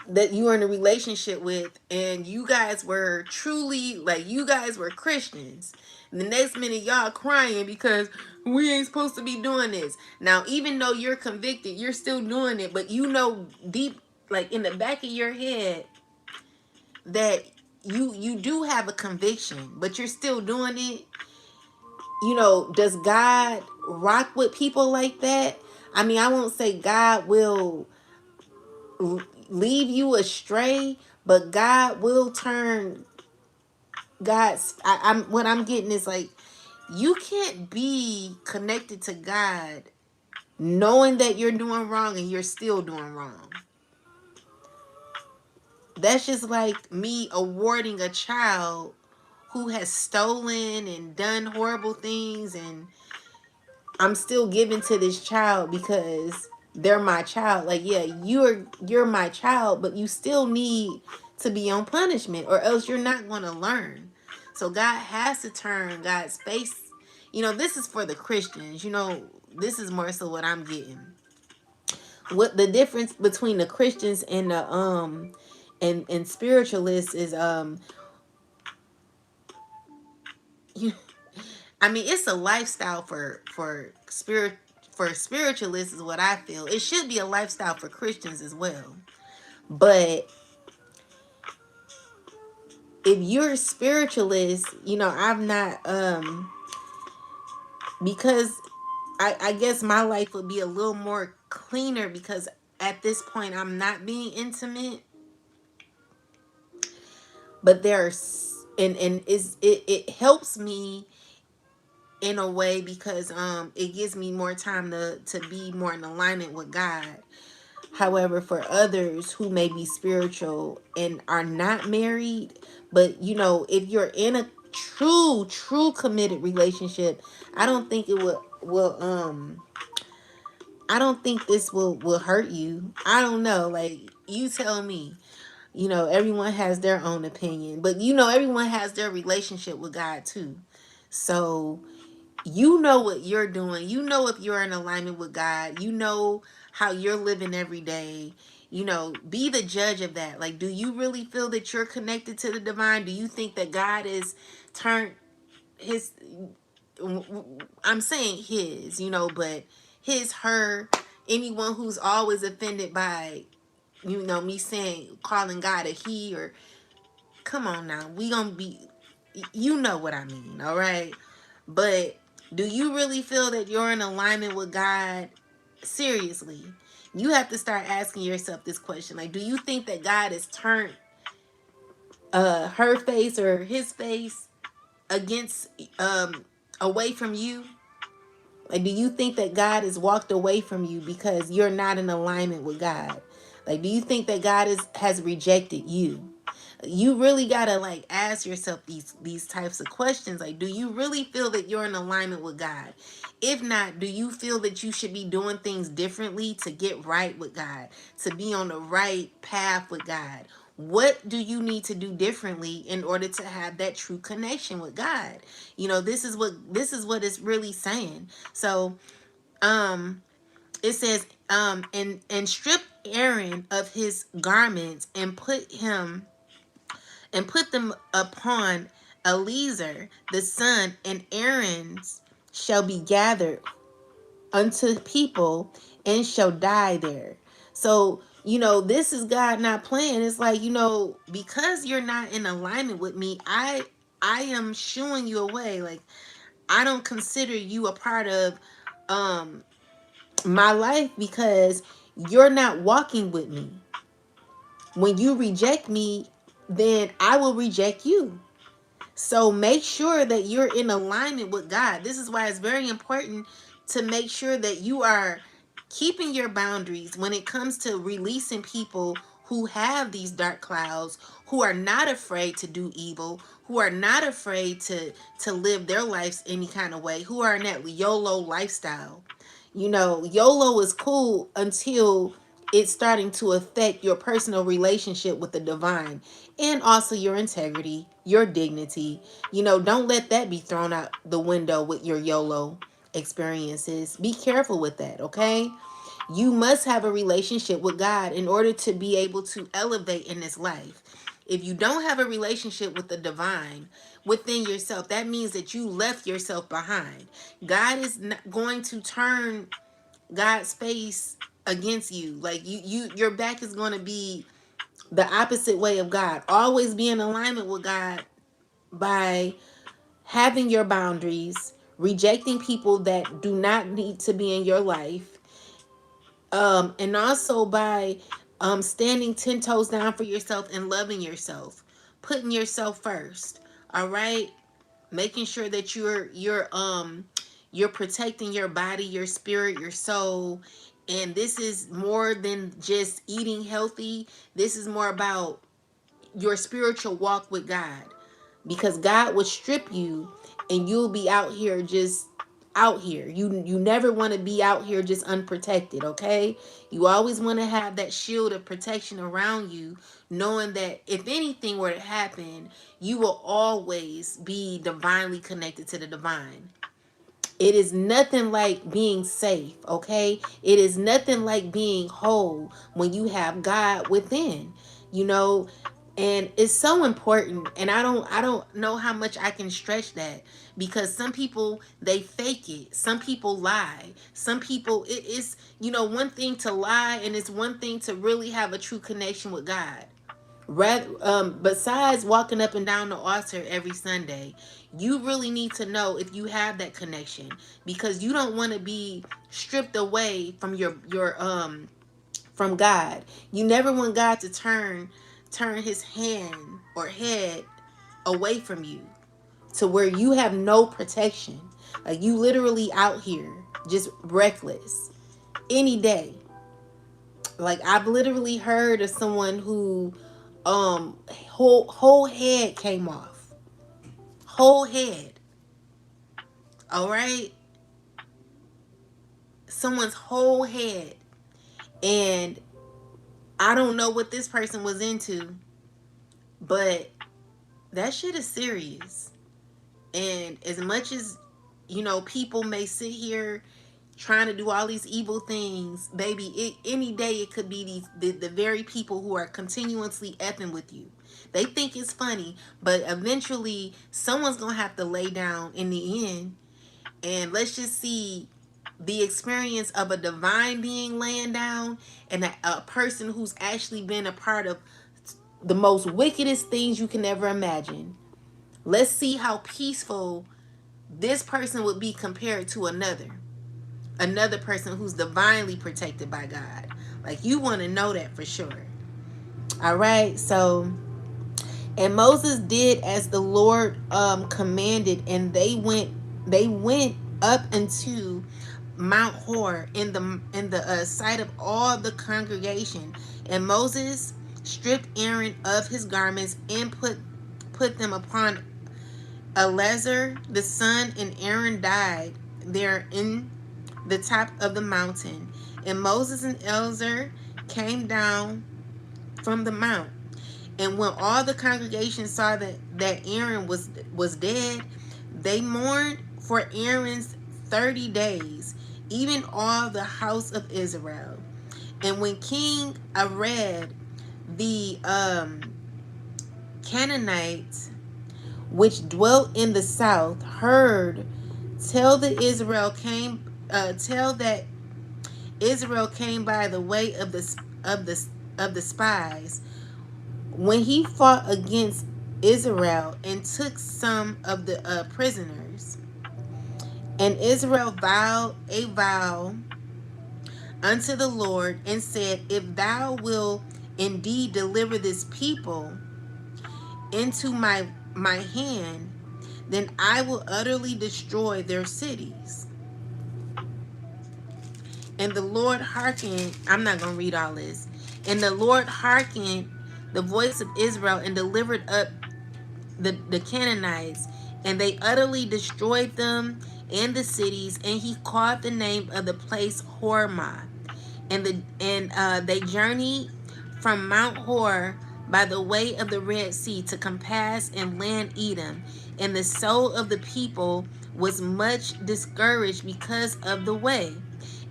in a relationship with, and you guys were truly, like, you guys were Christians, and the next minute y'all crying because we ain't supposed to be doing this? Now, even though you're convicted, you're still doing it, but deep, like, in the back of your head, that you do have a conviction, but you're still doing it, you know, does God rock with people like that? I mean, I won't say God will leave you astray, but God will turn I'm what I'm getting is like, you can't be connected to God knowing that you're doing wrong and you're still doing wrong. That's just like me awarding a child who has stolen and done horrible things, and I'm still giving to this child because they're my child. Like, yeah, you're my child, but you still need to be on punishment, or else you're not going to learn. So God has to turn God's face. You know, this is for the Christians. You know, this is more so what I'm getting. What the difference between the Christians and the and spiritualists is you, I mean, it's a lifestyle for spiritualists is what I feel. It should be a lifestyle for Christians as well. But if you're a spiritualist, you know, I'm not because I guess my life would be a little more cleaner because at this point I'm not being intimate. But there's and it helps me in a way because it gives me more time to be more in alignment with God. However, for others who may be spiritual and are not married, but you know, if you're in a true committed relationship, I don't think it will I don't think this will hurt you. I don't know, like, you tell me. You know, everyone has their own opinion, but you know, everyone has their relationship with God too. So you know what you're doing. You know if you're in alignment with God. You know how you're living every day. You know, be the judge of that. Like, do you really feel that you're connected to the divine? Do you think that God is turned his, I'm saying his, you know, but his, her, anyone who's always offended by, you know, me saying, calling God a he, or come on now, we gonna be, you know what I mean, all right? But do you really feel that you're in alignment with God? Seriously, you have to start asking yourself this question. Like, do you think that God has turned her face or his face against away from you? Like, do you think that God has walked away from you because you're not in alignment with God? Like, do you think that God has rejected you? You really gotta like ask yourself these types of questions. Like, do you really feel that you're in alignment with God? If not, do you feel that you should be doing things differently to get right with God, to be on the right path with God? What do you need to do differently in order to have that true connection with God? You know, this is what it's really saying. So it says and strip Aaron of his garments and put them upon Eleazar the son, and Aaron's shall be gathered unto people and shall die there. So, you know, this is God not playing. It's like, you know, because you're not in alignment with me, I am shooing you away. Like, I don't consider you a part of um my life because you're not walking with me. When you reject me, then I will reject you. So make sure that you're in alignment with God. This is why it's very important to make sure that you are keeping your boundaries when it comes to releasing people who have these dark clouds, who are not afraid to do evil, who are not afraid to live their lives any kind of way, who are in that YOLO lifestyle. You know, YOLO is cool until it's starting to affect your personal relationship with the divine and also your integrity, your dignity. You know, don't let that be thrown out the window with your YOLO experiences. Be careful with that, okay? You must have a relationship with God in order to be able to elevate in this life. If you don't have a relationship with the divine within yourself, that means that you left yourself behind. God is not going to turn God's face against you. Like, your back is going to be the opposite way of God. Always be in alignment with God by having your boundaries, rejecting people that do not need to be in your life, and also by standing 10 toes down for yourself and loving yourself, putting yourself first. All right, making sure that you're protecting your body, your spirit, your soul. And this is more than just eating healthy. This is more about your spiritual walk with God, because God would strip you and you'll be out here just out here. You never want to be out here just unprotected, okay? You always want to have that shield of protection around you, knowing that if anything were to happen, you will always be divinely connected to the divine. It is nothing like being safe, okay? It is nothing like being whole when you have God within, you know, and it's so important. And I don't know how much I can stretch that, because some people, they fake it. Some people lie. Some people, it is, one thing to lie, and it's one thing to really have a true connection with God. Rather, besides walking up and down the altar every Sunday, you really need to know if you have that connection, because you don't want to be stripped away from your from God. You never want God to turn his hand or head away from you to where you have no protection. Like, you literally out here just reckless any day. Like, I've literally heard of someone who whole head came off. Whole head. All right? Someone's whole head. And I don't know what this person was into, but that shit is serious. And as much as, people may sit here trying to do all these evil things, baby, any day it could be the very people who are continuously effing with you. They think it's funny, but eventually someone's gonna have to lay down in the end. And let's just see the experience of a divine being laying down, and a person who's actually been a part of the most wickedest things you can ever imagine. Let's see how peaceful this person would be compared to another person who's divinely protected by God. Like, you want to know that for sure. All right. So, and Moses did as the Lord commanded, and they went up into Mount Hor in the sight of all the congregation. And Moses stripped Aaron of his garments and put them upon Eleazar the son, and Aaron died there in the top of the mountain. And Moses and Eleazar came down from the mount. And when all the congregation saw that Aaron was dead, they mourned for Aaron's 30 days, even all the house of Israel. And when King Arad, the Canaanites, which dwelt in the south, heard tell that Israel came by the way of the spies, when he fought against Israel and took some of the prisoners. And Israel vowed a vow unto the Lord and said, if thou wilt indeed deliver this people into my hand, then I will utterly destroy their cities. And the Lord hearkened. I'm not going to read all this. And the Lord hearkened the voice of Israel and delivered up the Canaanites, and they utterly destroyed them and the cities. And he called the name of the place Hormah. And they journeyed from Mount Hor by the way of the Red Sea to compass and land Edom. And the soul of the people was much discouraged because of the way.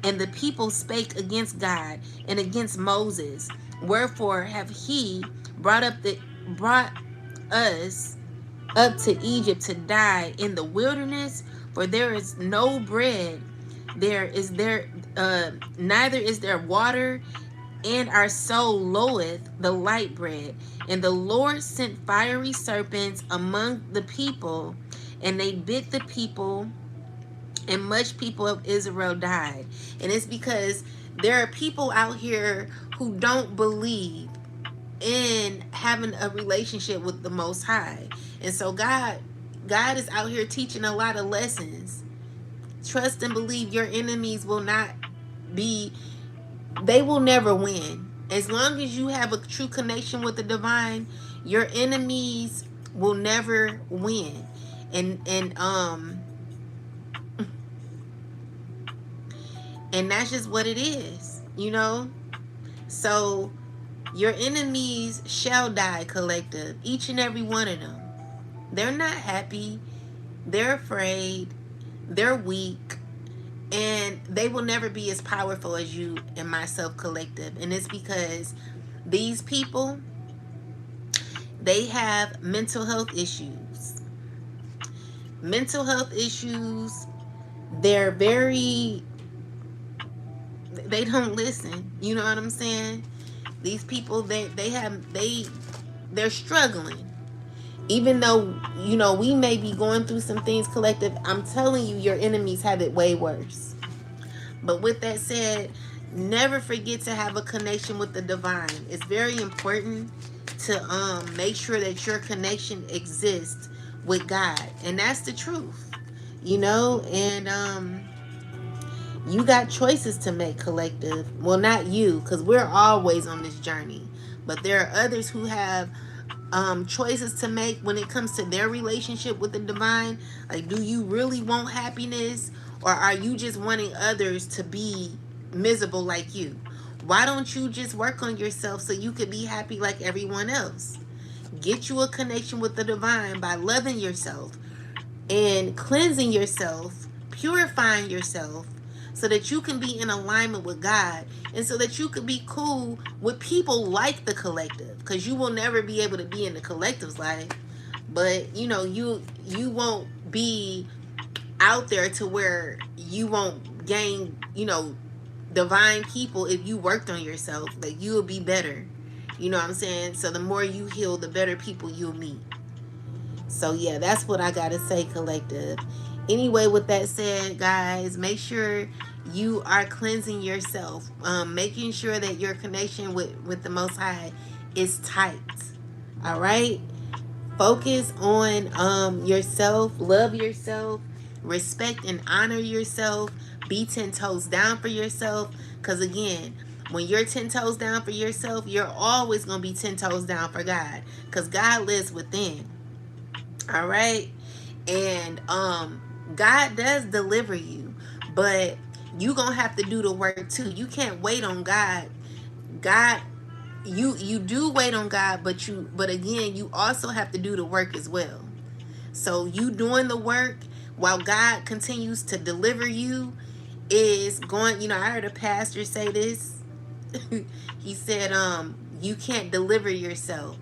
And the people spake against God and against Moses. Wherefore have he brought us up to Egypt to die in the wilderness? For there is no bread, neither is there water, and our soul loatheth the light bread. And the Lord sent fiery serpents among the people, and they bit the people, and much people of Israel died. And it's because there are people out here who don't believe in having a relationship with the Most High. And so God is out here teaching a lot of lessons. Trust and believe your enemies will not be, they will never win. As long as you have a true connection with the divine, your enemies will never win. And and that's just what it is, you know? So your enemies shall die, collective, each and every one of them. They're not happy, they're afraid, they're weak, and they will never be as powerful as you and myself, collective. And it's because these people, they have mental health issues. Mental health issues, they're very, they don't listen. You know what I'm saying? These people, they're struggling. Even though, you know, we may be going through some things, collective, I'm telling you, your enemies have it way worse. But with that said, never forget to have a connection with the divine. It's very important to make sure that your connection exists with God. And that's the truth. You know, and you got choices to make, collective. Well, not you, because we're always on this journey. But there are others who have choices to make when it comes to their relationship with the divine. Like, do you really want happiness, or are you just wanting others to be miserable like you? Why don't you just work on yourself so you could be happy like everyone else? Get you a connection with the divine by loving yourself and cleansing yourself, purifying yourself, so that you can be in alignment with God, and so that you can be cool with people like the collective, because you will never be able to be in the collective's life. But you know, you won't be out there to where you won't gain, you know, divine people. If you worked on yourself, like, you will be better. You know what I'm saying? So the more you heal, the better people you'll meet. So yeah, that's what I gotta say, collective. Anyway, with that said, guys, make sure you are cleansing yourself, making sure that your connection with the Most High is tight. All right, focus on yourself, love yourself, respect and honor yourself, be 10 toes down for yourself. Because again, when you're 10 toes down for yourself, you're always going to be 10 toes down for God, because God lives within. All right. And God does deliver you, but you gonna have to do the work too. You can't wait on God. God, you do wait on God, but again, you also have to do the work as well. So you doing the work while God continues to deliver you is going, you know, I heard a pastor say this. He said, you can't deliver yourself.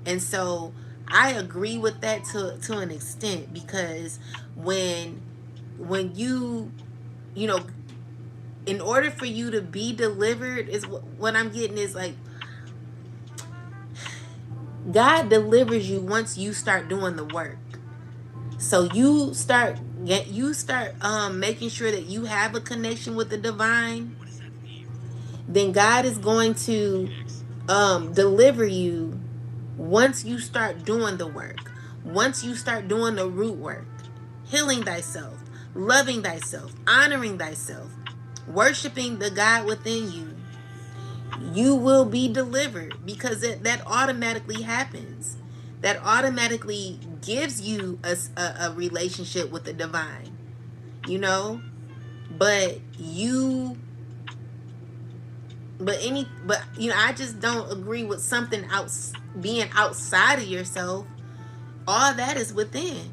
And so I agree with that to an extent, because when you know, in order for you to be delivered, is what I'm getting is like, God delivers you once you start doing the work. So you start making sure that you have a connection with the divine, then God is going to deliver you once you start doing the work. Once you start doing the root work, healing thyself, loving thyself, honoring thyself, worshiping the God within you, you will be delivered, because that automatically happens. That automatically gives you a relationship with the divine, you know. But you, but you know, I just don't agree with something being outside of yourself. All that is within.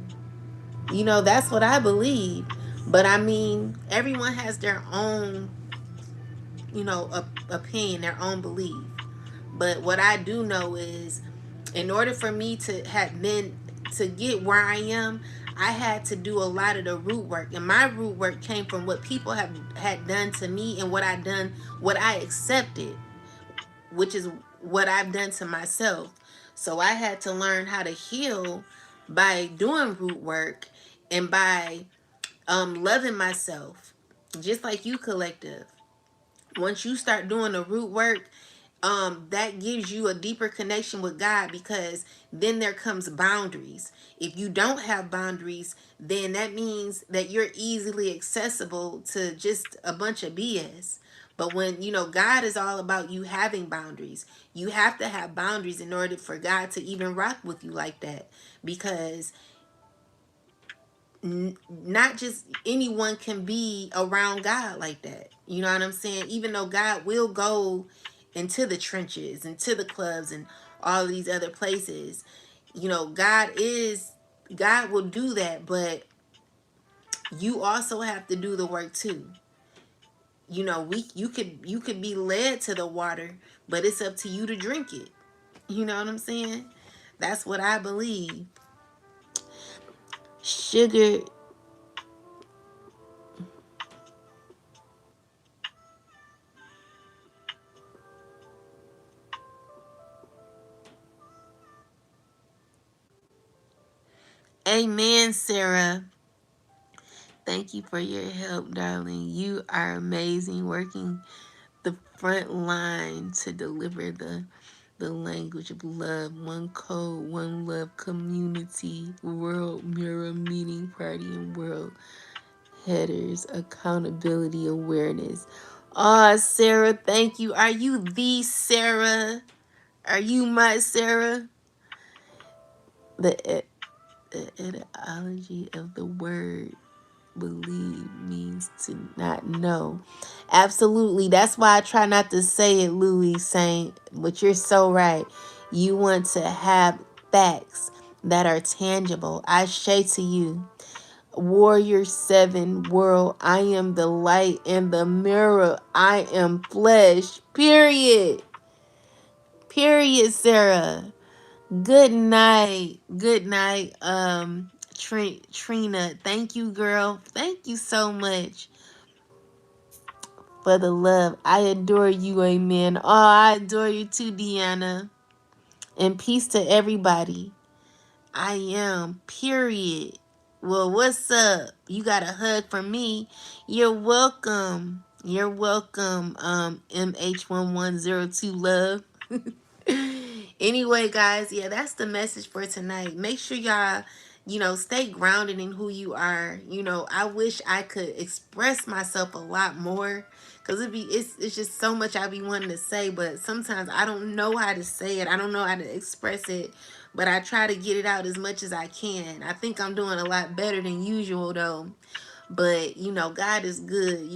You know, that's what I believe. But I mean, everyone has their own, you know, opinion, their own belief. But what I do know is, in order for me to have been, to get where I am, I had to do a lot of the root work. And my root work came from what people had done to me, and what I accepted. which is what I've done to myself. So I had to learn how to heal by doing root work and by loving myself, just like you, collective. Once you start doing the root work, that gives you a deeper connection with God, because then there comes boundaries. If you don't have boundaries, then that means that you're easily accessible to just a bunch of BS. But when you know God is all about you having boundaries, you have to have boundaries in order for God to even rock with you like that, because not just anyone can be around God like that. You know what I'm saying? Even though God will go into the trenches, into the clubs, and all these other places, you know, God will do that, but you also have to do the work too. You know, you could be led to the water, but it's up to you to drink it. You know what I'm saying? That's what I believe. Sugar. Amen, Sarah. Thank you for your help, darling. You are amazing, working the front line to deliver the language of love. One code, one love, community, world mirror, meeting, party, and world headers, accountability, awareness. Ah, Sarah, thank you. Are you the Sarah? Are you my Sarah? The, the etymology of the word believe means to not know. Absolutely. That's why I try not to say it, Louis Saint. But you're so right. You want to have facts that are tangible. I say to you, Warrior 7 world, I am the light and the mirror. I am flesh. Period. Period, Sarah. Good night. Good night, Trina. Thank you, girl. Thank you so much for the love. I adore you, amen. Oh, I adore you too, Deanna. And peace to everybody. I am, period. Well, what's up? You got a hug from me. You're welcome. You're welcome, MH1102 love. Anyway, guys, yeah, that's the message for tonight. Make sure y'all, stay grounded in who you are. I wish I could express myself a lot more, because it's just so much I be wanting to say, but sometimes I don't know how to say it. I don't know how to express it, but I try to get it out as much as I can. I think I'm doing a lot better than usual though. But, God is good.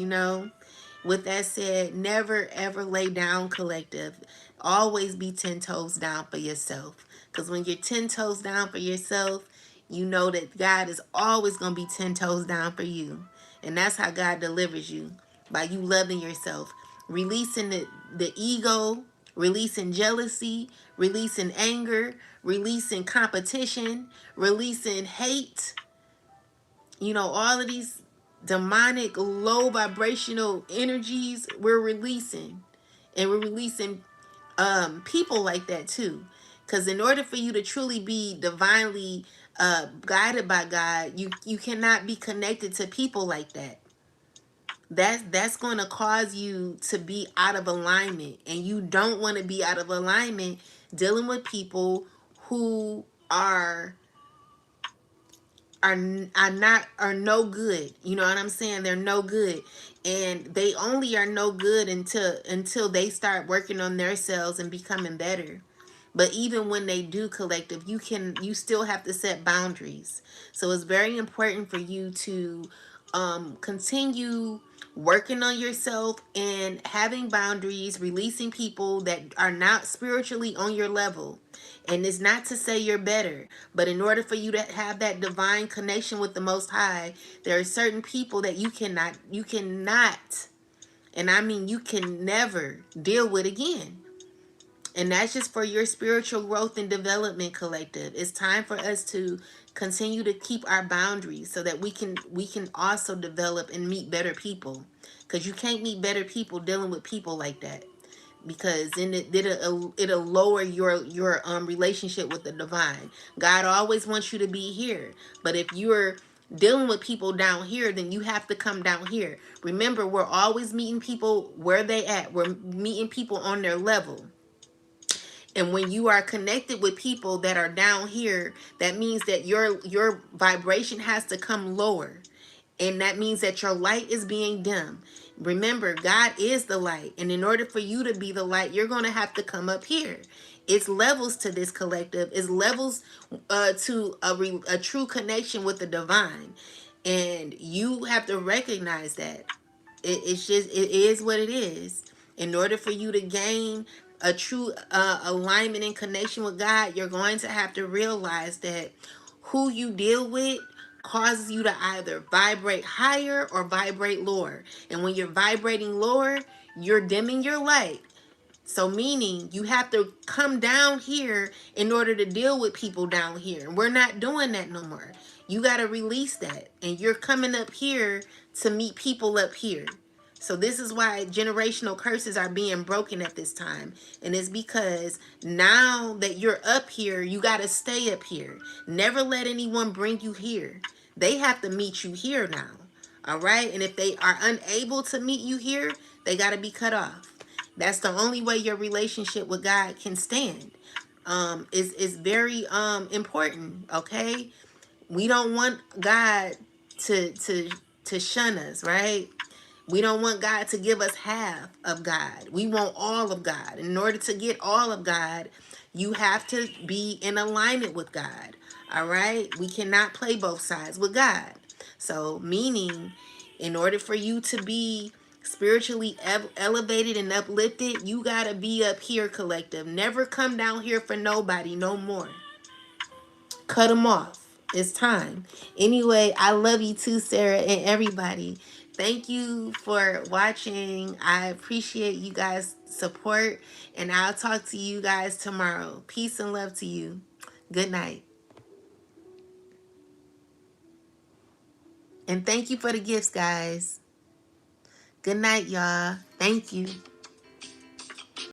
With that said, never ever lay down, collective. Always be 10 toes down for yourself. Because when you're 10 toes down for yourself, you know that God is always going to be 10 toes down for you. And that's how God delivers you, by you loving yourself, releasing the ego, releasing jealousy, releasing anger, releasing competition, releasing hate, all of these demonic low vibrational energies we're releasing. And we're releasing people like that too, because in order for you to truly be divinely guided by God, you cannot be connected to people like that. That's going to cause you to be out of alignment, and you don't want to be out of alignment dealing with people who are no good. You know what I'm saying? They're no good, and they only are no good until they start working on themselves and becoming better. But even when they do, collective, you still have to set boundaries. So it's very important for you to continue working on yourself and having boundaries, releasing people that are not spiritually on your level. And it's not to say you're better, but in order for you to have that divine connection with the Most High, there are certain people that you cannot, and I mean you can never deal with again. And that's just for your spiritual growth and development, collective. It's time for us to continue to keep our boundaries so that we can also develop and meet better people. Because you can't meet better people dealing with people like that. because then it'll lower your relationship with the divine. God always wants you to be here, but if you're dealing with people down here, then you have to come down here. Remember, we're always meeting people where they at. We're meeting people on their level. And when you are connected with people that are down here, that means that your vibration has to come lower. And that means that your light is being dim. Remember, God is the light. And in order for you to be the light, you're going to have to come up here. It's levels to this collective. It's levels to a true connection with the divine. And you have to recognize that. It's just, it is what it is. In order for you to gain a true alignment and connection with God, you're going to have to realize that who you deal with causes you to either vibrate higher or vibrate lower. And when you're vibrating lower, you're dimming your light. So meaning you have to come down here in order to deal with people down here. And we're not doing that no more. You got to release that. And you're coming up here to meet people up here. So this is why generational curses are being broken at this time. And it's because now that you're up here, you got to stay up here. Never let anyone bring you here. They have to meet you here now. All right? And if they are unable to meet you here, they got to be cut off. That's the only way your relationship with God can stand. Is very important. Okay, we don't want God to shun us, right? We don't want God to give us half of God. We want all of God. In order to get all of God, you have to be in alignment with God. All right? We cannot play both sides with God. So, meaning, in order for you to be spiritually elevated and uplifted, you got to be up here, collective. Never come down here for nobody no more. Cut them off. It's time. Anyway, I love you too, Sarah, and everybody. Thank you for watching. I appreciate you guys' support, and I'll talk to you guys tomorrow. Peace and love to you. Good night. And thank you for the gifts, guys. Good night, y'all. Thank you.